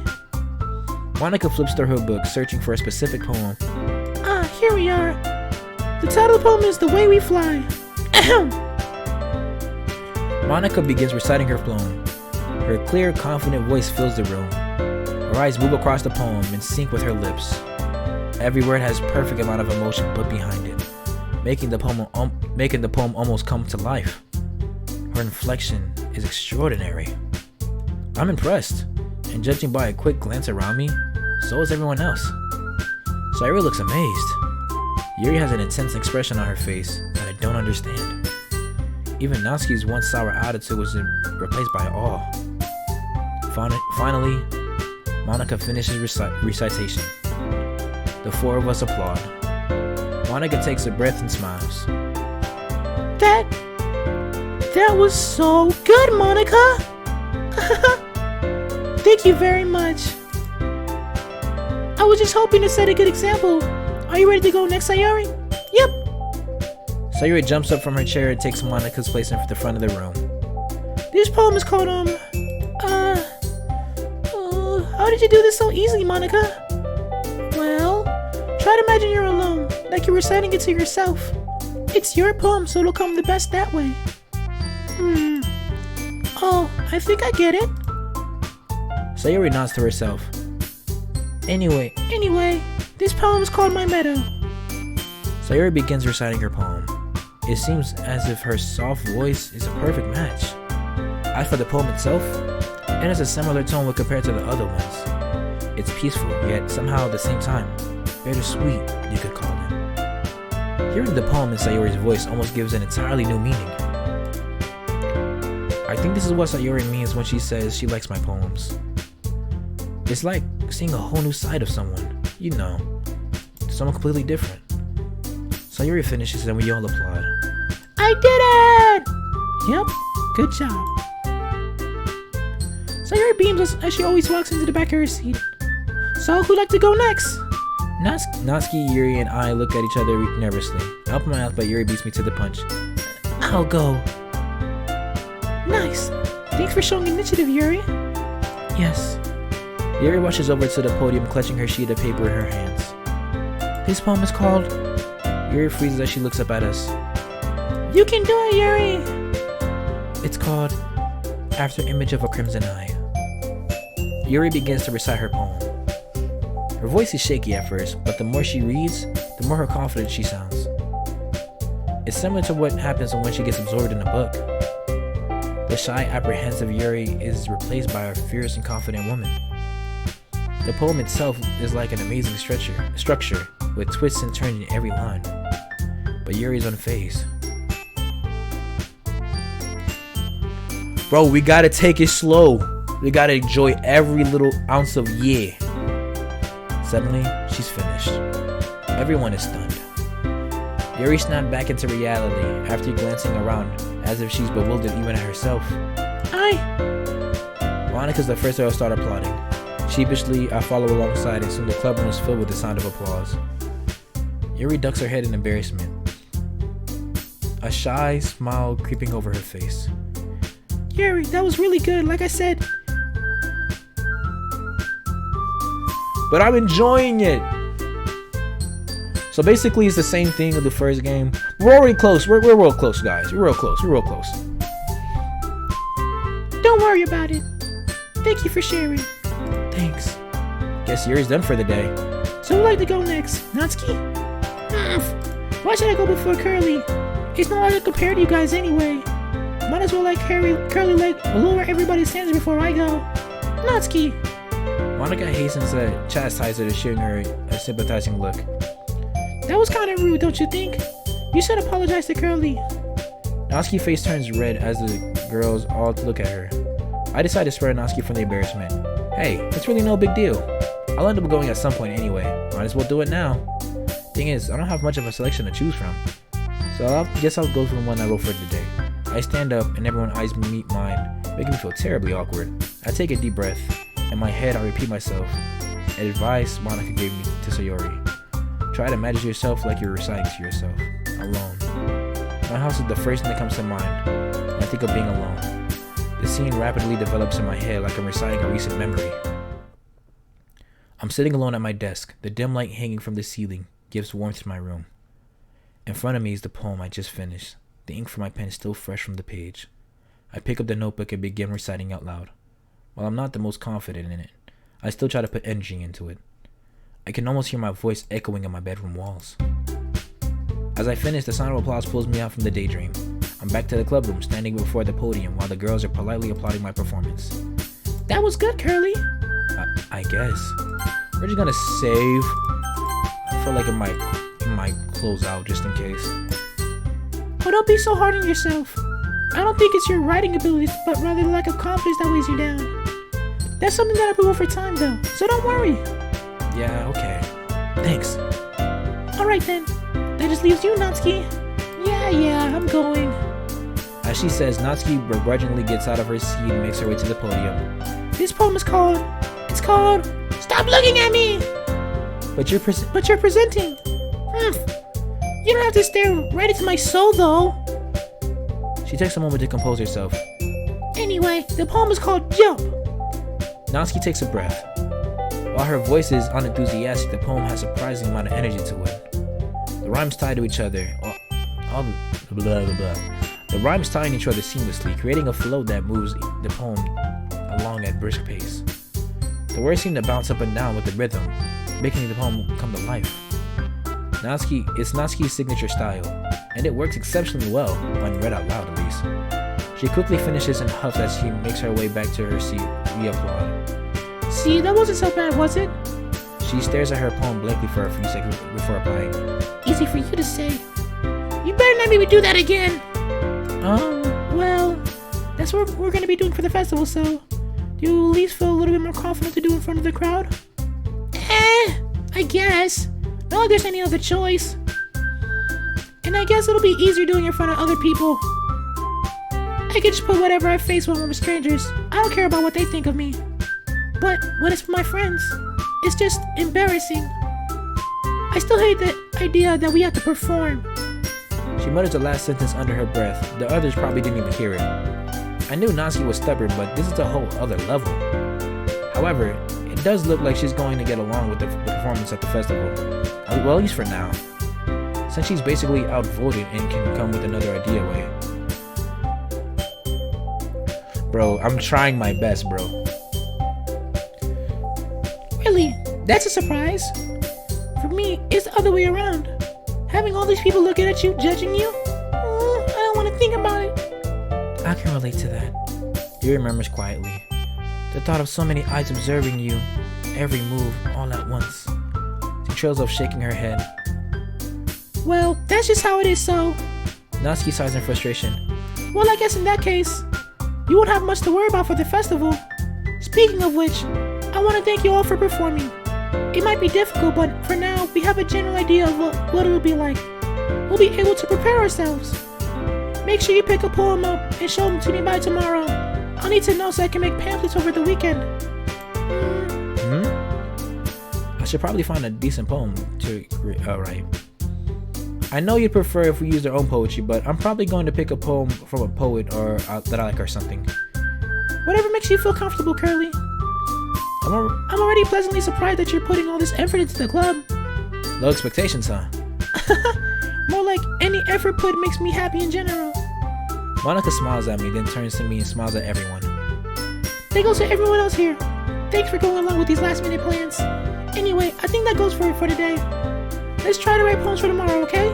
Monica flips through her book, searching for a specific poem. Here we are. The title of the poem is The Way We Fly. Monica begins reciting her poem. Her clear, confident voice fills the room. Her eyes move across the poem in sync with her lips. Every word has perfect amount of emotion put behind it, making the poem almost come to life. Her inflection is extraordinary. I'm impressed, and judging by a quick glance around me, so is everyone else. Sayuri looks amazed. Yuri has an intense expression on her face that I don't understand. Even Natsuki's once sour attitude was replaced by awe. Finally, Monica finishes recitation. The four of us applaud. Monica takes a breath and smiles. That was so good, Monica! Thank you very much. I was just hoping to set a good example. Are you ready to go next, Sayuri? Yep. Sayuri jumps up from her chair and takes Monica's place in the front of the room. This poem is called, how did you do this so easily, Monica? Well, try to imagine you're alone, like you're reciting it to yourself. It's your poem, so it'll come the best that way. Oh, I think I get it. Sayuri nods to herself. Anyway, this poem is called My Meadow. Sayuri begins reciting her poem. It seems as if her soft voice is a perfect match. As for the poem itself, it has a similar tone when compared to the other ones. It's peaceful, yet somehow at the same time, bittersweet, you could call it. Hearing the poem in Sayuri's voice almost gives an entirely new meaning. I think this is what Sayuri means when she says she likes my poems. It's like seeing a whole new side of someone, you know, someone completely different. Sayuri finishes and we all applaud. I did it! Yep, good job. Sayuri beams as she always walks into the back of her seat. So, who'd like to go next? Natsuki, Yuri, and I look at each other nervously. I open my mouth, but Yuri beats me to the punch. I'll go. Nice. Thanks for showing initiative, Yuri. Yes. Yuri rushes over to the podium, clutching her sheet of paper in her hands. This poem is called... Yuri freezes as she looks up at us. You can do it, Yuri! It's called After Image of a Crimson Eye. Yuri begins to recite her poem. Her voice is shaky at first, but the more she reads, the more her confident she sounds. It's similar to what happens when she gets absorbed in a book. The shy, apprehensive Yuri is replaced by a fierce and confident woman. The poem itself is like an amazing structure with twists and turns in every line. But Yuri's unfazed. Bro, we gotta take it slow. We gotta enjoy every little ounce of yeah. Suddenly, she's finished. Everyone is stunned. Yuri snapped back into reality after glancing around as if she's bewildered even at herself. Monica's the first to start applauding. Sheepishly, I follow alongside and soon the clubroom is filled with the sound of applause. Yuri ducks her head in embarrassment, a shy smile creeping over her face. Yuri, that was really good, like I said. But I'm enjoying it! So basically it's the same thing of the first game. We're already close. We're real close, guys. We're real close. Don't worry about it. Thank you for sharing. Thanks. Guess Yuri's done for the day. So who'd like to go next? Natsuki? Why should I go before Curly? It's not like I compare to you guys anyway. Might as well let Curly lower everybody's standards before I go. Natsuki! Monica hastens to chastise her, shooting her a sympathizing look. That was kind of rude, don't you think? You should apologize to Curly. Natsuki's face turns red as the girls all look at her. I decide to spare Natsuki from the embarrassment. Hey, it's really no big deal. I'll end up going at some point anyway. Might as well do it now. Thing is, I don't have much of a selection to choose from. So I guess I'll go for the one I wrote for today. I stand up and everyone's eyes meet mine, making me feel terribly awkward. I take a deep breath. In my head, I repeat myself. Advice Monica gave me to Sayori. Try to imagine yourself like you're reciting to yourself, alone. My house is the first thing that comes to mind when I think of being alone. The scene rapidly develops in my head like I'm reciting a recent memory. I'm sitting alone at my desk. The dim light hanging from the ceiling gives warmth to my room. In front of me is the poem I just finished. The ink from my pen is still fresh from the page. I pick up the notebook and begin reciting out loud. While I'm not the most confident in it, I still try to put energy into it. I can almost hear my voice echoing in my bedroom walls. As I finish, the sound of applause pulls me out from the daydream. I'm back to the clubroom, standing before the podium while the girls are politely applauding my performance. That was good, Curly. I guess. We're just gonna save. I feel like it might close out just in case. Oh, don't be so hard on yourself. I don't think it's your writing abilities, but rather the lack of confidence that weighs you down. That's something that I prove over time, though, so don't worry. Yeah, okay. Thanks. Alright then. That just leaves you, Natsuki. Yeah, I'm going. As she says, Natsuki begrudgingly gets out of her seat and makes her way to the podium. This poem is called... Stop looking at me! But you're presenting. You don't have to stare right into my soul, though. She takes a moment to compose herself. Anyway, the poem is called Jump. Natsuki takes a breath. While her voice is unenthusiastic, the poem has a surprising amount of energy to it. The rhymes tie to each other, The rhymes tie in each other seamlessly, creating a flow that moves the poem along at brisk pace. The words seem to bounce up and down with the rhythm, making the poem come to life. It's Natsuki's signature style, and it works exceptionally well when read out loud at least. She quickly finishes and huffs as she makes her way back to her seat. We applaud. See, that wasn't so bad, was it? She stares at her poem blankly for a few seconds before replying. Easy for you to say. You better not make me do that again. Well, that's what we're gonna be doing for the festival, so do you at least feel a little bit more confident to do in front of the crowd? I guess. Not like there's any other choice. And I guess it'll be easier doing it in front of other people. I can just put whatever I face when I'm with strangers. I don't care about what they think of me. But when it's for my friends, it's just embarrassing. I still hate the idea that we have to perform. She mutters the last sentence under her breath. The others probably didn't even hear it. I knew Natsuki was stubborn, but this is a whole other level. However, it does look like she's going to get along with the performance at the festival. Well, at least for now. Since she's basically outvoted and can come with another idea way. Bro, I'm trying my best, bro. Really? That's a surprise. For me, it's the other way around. Having all these people looking at you, judging you, think about it. I can relate to that. Yuri murmurs quietly. The thought of so many eyes observing you, every move, all at once. She trails off, shaking her head. Well, that's just how it is, so... Natsuki sighs in frustration. Well, I guess in that case, you won't have much to worry about for the festival. Speaking of which, I want to thank you all for performing. It might be difficult, but for now, we have a general idea of what it'll be like. We'll be able to prepare ourselves. Make sure you pick a poem up and show them to me by tomorrow. I'll need to know so I can make pamphlets over the weekend. I should probably find a decent poem to write. I know you'd prefer if we use our own poetry, but I'm probably going to pick a poem from a poet or that I like or something. Whatever makes you feel comfortable, Curly. I'm already pleasantly surprised that you're putting all this effort into the club. Low expectations, huh? More like any effort put makes me happy in general. Monica smiles at me, then turns to me and smiles at everyone. Thank you to everyone else here. Thanks for going along with these last minute plans. Anyway, I think that goes for it for today. Let's try to write poems for tomorrow, okay?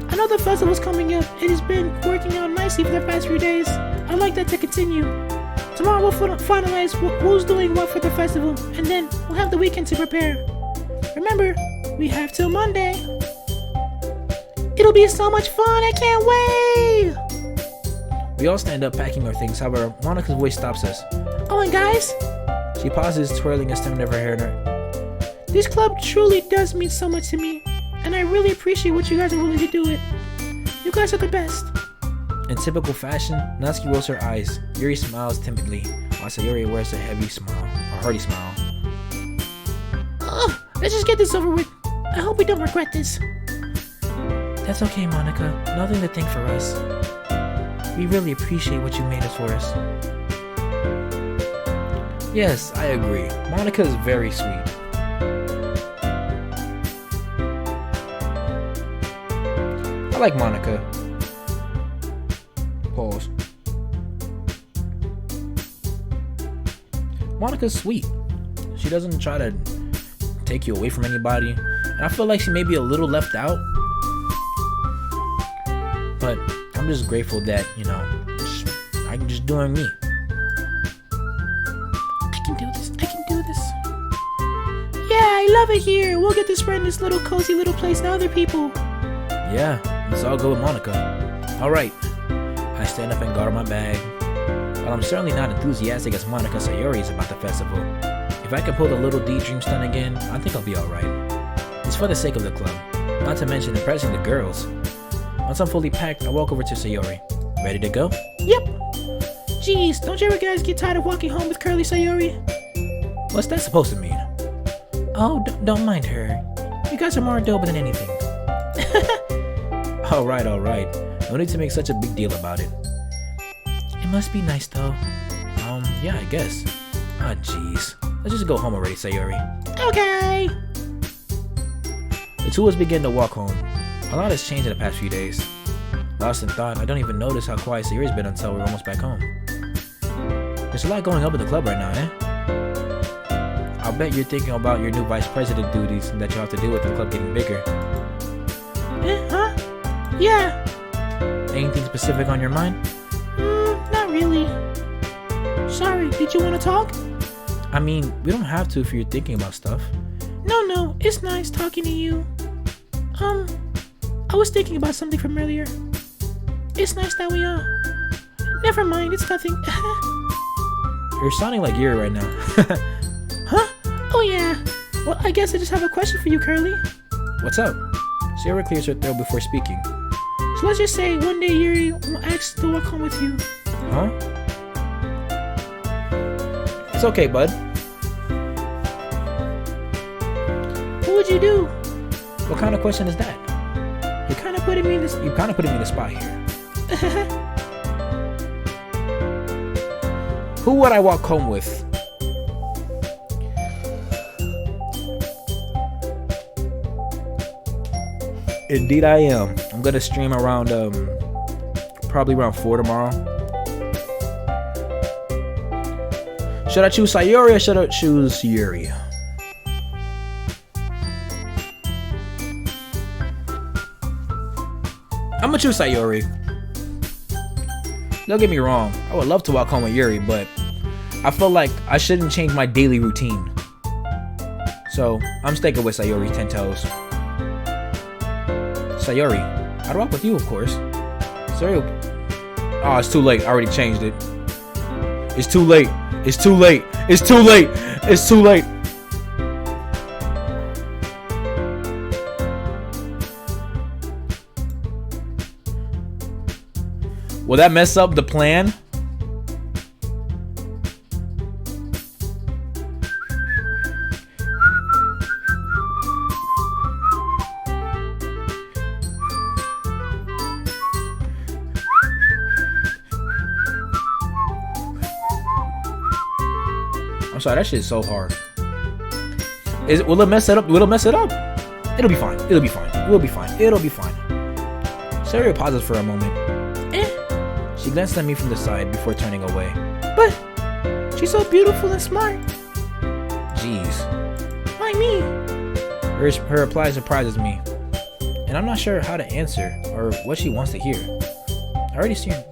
I know the festival's coming up. It has been working out nicely for the past few days. I'd like that to continue. Tomorrow we'll finalize who's doing what for the festival, and then we'll have the weekend to prepare. Remember, we have till Monday. It'll be so much fun, I can't wait! We all stand up packing our things, however, Monica's voice stops us. Oh, and guys? She pauses, twirling a stem of her hair. This club truly does mean so much to me, and I really appreciate what you guys are willing to do it. You guys are the best. In typical fashion, Natsuki rolls her eyes. Yuri smiles timidly, while Sayori wears a heavy smile, a hearty smile. Let's just get this over with. I hope we don't regret this. That's okay, Monica. Nothing to thank for us. We really appreciate what you made us for us. Yes, I agree. Monica is very sweet. I like Monica. Pause. Monica's sweet. She doesn't try to take you away from anybody. And I feel like she may be a little left out. But I'm just grateful that, I'm just doing me. I can do this. Yeah, I love it here. We'll get to spread this little cozy little place to other people. Yeah, let's all go with Monica. Alright. I stand up and guard my bag. While I'm certainly not enthusiastic as Monica Sayori is about the festival, if I can pull the little daydream stunt again, I think I'll be alright. It's for the sake of the club, not to mention impressing the girls. Once I'm fully packed, I walk over to Sayori. Ready to go? Yep. Jeez, don't you ever guys get tired of walking home with Curly Sayori? What's that supposed to mean? Oh, don't mind her. You guys are more adorable than anything. Alright. No need to make such a big deal about it. It must be nice though. Yeah, I guess. Ah, jeez. Let's just go home already, Sayori. Okay. The two of us begin to walk home. A lot has changed in the past few days. Lost in thought, I don't even notice how quiet Sayori's been until we're almost back home. There's a lot going up in the club right now, eh? I'll bet you're thinking about your new vice president duties that you'll have to deal with the club getting bigger. Huh? Yeah. Anything specific on your mind? Not really. Sorry, did you want to talk? I mean, we don't have to if you're thinking about stuff. No, it's nice talking to you. I was thinking about something from earlier. It's nice that we, never mind, it's nothing. You're sounding like Yuri right now. Huh? Oh yeah. Well, I guess I just have a question for you, Curly. What's up? Sayori clears her throat before speaking. So let's just say one day Yuri will ask to walk home with you. Huh? It's okay, bud. What would you do? What kind of question is that? You're kind of putting me in the spot here. Who would I walk home with? Indeed I am. I'm gonna stream around probably around 4 tomorrow. Should I choose Sayori or should I choose Yuri? I'm gonna choose Sayori. Don't get me wrong. I would love to walk home with Yuri, but I feel like I shouldn't change my daily routine. So I'm sticking with Sayori 10 toes. Sayori, I'd walk with you, of course. Sayori. Oh, it's too late. I already changed it. It's too late. It's too late. It's too late. It's too late. Will that mess up the plan? I'm sorry, that shit is so hard. Will it mess it up? Will it mess it up? It'll be fine. It'll be fine. It'll be fine. It'll be fine. Saria pauses for a moment. She glanced at me from the side before turning away. But she's so beautiful and smart. Jeez. Why me? Her reply surprises me, and I'm not sure how to answer or what she wants to hear. I already see her.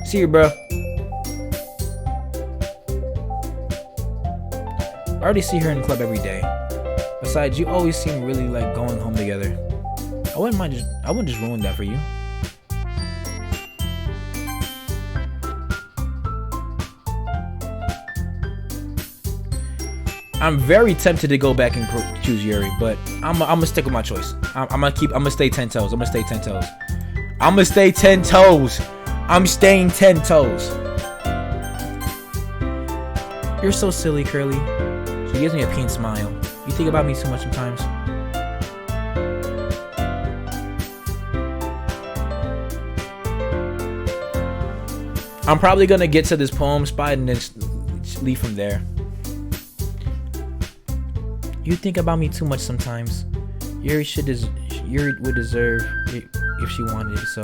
See you, bro. I already see her in the club every day. Besides, you always seem really like going home together. I wouldn't just ruin that for you. I'm very tempted to go back and choose Yuri, but I'm gonna stick with my choice. I'm gonna stay 10 toes. I'm gonna stay 10 toes. I'm gonna stay 10 toes. I'm staying 10 toes. You're so silly, Curly. She gives me a pink smile. You think about me too much sometimes. I'm probably gonna get to this poem spot and then leave from there. You think about me too much sometimes. Yuri would deserve it if she wanted it. So,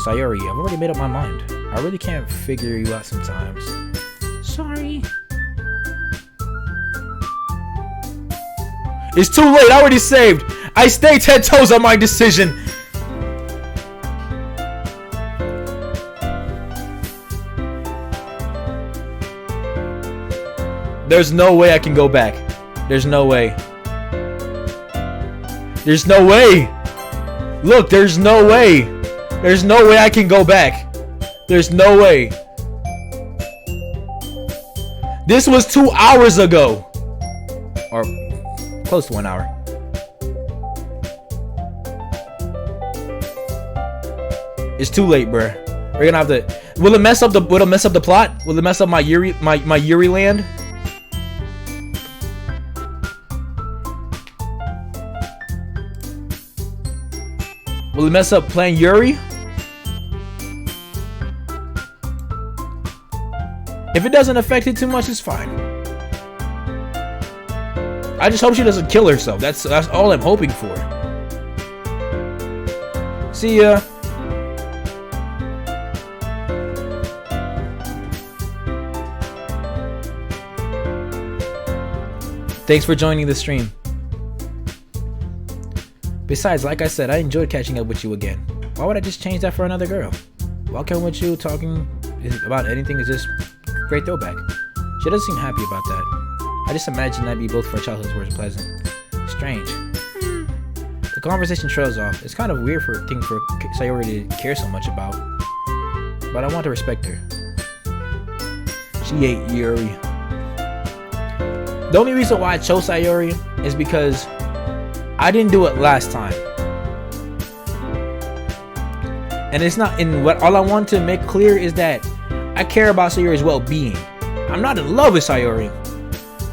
Sayori, I've already made up my mind. I really can't figure you out sometimes. Sorry. It's too late. I already saved. I stay 10 toes on my decision. There's no way I can go back. There's no way. There's no way. Look, there's no way. There's no way I can go back. There's no way. This was 2 hours ago. Or close to 1 hour. It's too late, bruh. We're gonna have to. Will it mess up the plot? Will it mess up my Yuri land? Will it mess up playing Yuri? If it doesn't affect it too much, it's fine. I just hope she doesn't kill herself. That's all I'm hoping for. See ya. Thanks for joining the stream. Besides, like I said, I enjoyed catching up with you again. Why would I just change that for another girl? Walking with you, talking about anything is just great throwback. She doesn't seem happy about that. I just imagine that'd be both for childhood's words pleasant. Strange. The conversation trails off. It's kind of weird for Sayori to care so much about. But I want to respect her. She ate Yuri. The only reason why I chose Sayori is because I didn't do it last time. And it's not in what all I want to make clear is that I care about Sayori's well-being. I'm not in love with Sayori.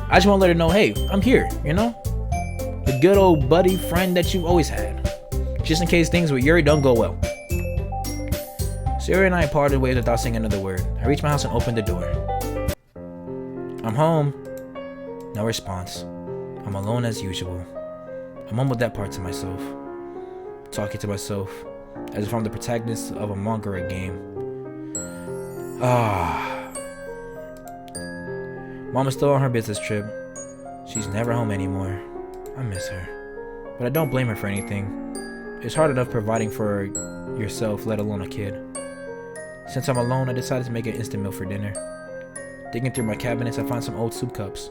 I just want to let her know, hey, I'm here, you know? The good old buddy friend that you've always had. Just in case things with Yuri don't go well. Sayori and I parted ways without saying another word. I reached my house and opened the door. I'm home. No response. I'm alone as usual. I mumbled that part to myself. Talking to myself as if I'm the protagonist of a manga or a game. Mom is still on her business trip. She's never home anymore. I miss her. But I don't blame her for anything. It's hard enough providing for yourself, let alone a kid. Since I'm alone, I decided to make an instant meal for dinner. Digging through my cabinets, I find some old soup cups.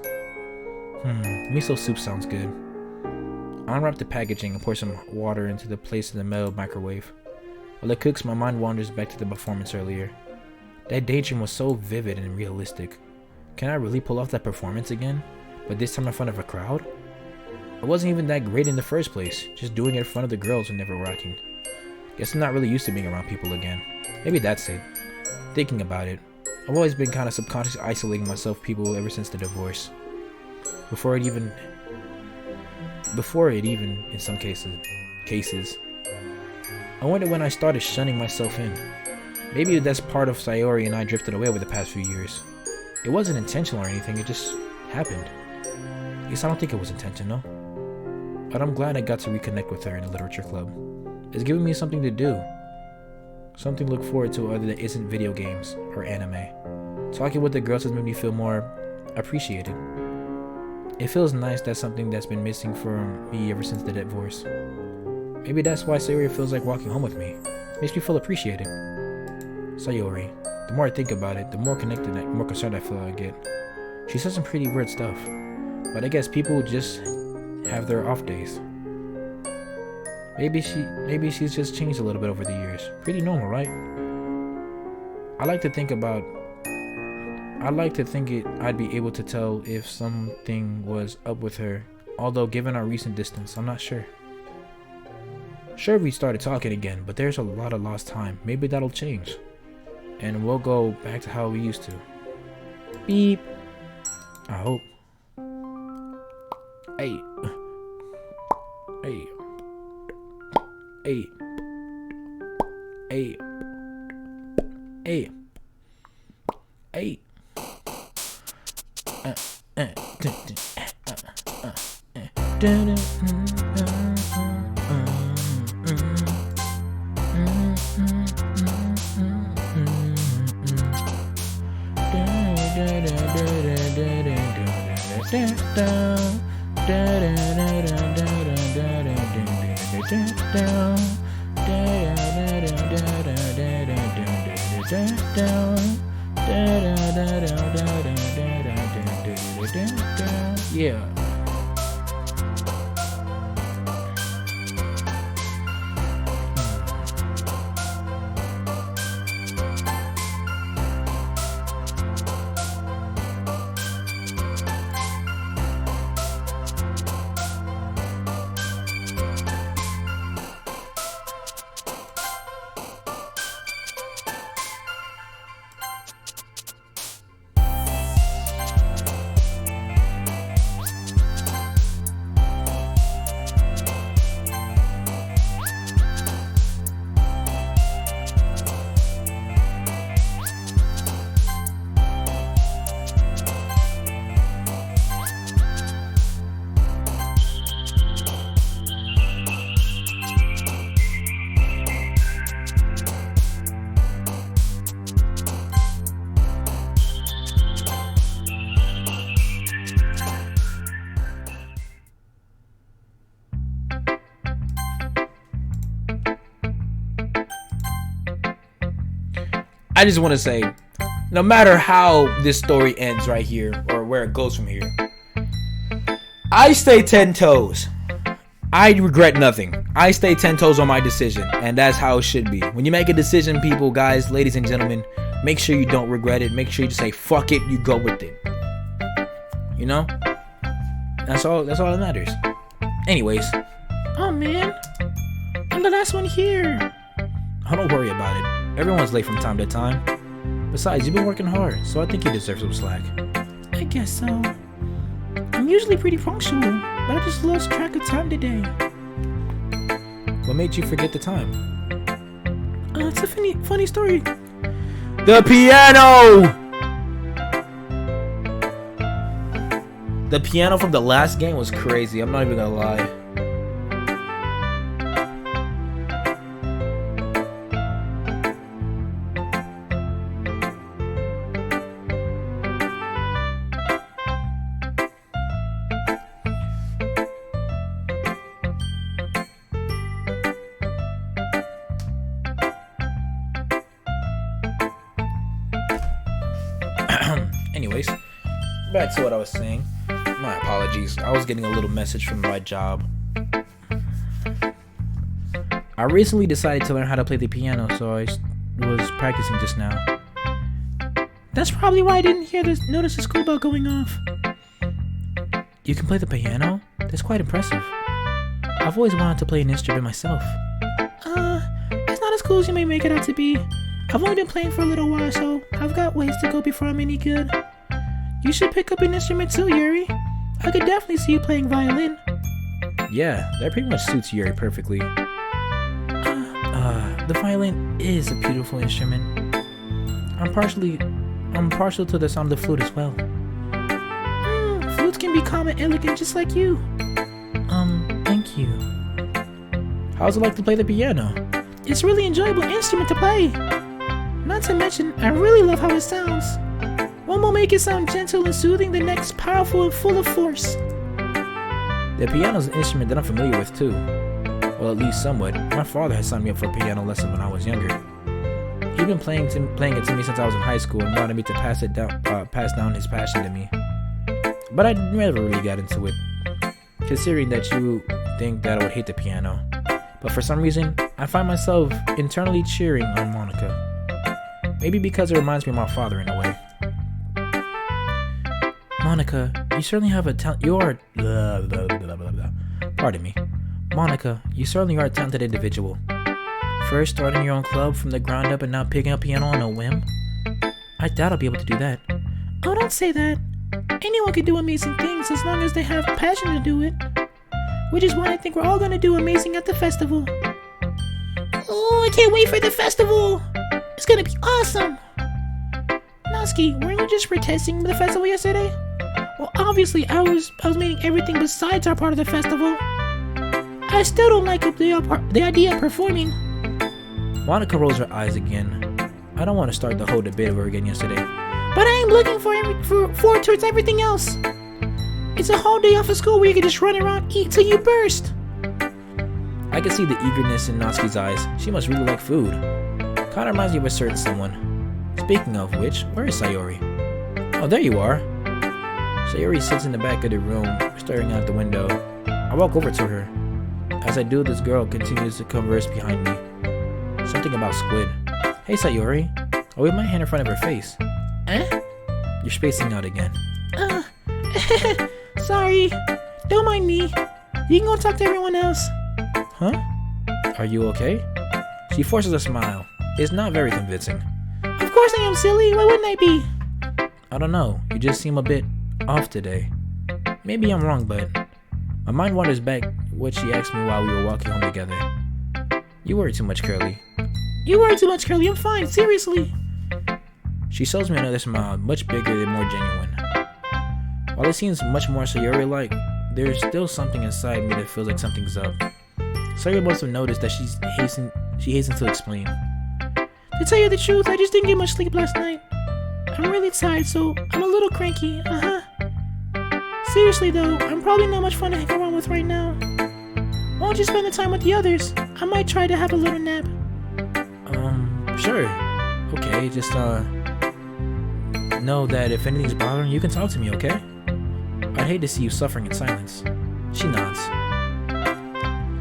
Miso soup sounds good. I unwrap the packaging and pour some water into the place in the metal microwave. While it cooks, my mind wanders back to the performance earlier. That daydream was so vivid and realistic. Can I really pull off that performance again? But this time in front of a crowd? I wasn't even that great in the first place. Just doing it in front of the girls was never rocking. Guess I'm not really used to being around people again. Maybe that's it. Thinking about it, I've always been kind of subconsciously isolating myself from people ever since the divorce. Before it even, in some cases. I wonder when I started shunning myself in. Maybe that's part of Sayori and I drifted away over the past few years. It wasn't intentional or anything, it just happened. At least I don't think it was intentional. But I'm glad I got to reconnect with her in the literature club. It's giving me something to do. Something to look forward to other than isn't video games or anime. Talking with the girls has made me feel more appreciated. It feels nice. That's something that's been missing from me ever since the divorce. Maybe that's why Sayori feels like walking home with me. Makes me feel appreciated. Sayori. The more I think about it, the more connected, more concerned I feel I get. She says some pretty weird stuff. But I guess people just have their off days. Maybe she's just changed a little bit over the years. Pretty normal, right? I like to think I'd be able to tell if something was up with her. Although given our recent distance, I'm not sure. Sure, we started talking again, but there's a lot of lost time. Maybe that'll change. And we'll go back to how we used to. Beep. I hope. Hey. Hey. Hey. Hey. Hey. Hey. Yeah. I just want to say, no matter how this story ends right here, or where it goes from here, I stay 10 toes. I regret nothing. I stay 10 toes on my decision, and that's how it should be. When you make a decision, people, guys, ladies and gentlemen, make sure you don't regret it. Make sure you just say, fuck it, you go with it. You know? That's all that matters. Anyways. Oh man, I'm the last one here. Oh, don't worry about it. Everyone's late from time to time. Besides, you've been working hard, so I think you deserve some slack. I guess so. I'm usually pretty punctual, but I just lost track of time today. What made you forget the time? It's a funny story. The piano! The piano from the last game was crazy, I'm not even gonna lie. back to what I was saying. My apologies. I was getting a little message from my job. I recently decided to learn how to play the piano, so I was practicing just now. That's probably why I didn't notice the school bell going off. You can play the piano? That's quite impressive. I've always wanted to play an instrument myself. It's not as cool as you may make it out to be. I've only been playing for a little while, so I've got ways to go before I'm any good. You should pick up an instrument too, Yuri. I could definitely see you playing violin. Yeah, that pretty much suits Yuri perfectly. The violin is a beautiful instrument. I'm partial to the sound of the flute as well. Flutes can be calm and elegant just like you. Thank you. How's it like to play the piano? It's a really enjoyable instrument to play. Not to mention, I really love how it sounds. One will make it sound gentle and soothing, the next powerful and full of force. The piano's an instrument that I'm familiar with too. Well, at least somewhat. My father had signed me up for piano lessons when I was younger. He'd been playing it to me since I was in high school and wanted me to pass down his passion to me. But I never really got into it, considering that you think that I would hate the piano. But for some reason, I find myself internally cheering on Monica. Maybe because it reminds me of my father in a way. Monica, you certainly have a talent. You are Pardon me. Monica, you certainly are a talented individual. First starting your own club from the ground up and now picking up piano on a whim. I doubt I'll be able to do that. Oh, don't say that. Anyone can do amazing things as long as they have passion to do it. Which is why I think we're all gonna do amazing at the festival. Oh, I can't wait for the festival! It's gonna be awesome! Natsuki, weren't you just protesting the festival yesterday? Well, obviously I was meaning everything besides our part of the festival. I still don't like the idea of performing. Monica rolls her eyes again. I don't want to start the whole debate over again yesterday. But I am looking forward towards everything else. It's a whole day off of school where you can just run around, eat till you burst. I can see the eagerness in Natsuki's eyes. She must really like food. Kinda reminds me of a certain someone. Speaking of which, where is Sayori? Oh, there you are. Sayori sits in the back of the room, staring out the window. I walk over to her. As I do, this girl continues to converse behind me. Something about squid. Hey Sayori. I wave my hand in front of her face. You're spacing out again. Sorry. Don't mind me. You can go talk to everyone else. Huh? Are you okay? She forces a smile. It's not very convincing. Of course I am, silly. Why wouldn't I be? I don't know. You just seem a bit off today. Maybe I'm wrong, but my mind wanders back what she asked me while we were walking home together. You worry too much, Curly. You worry too much, Curly. I'm fine. Seriously. She shows me another smile, much bigger and more genuine. While it seems much more Sayori-like, there's still something inside me that feels like something's up. Sayori must have noticed that she hastens to explain. To tell you the truth, I just didn't get much sleep last night. I'm really tired, so I'm a little cranky. Seriously though, I'm probably not much fun to hang around with right now. Why don't you spend the time with the others? I might try to have a little nap. Sure. Okay, just know that if anything's bothering you, can talk to me, okay? I'd hate to see you suffering in silence. She nods.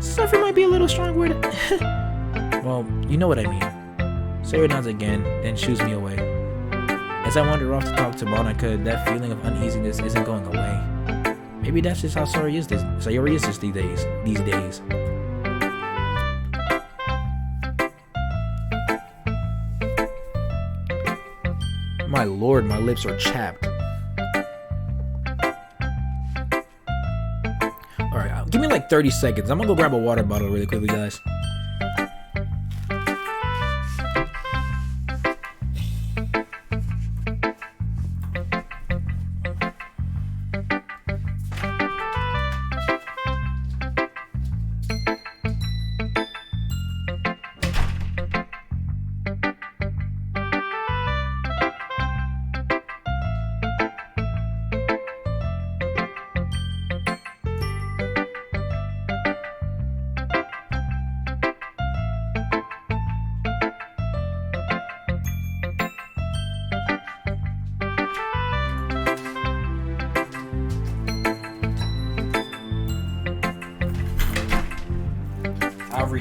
Suffer might be a little strong word. Well, you know what I mean. Sayori nods again, then shoos me away. As I wander off to talk to Monica, that feeling of uneasiness isn't going away. Maybe that's just how Sayori is these days. My lord, my lips are chapped. Alright, give me like 30 seconds. I'm gonna go grab a water bottle really quickly, guys.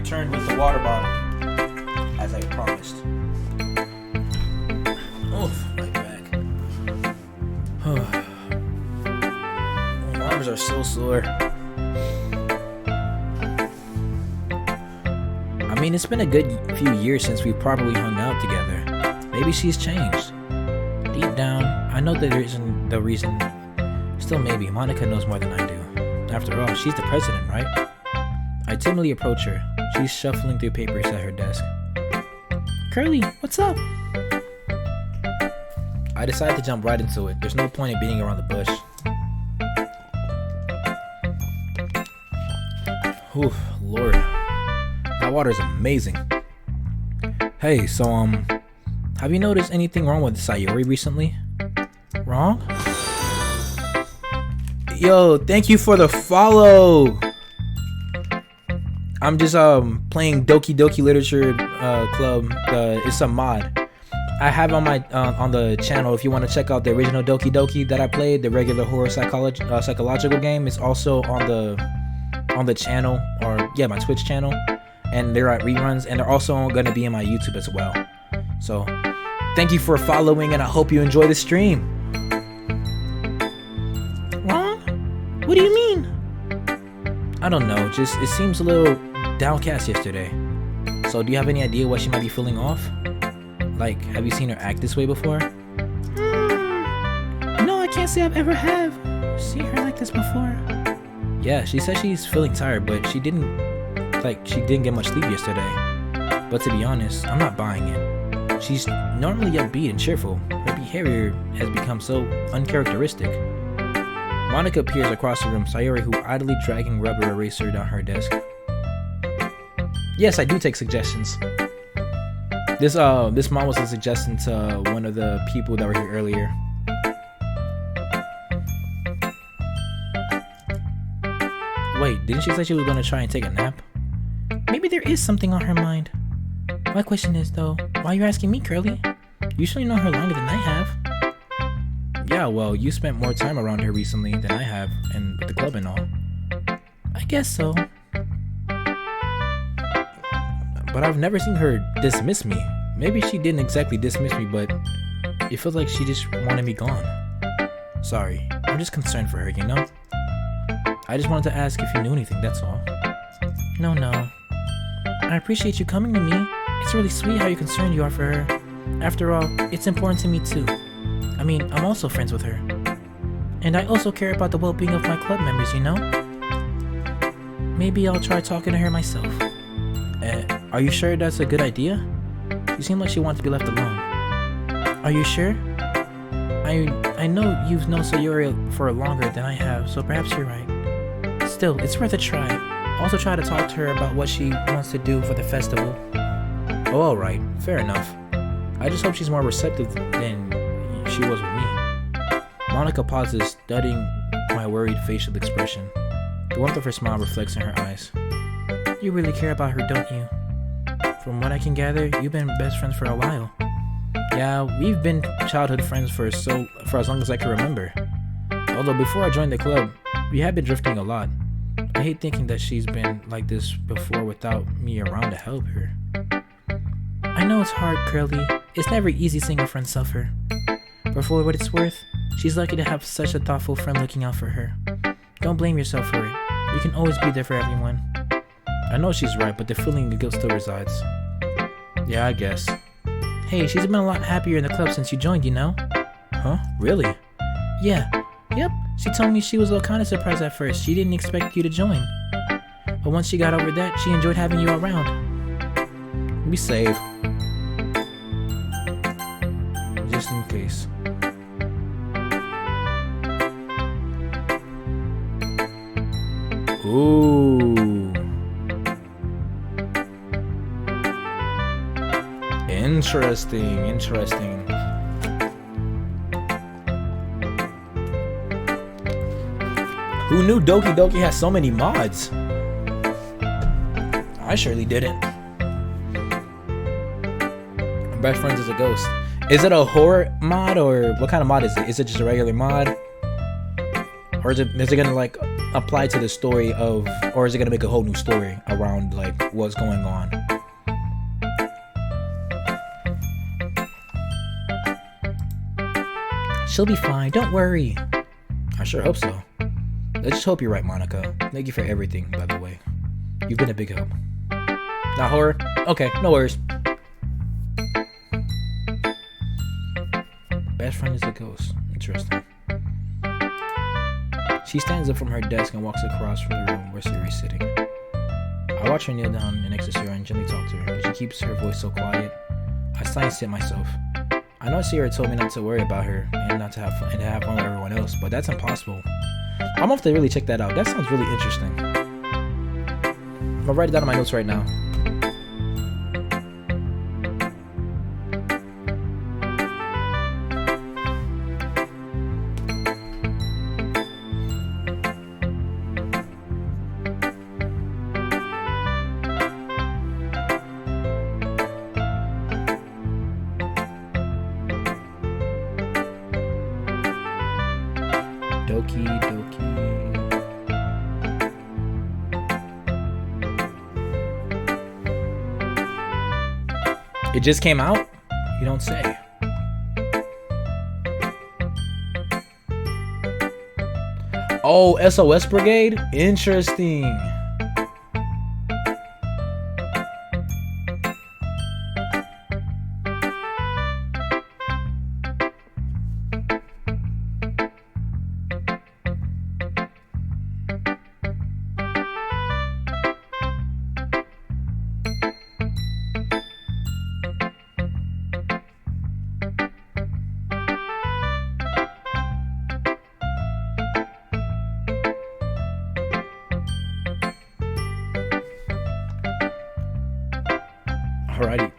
returned with the water bottle, as I promised. Oof, my back. My arms are so sore. I mean, it's been a good few years since we properly hung out together. Maybe she's changed. Deep down, I know that isn't the reason. Still, maybe Monica knows more than I do. After all, she's the president, right? I timidly approach her. She's shuffling through papers at her desk. Curly, what's up? I decide to jump right into it. There's no point in beating around the bush. Whew, Lord. That water is amazing. Hey, so, have you noticed anything wrong with Sayori recently? Wrong? Yo, thank you for the follow! I'm just, playing Doki Doki Literature, Club. It's a mod. I have on my, on the channel, if you want to check out the original Doki Doki that I played, the regular horror psychological game, is also on the channel, or, yeah, my Twitch channel. And they're at reruns, and they're also going to be in my YouTube as well. So, thank you for following, and I hope you enjoy the stream. Wrong? What do you mean? I don't know, just it seems a little downcast yesterday. So, do you have any idea why she might be feeling off? Like, have you seen her act this way before? No, I can't say I've ever seen her like this before. Yeah, she said she's feeling tired, but she didn't get much sleep yesterday. But to be honest, I'm not buying it. She's normally upbeat and cheerful. Her behavior has become so uncharacteristic. Monica appears across the room, Sayori who idly dragging rubber eraser down her desk. Yes, I do take suggestions. This mom was a suggestion to one of the people that were here earlier. Wait, didn't she say she was gonna try and take a nap? Maybe there is something on her mind. My question is, though, why are you asking me, Curly? You surely know her longer than I have. Yeah, well, you spent more time around her recently than I have, and with the club and all. I guess so. But I've never seen her dismiss me. Maybe she didn't exactly dismiss me, but it feels like she just wanted me gone. Sorry, I'm just concerned for her, you know? I just wanted to ask if you knew anything, that's all. No. I appreciate you coming to me. It's really sweet how concerned you are for her. After all, it's important to me too. I mean, I'm also friends with her. And I also care about the well-being of my club members, you know? Maybe I'll try talking to her myself. Are you sure that's a good idea? She seemed like she wanted to be left alone. Are you sure? I know you've known Sayori for longer than I have, so perhaps you're right. Still, it's worth a try. Also try to talk to her about what she wants to do for the festival. Oh, alright. Fair enough. I just hope she's more receptive than she was with me. Monica pauses, studying my worried facial expression. The warmth of her smile reflects in her eyes. You really care about her, don't you? From what I can gather, you've been best friends for a while. Yeah, we've been childhood friends for as long as I can remember. Although before I joined the club, we had been drifting a lot. I hate thinking that she's been like this before without me around to help her. I know it's hard, Curly. It's never easy seeing a friend suffer. But for what it's worth, she's lucky to have such a thoughtful friend looking out for her. Don't blame yourself for it. You can always be there for everyone. I know she's right, but the feeling of guilt still resides. Yeah, I guess. Hey, she's been a lot happier in the club since you joined, you know? Huh? Really? Yeah. Yep. She told me she was kind of surprised at first. She didn't expect you to join. But once she got over that, she enjoyed having you around. Be safe. Just in case. Ooh. Interesting. Who knew Doki Doki has so many mods? I surely didn't. Best friends as a ghost. Is it a horror mod or what kind of mod is it? Is it just a regular mod? Or is it gonna like apply to the story of, or is it gonna make a whole new story around like what's going on? She'll be fine, don't worry. I sure hope so. Let's just hope you're right, Monica. Thank you for everything, by the way. You've been a big help. Not horror? Okay, no worries. Best friend is a ghost. Interesting. She stands up from her desk and walks across from the room where Yuri's sitting. I watch her kneel down next to Sarah and gently talk to her, but she keeps her voice so quiet. I sigh and sit myself. I know Sierra told me not to worry about her and not to have fun and to have fun with everyone else, but that's impossible. I'm gonna have to really check that out. That sounds really interesting. I'll write it down in my notes right now. Doki. It just came out? You don't say. Oh, SOS Brigade? Interesting. Alrighty.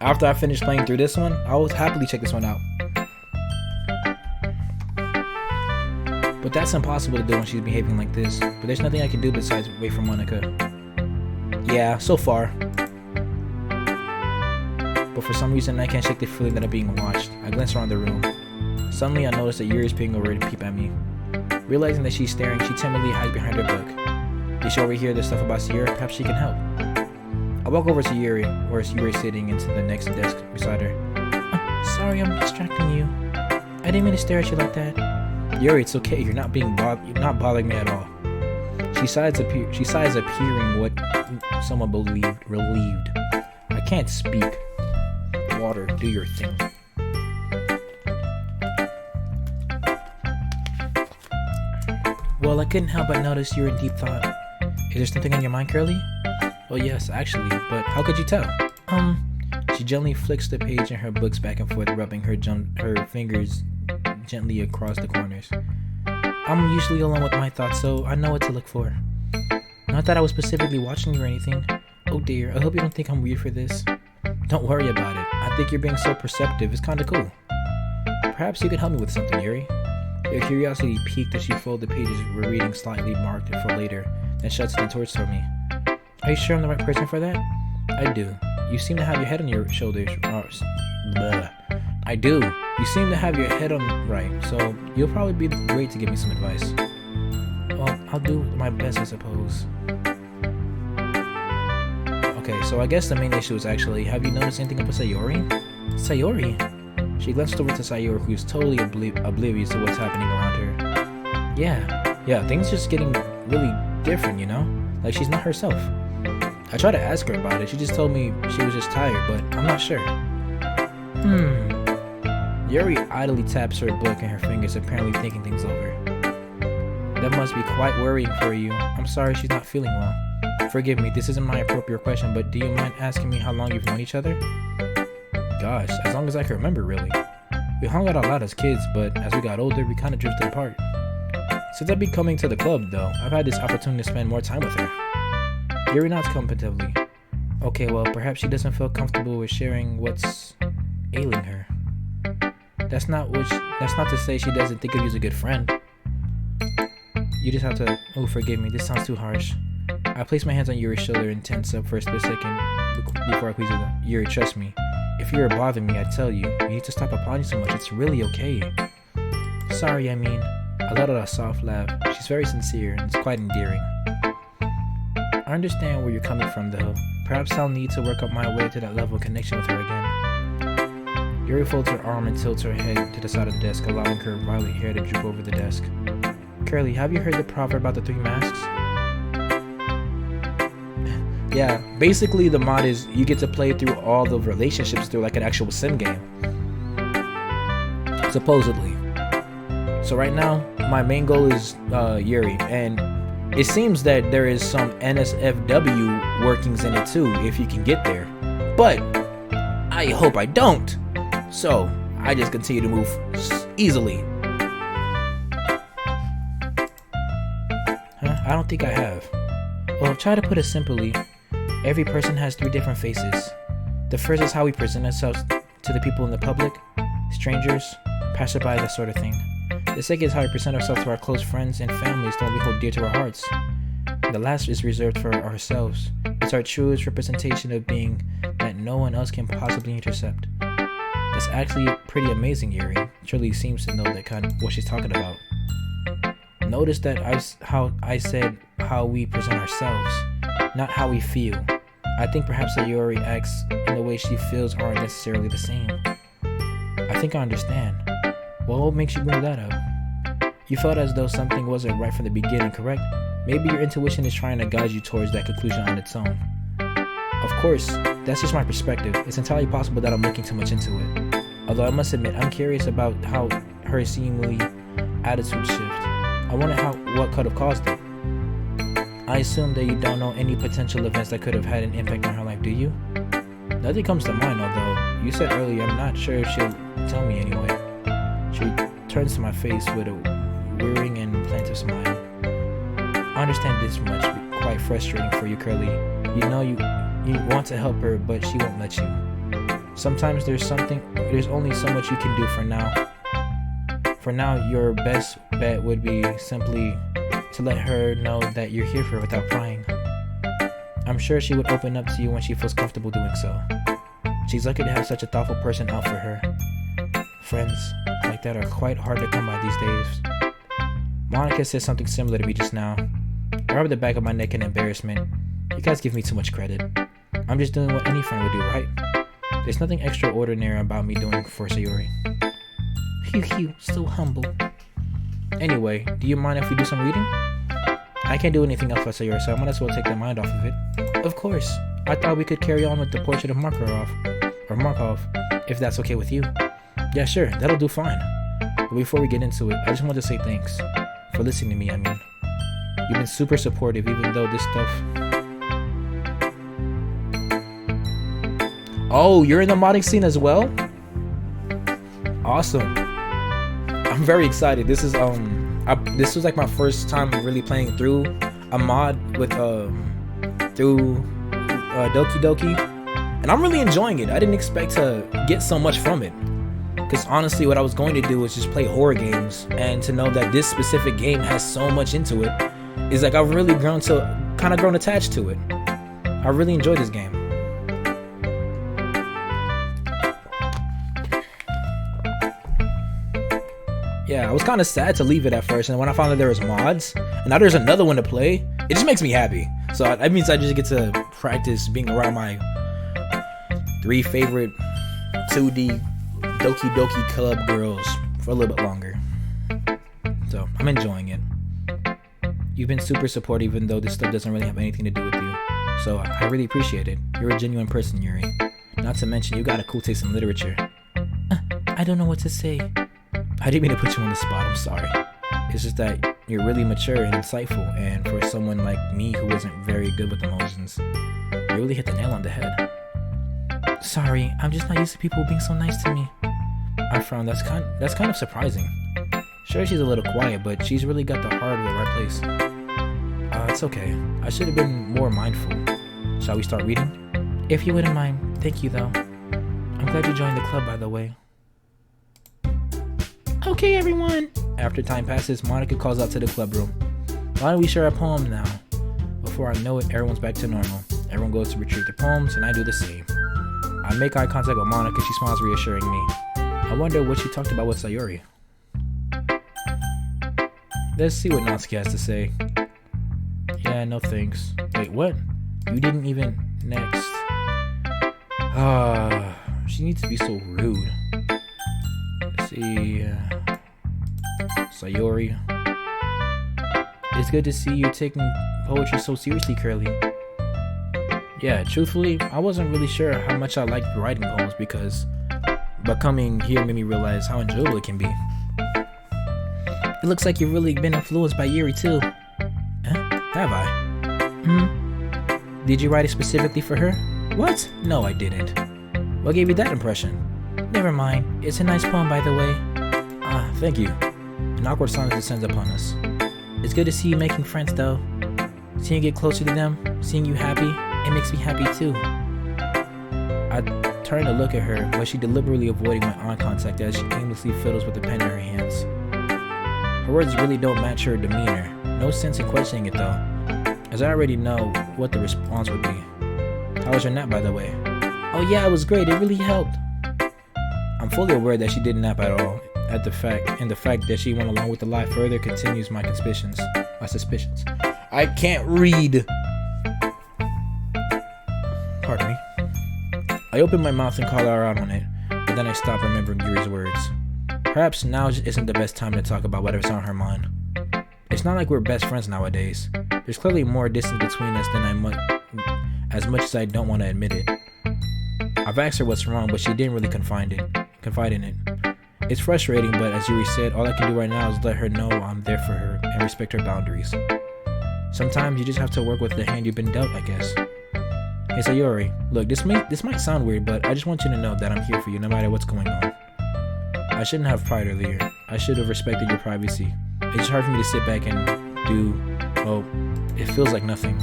After I finish playing through this one, I will happily check this one out. But that's impossible to do when she's behaving like this. But there's nothing I can do besides wait for Monica. Yeah, so far. But for some reason, I can't shake the feeling that I'm being watched. I glance around the room. Suddenly, I notice that Yuri is peering over to peep at me. Realizing that she's staring, she timidly hides behind her book. Did she overhear the stuff about Sierra? Perhaps she can help. I walk over to Yuri, where Yuri is sitting into the next desk beside her. Sorry, I'm distracting you. I didn't mean to stare at you like that. Yuri, it's okay. You're not bothering me at all. She sighs, appearing what someone relieved. I can't speak. Water, do your thing. Well, I couldn't help but notice you're in deep thought. Is there something on your mind, Curly? Well, yes, actually, but how could you tell? She gently flicks the page in her books back and forth, rubbing her fingers gently across the corners. I'm usually alone with my thoughts, so I know what to look for. Not that I was specifically watching you or anything. Oh dear, I hope you don't think I'm weird for this. Don't worry about it. I think you're being so perceptive. It's kinda cool. Perhaps you could help me with something, Yuri. Your curiosity piqued as she folded the pages we're reading slightly marked for later, then shuts the torch toward me. Are you sure I'm the right person for that? I do. You seem to have your head on your shoulders. I do. You seem to have your head on right, so you'll probably be great to give me some advice. Well, I'll do my best, I suppose. Okay, so I guess the main issue is actually, have you noticed anything about Sayori? Sayori? She glanced over to Sayori, who's totally oblivious to what's happening around her. Yeah, things just getting really different, you know? Like she's not herself. I tried to ask her about it. She just told me she was just tired, but I'm not sure. Yuri idly taps her book in her fingers, apparently thinking things over. That must be quite worrying for you. I'm sorry she's not feeling well. Forgive me, this isn't my appropriate question, but do you mind asking me how long you've known each other? Gosh, as long as I can remember, really. We hung out a lot as kids, but as we got older, we kind of drifted apart. Since I've been coming to the club, though, I've had this opportunity to spend more time with her. Yuri nods comfortably. Okay, well, perhaps she doesn't feel comfortable with sharing what's ailing her. That's not to say she doesn't think of you as a good friend. You just have to... Oh, forgive me, this sounds too harsh. I place my hands on Yuri's shoulder and tense up for a split second before I please her. Yuri, trust me. If you were bothering me, I'd tell you. You need to stop applauding so much. It's really okay. Sorry, I I let out a soft laugh. She's very sincere and it's quite endearing. I understand where you're coming from though. Perhaps I'll need to work up my way to that level of connection with her again. Yuri folds her arm and tilts her head to the side of the desk, allowing her violet hair to droop over the desk. Curly, have you heard the proverb about the 3 masks? Yeah, basically the mod is you get to play through all the relationships through like an actual sim game. Supposedly. So right now, my main goal is Yuri, and it seems that there is some NSFW workings in it too, if you can get there. But I hope I don't. So I just continue to move easily. I don't think I have. Well, try to put it simply. Every person has 3 different faces. The first is how we present ourselves to the people in the public, strangers, passerby, that sort of thing. The second is how we present ourselves to our close friends and families that we hold dear to our hearts. The last is reserved for ourselves. It's our truest representation of being that no one else can possibly intercept. That's actually pretty amazing, Yuri. Shirley seems to know that kind of what she's talking about. Notice that I said how we present ourselves, not how we feel. I think perhaps that Yuri acts and the way she feels aren't necessarily the same. I think I understand. Well, what makes you bring that up? You felt as though something wasn't right from the beginning, correct? Maybe your intuition is trying to guide you towards that conclusion on its own. Of course, that's just my perspective. It's entirely possible that I'm looking too much into it. Although I must admit, I'm curious about how her seemingly attitude shift. I wonder what could have caused it. I assume that you don't know any potential events that could have had an impact on her life, do you? Nothing comes to mind, although you said earlier I'm not sure if she'll tell me anyway. She turns to my face with a wearying and plaintive smile. I understand this much be quite frustrating for you, Curly. You know you want to help her, but she won't let you. Sometimes there's only so much you can do for now. For now, your best bet would be simply to let her know that you're here for her without prying. I'm sure she would open up to you when she feels comfortable doing so. She's lucky to have such a thoughtful person out for her. Friends like that are quite hard to come by these days. Monica said something similar to me just now. I rubbed the back of my neck in embarrassment. You guys give me too much credit. I'm just doing what any friend would do, right? There's nothing extraordinary about me doing for Sayori. Phew, so humble. Anyway, do you mind if we do some reading? I can't do anything else for Sayori, so I might as well take the mind off of it. Of course. I thought we could carry on with the portrait of Markov, if that's okay with you. Yeah, sure, that'll do fine. But before we get into it, I just want to say thanks. For listening to me, I mean. You've been super supportive, even though this stuff... Oh, you're in the modding scene as well? Awesome. I'm very excited. This is this was like my first time really playing through a mod with through Doki, and I'm really enjoying it. I didn't expect to get so much from it, because honestly what I was going to do was just play horror games, and to know that this specific game has so much into it is like I've really grown attached to it. I really enjoyed this game. Yeah, I was kind of sad to leave it at first, and when I found out there was mods, and now there's another one to play, it just makes me happy. So that means I just get to practice being around my 3 favorite 2D Doki Club girls for a little bit longer. So I'm enjoying it. You've been super supportive, even though this stuff doesn't really have anything to do with you. So I really appreciate it. You're a genuine person, Yuri. Not to mention, you got a cool taste in literature. I don't know what to say. I didn't mean to put you on the spot, I'm sorry. It's just that you're really mature and insightful, and for someone like me who isn't very good with emotions, you really hit the nail on the head. Sorry, I'm just not used to people being so nice to me. I frowned. That's kind of surprising. Sure, she's a little quiet, but she's really got the heart in the right place. It's okay. I should have been more mindful. Shall we start reading? If you wouldn't mind. Thank you, though. I'm glad you joined the club, by the way. Okay, everyone. After time passes, Monica calls out to the club room. Why don't we share a poem now? Before I know it, everyone's back to normal. Everyone goes to retrieve their poems, and I do the same. I make eye contact with Monica. She smiles, reassuring me. I wonder what she talked about with Sayori. let's see what Natsuki has to say. Yeah, no thanks. Wait, what? You didn't even... Next. She needs to be so rude. Let's see... Sayori. It's good to see you taking poetry so seriously, Curly. Yeah, truthfully, I wasn't really sure how much I liked writing poems but coming here made me realize how enjoyable it can be. It looks like you've really been influenced by Yuri too. Have I? Did you write it specifically for her? What? No, I didn't. What gave you that impression? Never mind. It's a nice poem, by the way. Thank you. An awkward silence descends upon us. It's good to see you making friends, though. Seeing you get closer to them, seeing you happy, it makes me happy too. I turn to look at her, but she deliberately avoiding my eye contact as she aimlessly fiddles with the pen in her hands. Her words really don't match her demeanor. No sense in questioning it though, as I already know what the response would be. How was your nap, by the way? Oh yeah, it was great. It really helped. I'm fully aware that she didn't nap at all. The fact that she went along with the lie further continues my suspicions. I can't read. Pardon me. I open my mouth and call her out on it, but then I stop remembering Yuri's words. Perhaps now isn't the best time to talk about whatever's on her mind. It's not like we're best friends nowadays. There's clearly more distance between us than as much as I don't want to admit it. I've asked her what's wrong, but she didn't really confide in it. It's frustrating, but as Yuri said, all I can do right now is let her know I'm there for her and respect her boundaries. Sometimes you just have to work with the hand you've been dealt, I guess. Hey Sayori, look, this might sound weird, but I just want you to know that I'm here for you no matter what's going on. I shouldn't have pried earlier. I should have respected your privacy. It's hard for me to sit back and it feels like nothing.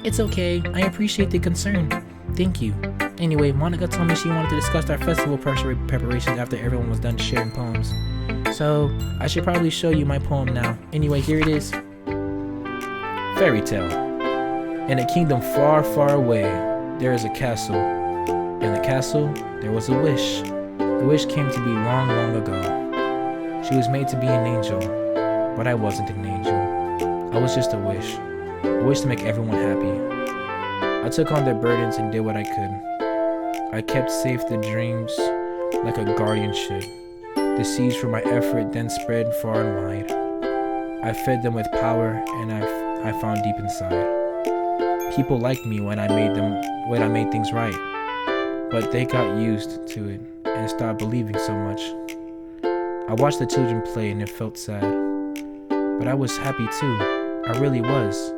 It's okay. I appreciate the concern. Thank you. Anyway, Monica told me she wanted to discuss our festival preparations after everyone was done sharing poems. So, I should probably show you my poem now. Anyway, here it is. Fairy tale. In a kingdom far, far away, there is a castle. In the castle, there was a wish. The wish came to be long, long ago. She was made to be an angel, but I wasn't an angel. I was just a wish to make everyone happy. I took on their burdens and did what I could. I kept safe the dreams like a guardian should. The seeds from my effort then spread far and wide. I fed them with power and I found deep inside. People liked me when I made things right, but they got used to it and stopped believing so much. I watched the children play and it felt sad, but I was happy too. I really was.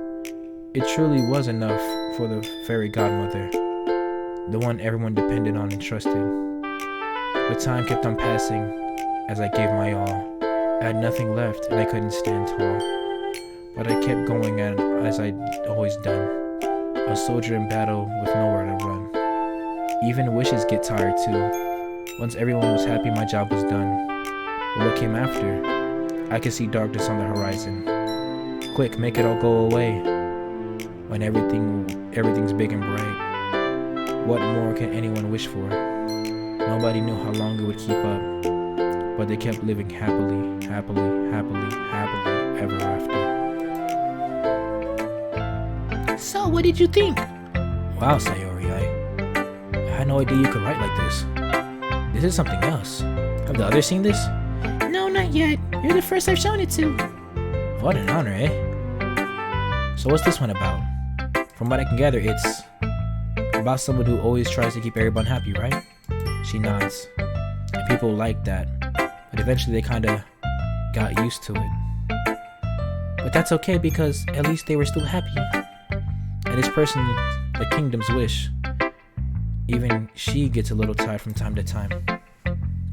It truly was enough for the fairy godmother, the one everyone depended on and trusted. But time kept on passing as I gave my all. I had nothing left and I couldn't stand tall, but I kept going as I'd always done, a soldier in battle with nowhere to run. Even wishes get tired too. Once everyone was happy, my job was done. But what came after? I could see darkness on the horizon. Quick, make it all go away. When everything's big and bright, what more can anyone wish for? Nobody knew how long it would keep up, but they kept living happily, happily, happily, happily ever after. So, what did you think? Wow, Sayori, I had no idea you could write like this. This is something else. Have the others seen this? No, not yet. You're the first I've shown it to. What an honor, eh? So what's this one about? From what I can gather, it's about someone who always tries to keep everyone happy, right? She nods. And people like that, but eventually they kinda got used to it. But that's okay because at least they were still happy. And this person, the kingdom's wish, even she gets a little tired from time to time.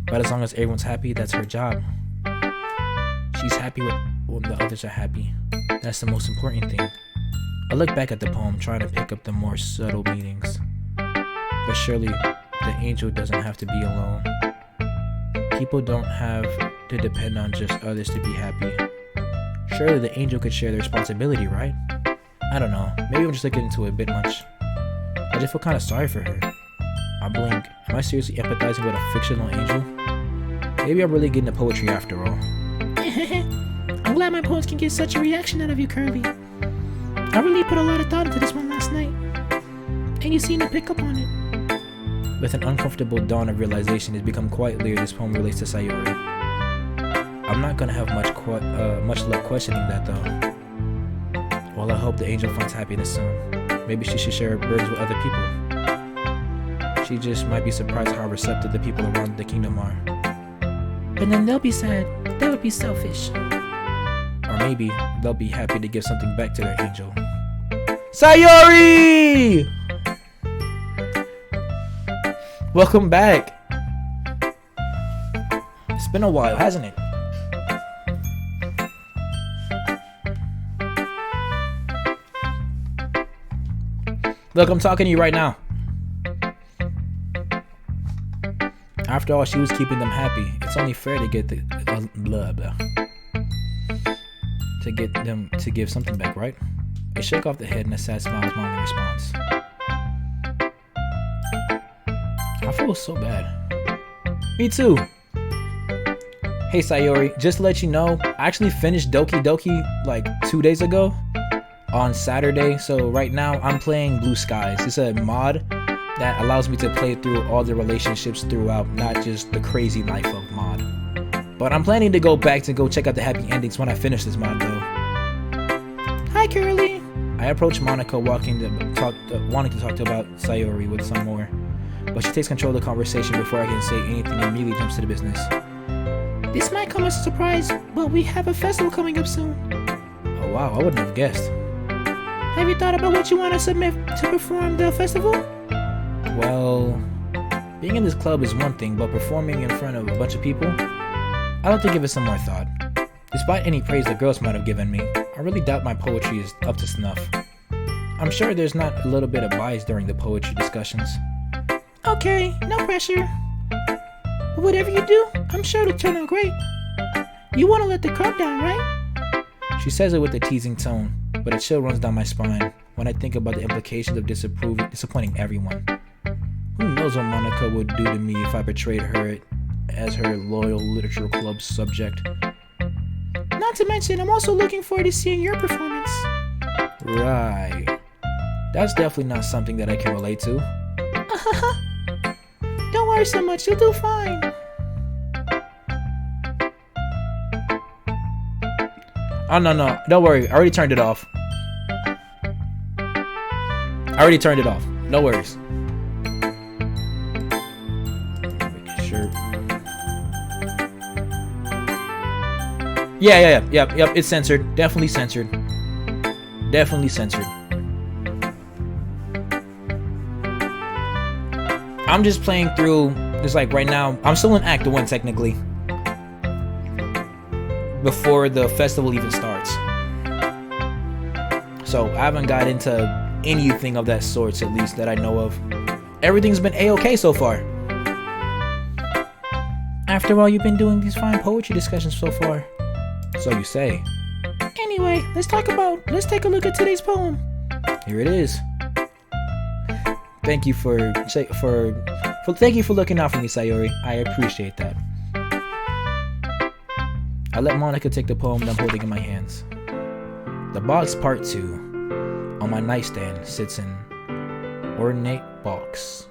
But as long as everyone's happy, that's her job. She's happy when the others are happy. That's the most important thing. I look back at the poem, trying to pick up the more subtle meanings. But surely, the angel doesn't have to be alone. People don't have to depend on just others to be happy. Surely the angel could share the responsibility, right? I don't know, maybe I'm just looking into it a bit much. I just feel kind of sorry for her. I blink, am I seriously empathizing with a fictional angel? Maybe I'm really getting into poetry after all. I'm glad my poems can get such a reaction out of you, Curly. I really put a lot of thought into this one last night, and you seem to pick up on it. With an uncomfortable dawn of realization, it's become quite clear this poem relates to Sayori. I'm not gonna have much luck questioning that though. Well, I hope the angel finds happiness soon. Maybe she should share her burdens with other people. She just might be surprised how receptive the people around the kingdom are. But then they'll be sad. They would be selfish. Or maybe they'll be happy to give something back to their angel. Sayori! Welcome back. It's been a while, hasn't it? Look, I'm talking to you right now. After all, she was keeping them happy. It's only fair to get the blah blah. To get them to give something back, right? A shake off the head and a sad smile is my only response. I feel so bad. Me too. Hey Sayori, just to let you know, I actually finished Doki Doki like 2 days ago on Saturday. So right now I'm playing Blue Skies. It's a mod that allows me to play through all the relationships throughout, not just the crazy life of mod. But I'm planning to go back to go check out the happy endings when I finish this mod though. Hi, Curly. I approach Monica wanting to talk to about Sayori with some more, but she takes control of the conversation before I can say anything and immediately jumps to the business. This might come as a surprise, but we have a festival coming up soon. Oh wow, I wouldn't have guessed. Have you thought about what you want to submit to perform the festival? Well, being in this club is one thing, but performing in front of a bunch of people, I'll have to give it some more thought. Despite any praise the girls might have given me, I really doubt my poetry is up to snuff. I'm sure there's not a little bit of bias during the poetry discussions. Okay, no pressure. Whatever you do, I'm sure it'll turn out great. You want to let the crowd down, right? She says it with a teasing tone, but a chill runs down my spine when I think about the implications of disappointing everyone. Who knows what Monica would do to me if I betrayed her as her loyal literature club subject. Not to mention, I'm also looking forward to seeing your performance. Right. That's definitely not something that I can relate to. Don't worry so much, you'll do fine. Oh no, don't worry. I already turned it off. No worries. Make sure. Yep. It's censored. Definitely censored. I'm just playing through. Just like right now, I'm still in Act 1 technically. Before the festival even starts. So I haven't got into anything of that sort, at least that I know of. Everything's been a-okay so far. After all, you've been doing these fine poetry discussions so far. So you say. Anyway, let's take a look at today's poem. Here it is. Thank you for looking out for me, Sayori. I appreciate that. I let Monica take the poem that I'm holding in my hands. The box part 2. On my nightstand sits an ornate box,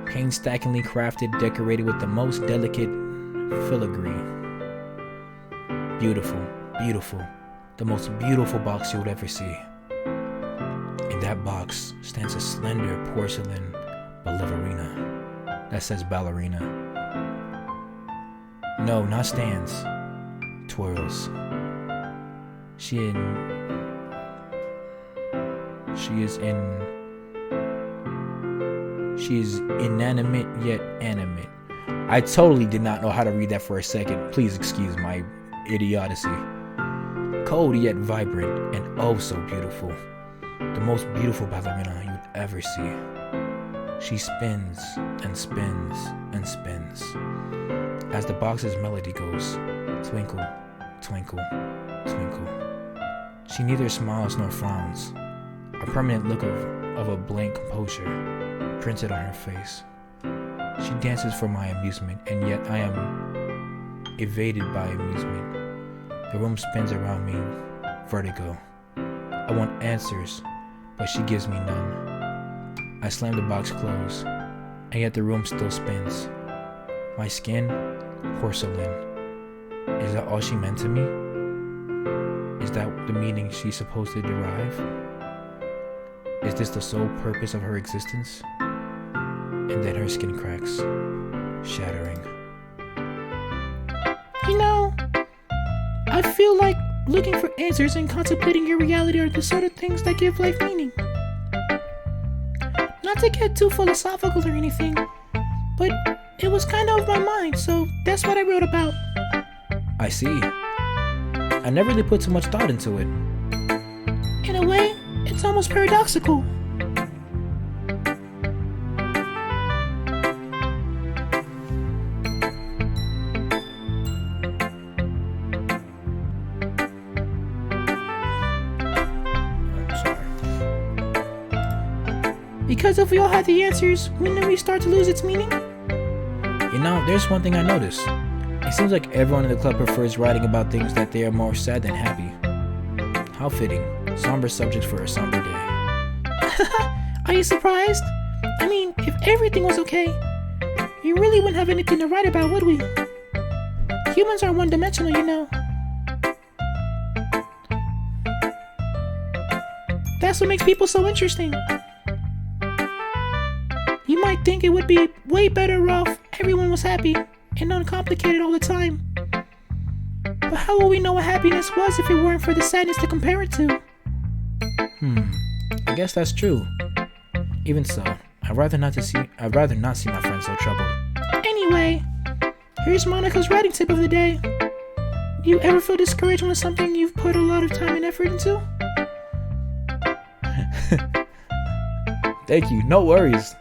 painstakingly crafted, decorated with the most delicate filigree. Beautiful. The most beautiful box you would ever see. In that box stands a slender porcelain ballerina that says ballerina. No, not stands. Twirls. She is inanimate yet animate. I totally did not know how to read that for a second. Please excuse my idiocy. Cold yet vibrant and oh so beautiful. The most beautiful ballerina you'd ever see. She spins and spins and spins as the box's melody goes. Twinkle, twinkle, twinkle. She neither smiles nor frowns. A permanent look of a blank composure printed on her face. She dances for my amusement, and yet I am evaded by amusement. The room spins around me. Vertigo. I want answers, but she gives me none. I slam the box closed, and yet the room still spins. My skin, porcelain. Is that all she meant to me? Is that the meaning she's supposed to derive? Is this the sole purpose of her existence? And then her skin cracks, shattering. You know, I feel like looking for answers and contemplating your reality are the sort of things that give life meaning. Not to get too philosophical or anything, but it was kind of my mind, so that's what I wrote about. I see. I never really put too much thought into it. In a way, it's almost paradoxical. Because if we all had the answers, wouldn't we start to lose its meaning? You know, there's one thing I noticed. It seems like everyone in the club prefers writing about things that they are more sad than happy. How fitting. Somber subjects for a somber day. Are you surprised? I mean, if everything was okay, you really wouldn't have anything to write about, would we? Humans are one-dimensional, you know. That's what makes people so interesting. You might think it would be way better off everyone was happy and uncomplicated all the time. But how will we know what happiness was if it weren't for the sadness to compare it to? I guess that's true. Even so, I'd rather not see my friends so troubled. Anyway, here's Monica's writing tip of the day. Do you ever feel discouraged when it's something you've put a lot of time and effort into? Thank you, no worries.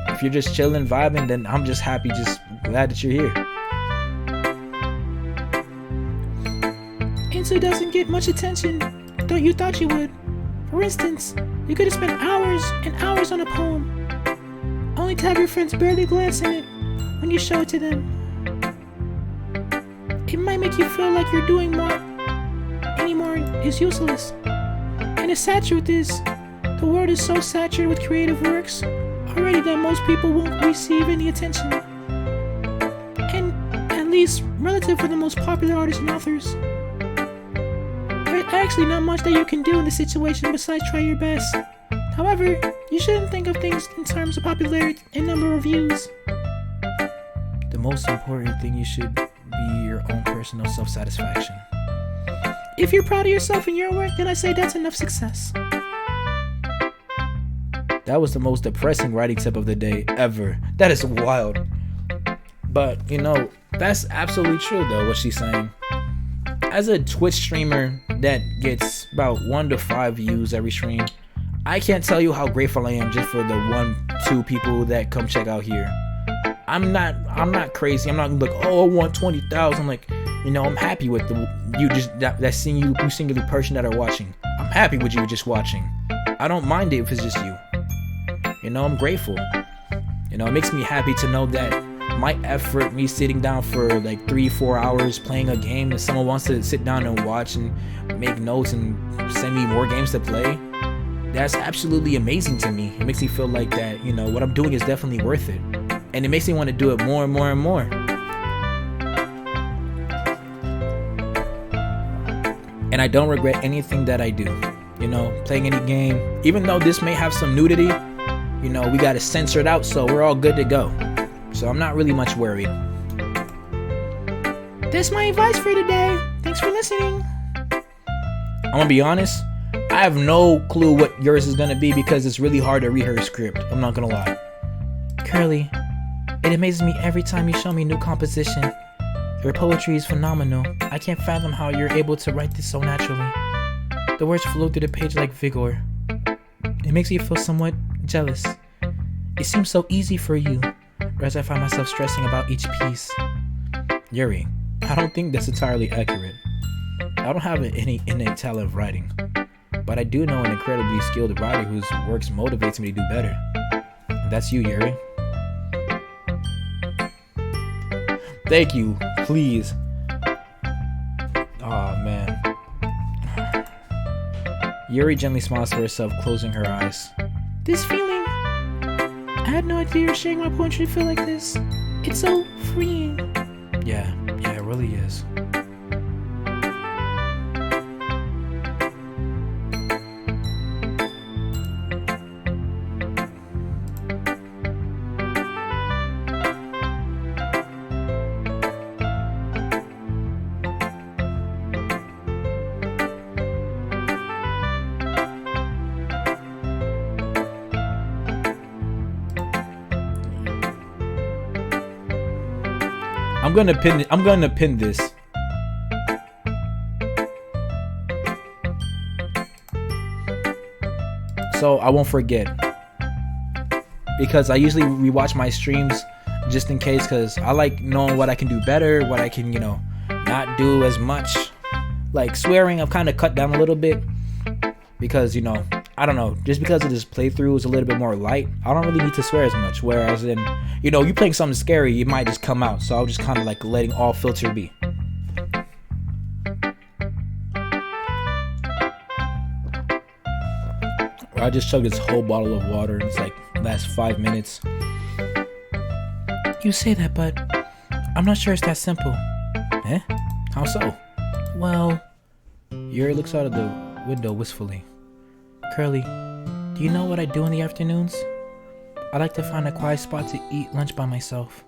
If you're just chilling, vibing, then I'm just happy, just glad that you're here. Insu doesn't get much attention, though you thought you would. For instance, you could have spent hours and hours on a poem, only to have your friends barely glance at it when you show it to them. It might make you feel like you're doing more anymore is useless. And the sad truth is, the world is so saturated with creative works already that most people won't receive any attention. And at least relative for the most popular artists and authors. There's actually not much that you can do in this situation besides try your best. However, you shouldn't think of things in terms of popularity and number of views. The most important thing you should be your own personal self-satisfaction. If you're proud of yourself and your work, then I say that's enough success. That was the most depressing writing tip of the day ever. That is wild. But, you know, that's absolutely true though, what she's saying. As a Twitch streamer that gets about 1 to 5 views every stream, I can't tell you how grateful I am just for the 1-2 people that come check out here. I'm not crazy. I'm not like, oh, I want 20,000. Like, you know, I'm happy with that singular person that are watching. I'm happy with you just watching. I don't mind it if it's just you. You know, I'm grateful. You know, it makes me happy to know that my effort, me sitting down for like 3-4 hours playing a game, and someone wants to sit down and watch and make notes and send me more games to play, that's absolutely amazing to me. It makes me feel like that, you know, what I'm doing is definitely worth it. And it makes me want to do it more and more and more. And I don't regret anything that I do. You know, playing any game, even though this may have some nudity, you know, we got to censor it out, so we're all good to go. So I'm not really much worried. That's my advice for today. Thanks for listening. I'm gonna be honest, I have no clue what yours is gonna be because it's really hard to read her script. I'm not gonna lie. Curly, it amazes me every time you show me new composition. Your poetry is phenomenal. I can't fathom how you're able to write this so naturally. The words flow through the page like vigor. It makes me feel somewhat jealous. It seems so easy for you, whereas I find myself stressing about each piece. Yuri, I don't think that's entirely accurate. I don't have any innate talent of writing, but I do know an incredibly skilled writer whose works motivates me to do better. And that's you, Yuri. Thank you, please. Yuri gently smiles to herself, closing her eyes. This feeling, I had no idea you're sharing my poetry feel like this. It's so freeing. Yeah, it really is. I'm gonna pin this. So I won't forget. Because I usually rewatch my streams just in case, because I like knowing what I can do better, what I can, not do as much. Like swearing, I've kind of cut down a little bit. Because, I don't know, just because of this playthrough is a little bit more light, I don't really need to swear as much. Whereas in, you playing something scary, it might just come out. So I'll just kind of like letting all filter be. I just chugged this whole bottle of water and it's like last 5 minutes. You say that, but I'm not sure it's that simple. Eh? How so? Well, Yuri looks out of the window wistfully. Curly, do you know what I do in the afternoons? I like to find a quiet spot to eat lunch by myself.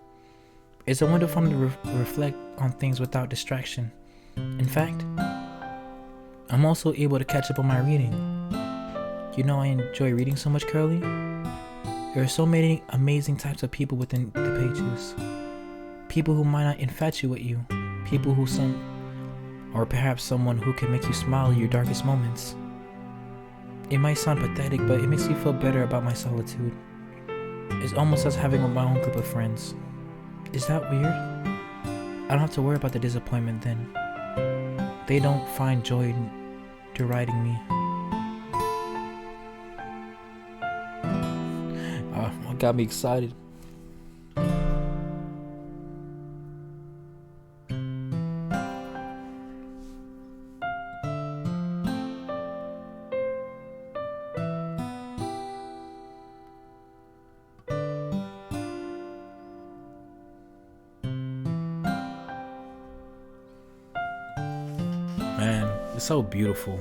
It's a window for me to reflect on things without distraction. In fact, I'm also able to catch up on my reading. I enjoy reading so much, Curly. There are so many amazing types of people within the pages. People who might not infatuate you. People who or perhaps someone who can make you smile in your darkest moments. It might sound pathetic, but it makes me feel better about my solitude. It's almost as having my own group of friends. Is that weird? I don't have to worry about the disappointment then. They don't find joy in deriding me. It got me excited. Man, it's so beautiful.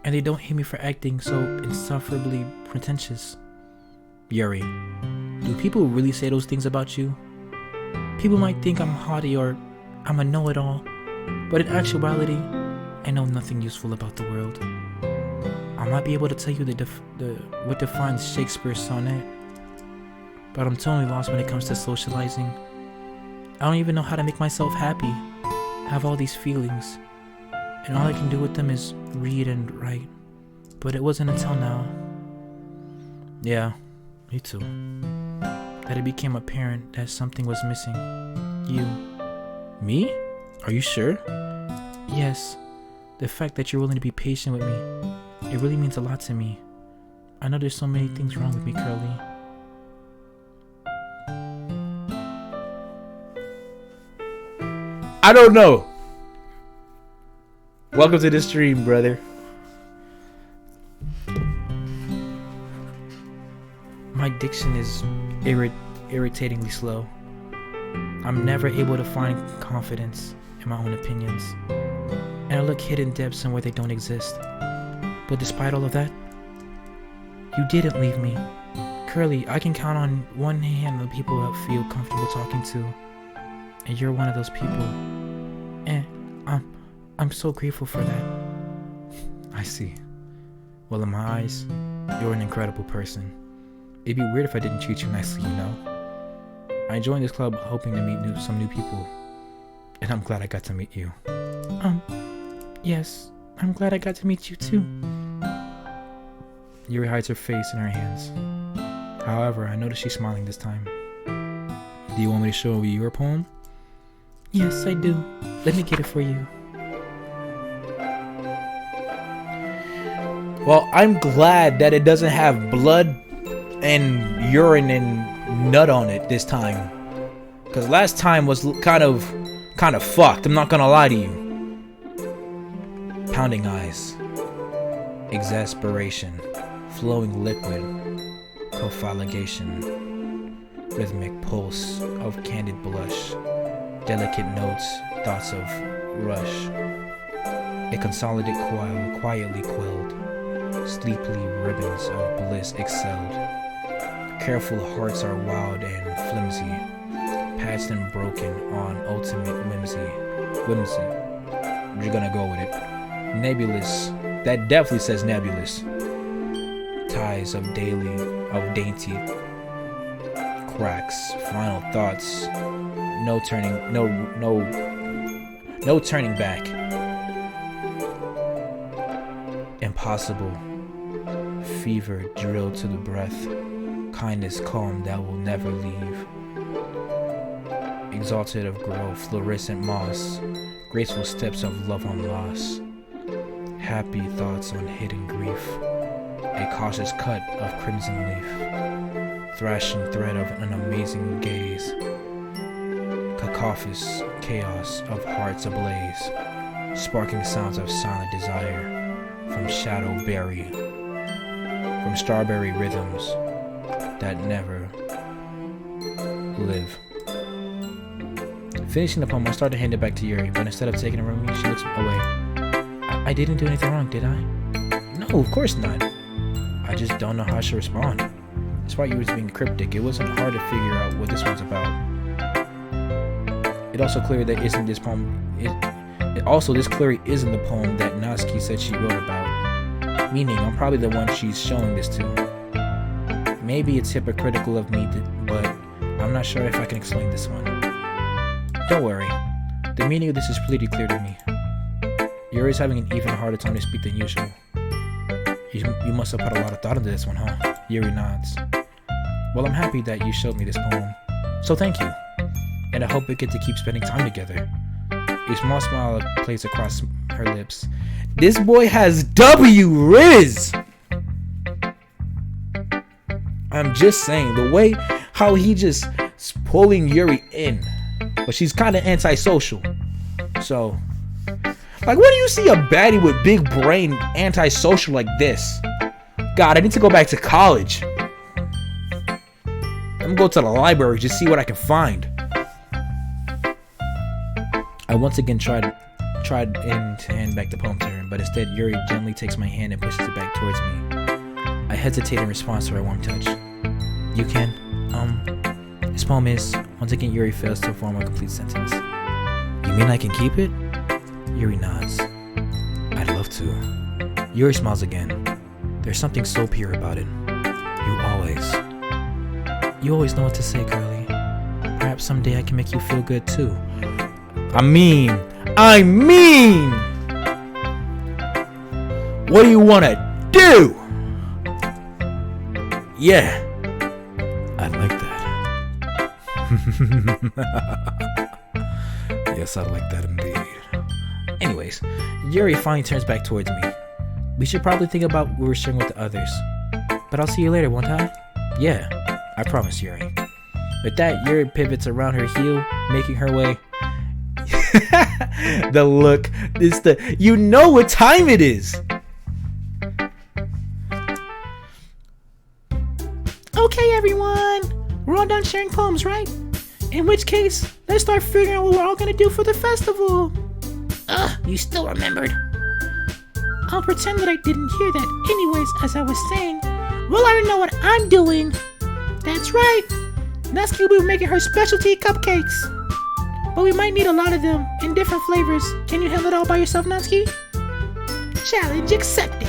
And they don't hate me for acting so insufferably pretentious. Yuri, do people really say those things about you? People might think I'm haughty or I'm a know-it-all, but in actuality, I know nothing useful about the world. I might be able to tell you what defines Shakespeare's sonnet, but I'm totally lost when it comes to socializing. I don't even know how to make myself happy. I have all these feelings, and all I can do with them is read and write. But it wasn't until now, yeah, me too, that it became apparent that something was missing. You. Me? Are you sure? Yes. The fact that you're willing to be patient with me, it really means a lot to me. I know there's so many things wrong with me, Curly. I don't know. Welcome to the stream, brother. My diction is irritatingly slow. I'm never able to find confidence in my own opinions, and I look hidden depths in where they don't exist. But despite all of that, you didn't leave me. Curly, I can count on one hand the people I feel comfortable talking to, and you're one of those people. And I'm so grateful for that. I see. Well, in my eyes, you're an incredible person. It'd be weird if I didn't treat you nicely, I joined this club hoping to meet some new people, and I'm glad I got to meet you. Yes, I'm glad I got to meet you too. Yuri hides her face in her hands. However, I notice she's smiling this time. Do you want me to show you your poem? Yes, I do. Let me get it for you. Well, I'm glad that it doesn't have blood and urine and nut on it this time. Because last time was kind of fucked, I'm not gonna lie to you. pounding eyes, exasperation, flowing liquid, conflagration, rhythmic pulse of candid blush, delicate notes, thoughts of rush, a consolidated coil quietly quilled, sleepily ribbons of bliss excelled. Careful hearts are wild and flimsy, patched and broken on ultimate whimsy. You're gonna go with it. Nebulous. That definitely says nebulous. Ties of dainty cracks. Final thoughts. No turning back. Impossible. Fever drilled to the breath. Kindness calm that will never leave. Exalted of growth, fluorescent moss, graceful steps of love on loss, happy thoughts on hidden grief, a cautious cut of crimson leaf, thrashing thread of an amazing gaze, cacophonous chaos of hearts ablaze, sparking sounds of silent desire, from strawberry rhythms that never live. Finishing the poem, I start to hand it back to Yuri, but instead of taking it from me, she looks away. I didn't do anything wrong, did I? No, of course not. I just don't know how I should respond. Despite Yuri's being cryptic, it wasn't hard to figure out what this one's about. It also clear that isn't this poem. This clearly isn't the poem that Natsuki said she wrote about. Meaning, I'm probably the one she's showing this to. Maybe it's hypocritical of me, but I'm not sure if I can explain this one. Don't worry, the meaning of this is pretty clear to me. Yuri's having an even harder time to speak than usual. You must have put a lot of thought into this one, huh? Yuri nods. Well, I'm happy that you showed me this poem, so thank you. And I hope we get to keep spending time together. A small smile plays across her lips. This boy has Riz! I'm just saying, the way how he just pulling Yuri in. But she's kind of antisocial. So, like, where do you see a baddie with big brain antisocial like this? God, I need to go back to college. I'm gonna go to the library, just see what I can find. I once again tried to hand back the poem to her, but instead Yuri gently takes my hand and pushes it back towards me. I hesitate in response to her warm touch. You can, this poem is, once again Yuri fails to form a complete sentence. You mean I can keep it? Yuri nods. I'd love to. Yuri smiles again. There's something so pure about it. You always know what to say, girlie. Perhaps someday I can make you feel good too. I mean, what do you want to do? Yeah, I like that. Yes, I like that indeed. Anyways, Yuri finally turns back towards me. We should probably think about what we're sharing with the others. But I'll see you later, won't I? Yeah, I promise, Yuri. With that, Yuri pivots around her heel, making her way. The look, you know what time it is. Okay, everyone, we're all done sharing poems, right? In which case, let's start figuring out what we're all gonna do for the festival. You still remembered? I'll pretend that I didn't hear that. Anyways, as I was saying, well, I already know what I'm doing. That's right. Natsuki will be making her specialty cupcakes. But we might need a lot of them in different flavors. Can you handle it all by yourself, Natsuki? Challenge accepted.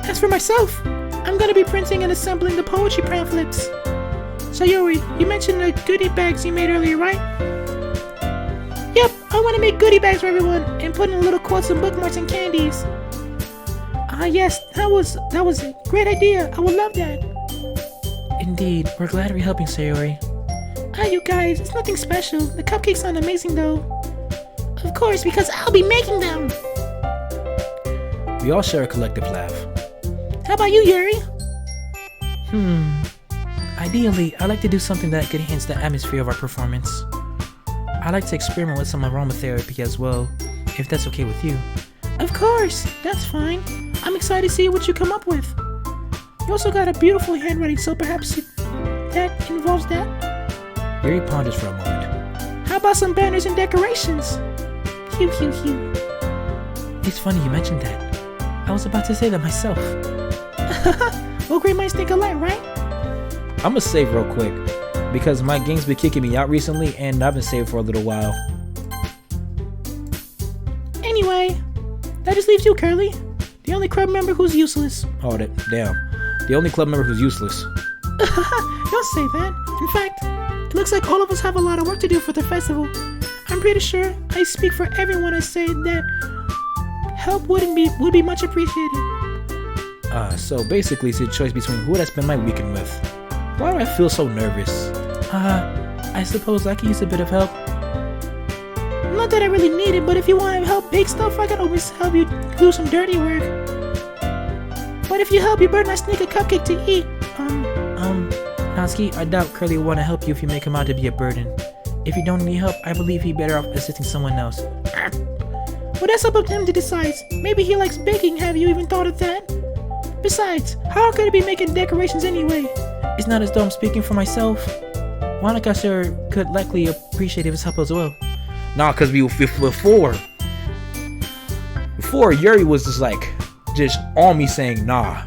As for myself, I'm gonna be printing and assembling the poetry pamphlets. So Yuri, you mentioned the goodie bags you made earlier, right? Yep, I want to make goodie bags for everyone and put in little quotes and bookmarks and candies. Yes, that was a great idea. I would love that. Indeed, we're glad we're helping, Sayori. You guys, it's nothing special. The cupcakes sound amazing though. Of course, because I'll be making them. We all share a collective laugh. How about you, Yuri? Ideally, I like to do something that could enhance the atmosphere of our performance. I like to experiment with some aromatherapy as well, if that's okay with you. Of course, that's fine. I'm excited to see what you come up with. You also got a beautiful handwriting, so perhaps that involves that? Yuri ponders for a moment. How about some banners and decorations? Hew, hew, hew. It's funny you mentioned that. I was about to say that myself. Well, great minds think alike, right? I'ma save real quick, because my game's been kicking me out recently, and I've been saving for a little while. Anyway, that just leaves you, Curly. The only club member who's useless. Oh, damn. The only club member who's useless. Don't say that. In fact, it looks like all of us have a lot of work to do for the festival. I'm pretty sure I speak for everyone I say that help would be much appreciated. So basically it's a choice between who would I spend my weekend with. Why do I feel so nervous? I suppose I could use a bit of help. Not that I really need it, but if you want to help bake stuff, I can always help you do some dirty work. But if you help, you better not sneak a cupcake to eat. Natsuki, I doubt Curly would want to help you if you make him out to be a burden. If you don't need help, I believe he'd better off assisting someone else. Well, that's up to him to decide. Maybe he likes baking. Have you even thought of that? Besides, how could it be making decorations anyway? It's not as though I'm speaking for myself. Monica sure could likely appreciate his help as well. Nah, cause before Yuri was just on me saying nah,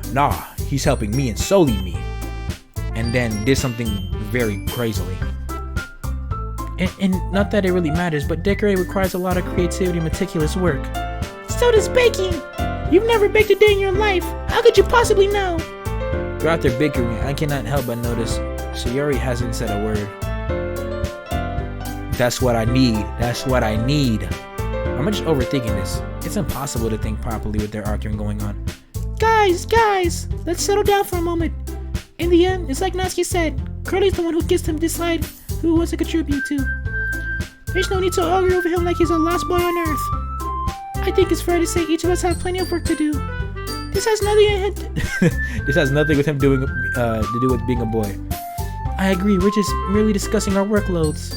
he's helping me and solely me, and then did something very crazily. And not that it really matters, but decorating requires a lot of creativity and meticulous work. So does baking. You've never baked a day in your life. How could you possibly know? Throughout their bickering, I cannot help but notice Sayori hasn't said a word. That's what I need. I'm just overthinking this. It's impossible to think properly with their arguing going on. Guys, let's settle down for a moment. In the end, it's like Natsuki said, Curly's the one who gets to decide who wants to contribute to. There's no need to argue over him like he's a lost boy on Earth. I think it's fair to say each of us have plenty of work to do. This has nothing with him doing to do with being a boy. I agree. We're just merely discussing our workloads.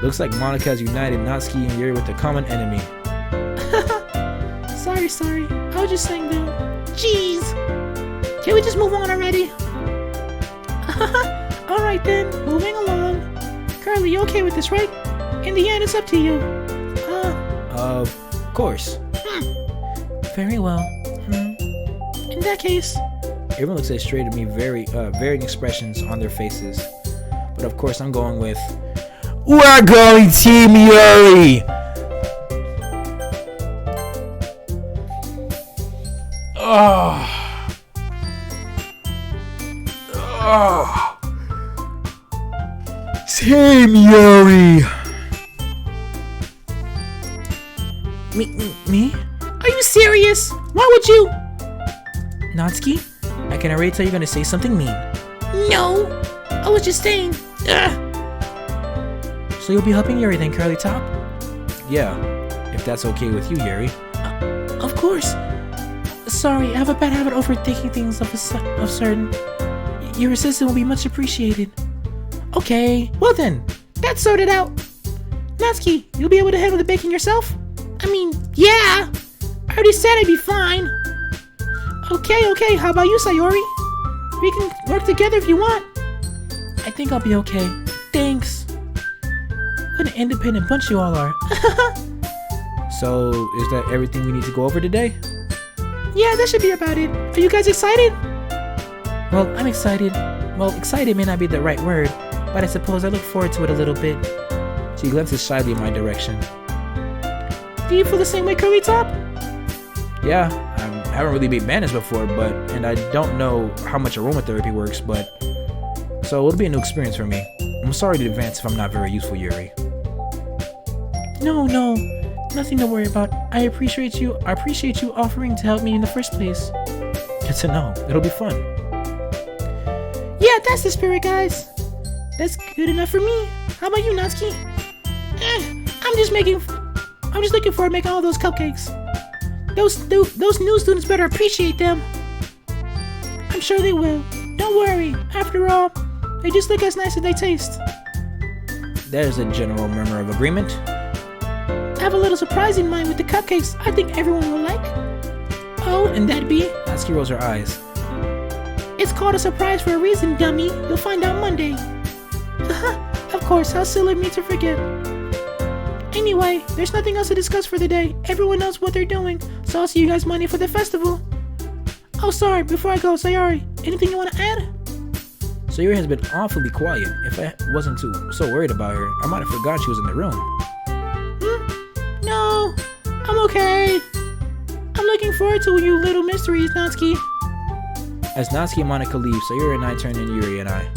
Looks like Monica has united Natsuki and Yuri with a common enemy. Sorry. I was just saying though. Jeez. Can we just move on already? Alright then, moving along. Curly, you okay with this, right? In the end, it's up to you. Of course. Very well. In that case, everyone looks straight at me, varying expressions on their faces. But of course, I'm going with, we're going Team Yuri! Team Yuri! Me? Are you serious? Why would you? Natsuki, I can already tell you're gonna say something mean. No! I was just saying. So you'll be helping Yuri then, Curly Top? Yeah, if that's okay with you, Yuri. Of course. Sorry, I have a bad habit of overthinking things of certain. Your assistance will be much appreciated. Okay, well then, that's sorted out. Natsuki, you'll be able to handle the baking yourself? I mean, yeah. I already said I'd be fine. Okay, how about you, Sayori? We can work together if you want. I think I'll be okay. Thanks. What an independent bunch you all are. So, is that everything we need to go over today? Yeah, that should be about it. Are you guys excited? Well, I'm excited. Well, excited may not be the right word, but I suppose I look forward to it a little bit. She glances shyly in my direction. Do you feel the same way, Curly Top? Yeah, I haven't really made banners before, and I don't know how much aromatherapy works, so it'll be a new experience for me. I'm sorry in advance if I'm not very useful, Yuri. No, nothing to worry about. I appreciate you offering to help me in the first place. Good to know. It'll be fun. Yeah, that's the spirit, guys. That's good enough for me. How about you, Natsuki? I'm just looking forward to making all those cupcakes. Those new students better appreciate them. I'm sure they will. Don't worry. After all, they just look as nice as they taste. There's a general murmur of agreement. have a little surprise in mind with the cupcakes I think everyone will like. Oh, and that'd be... Natsuki rolls her eyes. It's called a surprise for a reason, dummy. You'll find out Monday. Of course, how silly of me to forget. Anyway, there's nothing else to discuss for the day. Everyone knows what they're doing, so I'll see you guys Monday for the festival. Oh, sorry, before I go, Sayori, anything you want to add? Sayori has been awfully quiet. If I wasn't so worried about her, I might have forgot she was in the room. No, I'm okay. I'm looking forward to you little mysteries, Natsuki. As Natsuki and Monica leave, Sayori and I turn to Yuri and I.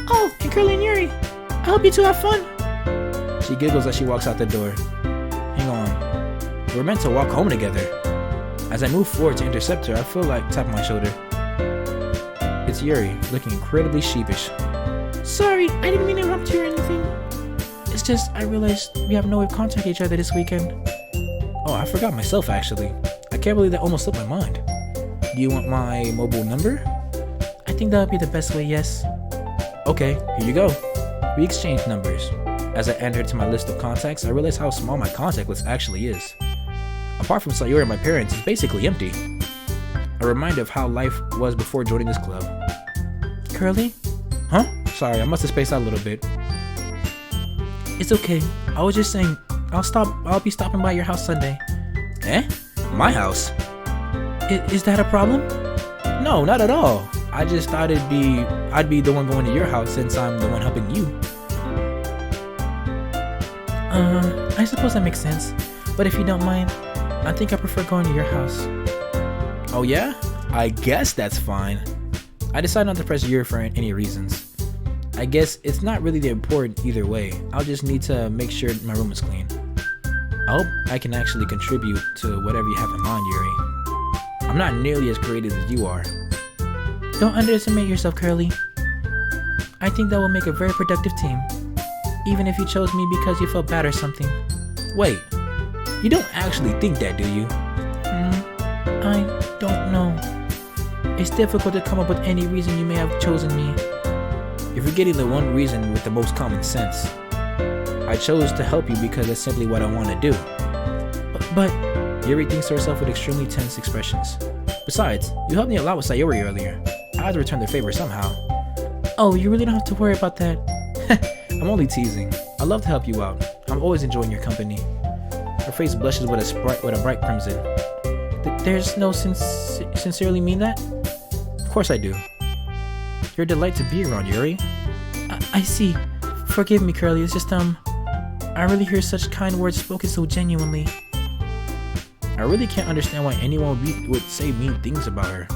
Oh, and Curly and Yuri. I hope you two have fun. She giggles as she walks out the door. Hang on. We're meant to walk home together. As I move forward to intercept her, I feel like tapping my shoulder. It's Yuri, looking incredibly sheepish. Sorry, I didn't mean to interrupt you or anything. It's just, I realized we have no way of contacting each other this weekend. Oh, I forgot myself actually. I can't believe that almost slipped my mind. Do you want my mobile number? I think that would be the best way, yes. Okay, here you go. We exchange numbers. As I enter to my list of contacts, I realize how small my contact list actually is. Apart from Sayori and my parents, it's basically empty. A reminder of how life was before joining this club. Curly? Huh? Sorry, I must have spaced out a little bit. It's okay. I was just saying, I'll be stopping by your house Sunday. Eh? My house? Is that a problem? No, not at all. I just thought I'd be the one going to your house since I'm the one helping you. I suppose that makes sense. But if you don't mind, I think I prefer going to your house. Oh yeah? I guess that's fine. I decided not to press Yuri for any reasons. I guess it's not really that important either way. I'll just need to make sure my room is clean. I hope I can actually contribute to whatever you have in mind, Yuri. I'm not nearly as creative as you are. Don't underestimate yourself, Curly. I think that will make a very productive team. Even if you chose me because you felt bad or something. Wait, you don't actually think that, do you? I don't know. It's difficult to come up with any reason you may have chosen me. You're forgetting the one reason with the most common sense. I chose to help you because that's simply what I want to do. But Yuri thinks to herself with extremely tense expressions. Besides, you helped me a lot with Sayori earlier. I had to return the favor somehow. Oh, you really don't have to worry about that. I'm only teasing. I love to help you out. I'm always enjoying your company. Her face blushes with a bright crimson. There's no sincerely mean that? Of course I do. You're a delight to be around, Yuri. I see. Forgive me, Curly. It's just I really hear such kind words spoken so genuinely. I really can't understand why anyone would say mean things about her.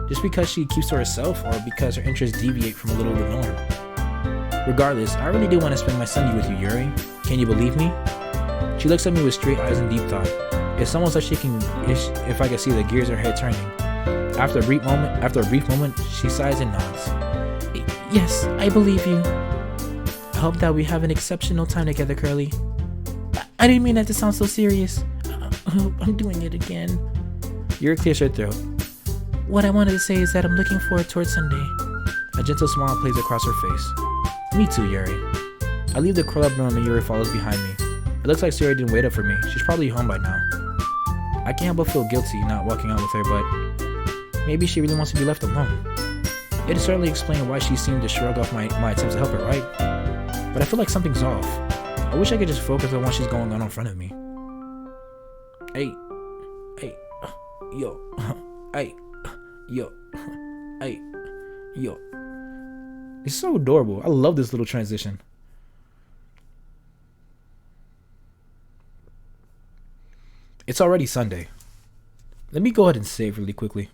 Just because she keeps to herself or because her interests deviate from a little of the norm. Regardless, I really do want to spend my Sunday with you, Yuri. Can you believe me? She looks at me with straight eyes and deep thought. It's almost like if I could see the gears in her head turning. After a brief moment, she sighs and nods. Yes, I believe you. I hope that we have an exceptional time together, Curly. I didn't mean that to sound so serious. I'm doing it again. Yuri clears her throat. What I wanted to say is that I'm looking forward towards Sunday. A gentle smile plays across her face. Me too, Yuri. I leave the club room and Yuri follows behind me. It looks like Sayori didn't wait up for me. She's probably home by now. I can't help but feel guilty not walking out with her, but maybe she really wants to be left alone. It'd certainly explain why she seemed to shrug off my attempts to help her, right? But I feel like something's off. I wish I could just focus on what she's going on in front of me. Hey, yo, hey, yo, hey, yo. It's so adorable. I love this little transition. It's already Sunday. Let me go ahead and save really quickly.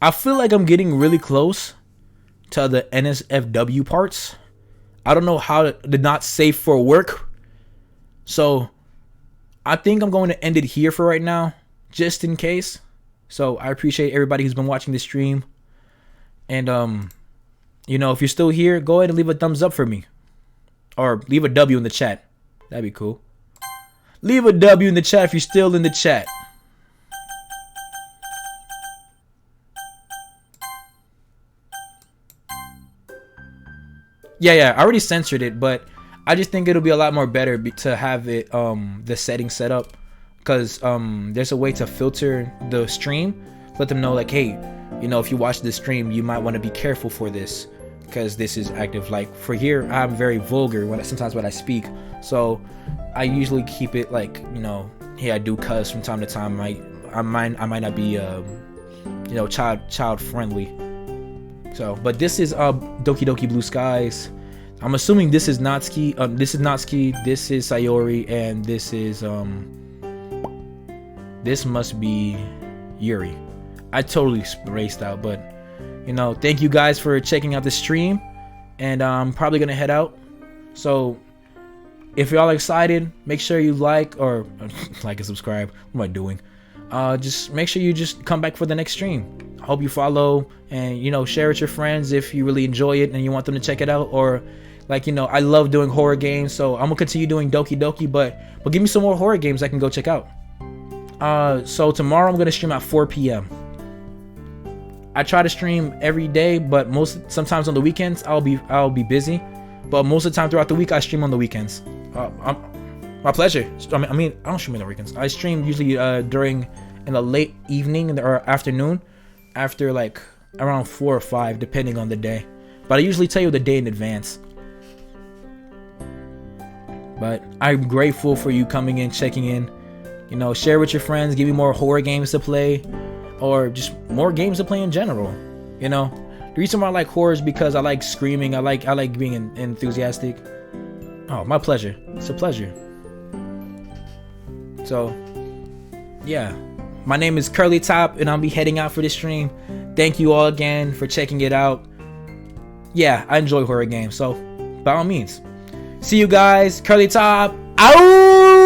I feel like I'm getting really close to the NSFW parts. I don't know how to not save for work. So I think I'm going to end it here for right now, just in case. So I appreciate everybody who's been watching this stream. And you know, if you're still here, go ahead and leave a thumbs up for me. Or leave a W in the chat. That'd be cool. Leave a W in the chat if you're still in the chat. Yeah, I already censored it, but I just think it'll be a lot more better to have it the settings set up, because there's a way to filter the stream, let them know like, hey, you know, if you watch this stream, you might want to be careful for this, because this is active. Like for here, I'm very vulgar sometimes when I speak, so I usually keep it like, you know, hey, I do cuss from time to time. I might not be you know, child friendly. So, but this is Doki Doki Blue Skies. I'm assuming this is Natsuki. This is Natsuki. This is Sayori, and this is this must be Yuri. I totally spaced out, but you know, thank you guys for checking out the stream, and I'm probably gonna head out. So if y'all are excited, make sure you like and subscribe. What am I doing? Just make sure you just come back for the next stream. I hope you follow and, you know, share with your friends if you really enjoy it and you want them to check it out. Or like, you know, I love doing horror games, so I'm gonna continue doing Doki Doki, but give me some more horror games I can go check out. So tomorrow I'm gonna stream at 4 p.m. I try to stream every day, but sometimes on the weekends I'll be busy. But most of the time throughout the week I stream on the weekends. My pleasure. I mean, I don't stream on the weekends. I stream usually in the late evening or afternoon, after like around 4 or 5, depending on the day. But I usually tell you the day in advance. But I'm grateful for you coming in, checking in. You know, share with your friends, give me more horror games to play, or just more games to play in general. You know, the reason why I like horror is because I like screaming. I like being enthusiastic. Oh, my pleasure. It's a pleasure. So, yeah. My name is Curly Top, and I'll be heading out for this stream. Thank you all again for checking it out. Yeah, I enjoy horror games, so by all means. See you guys. Curly Top. Out!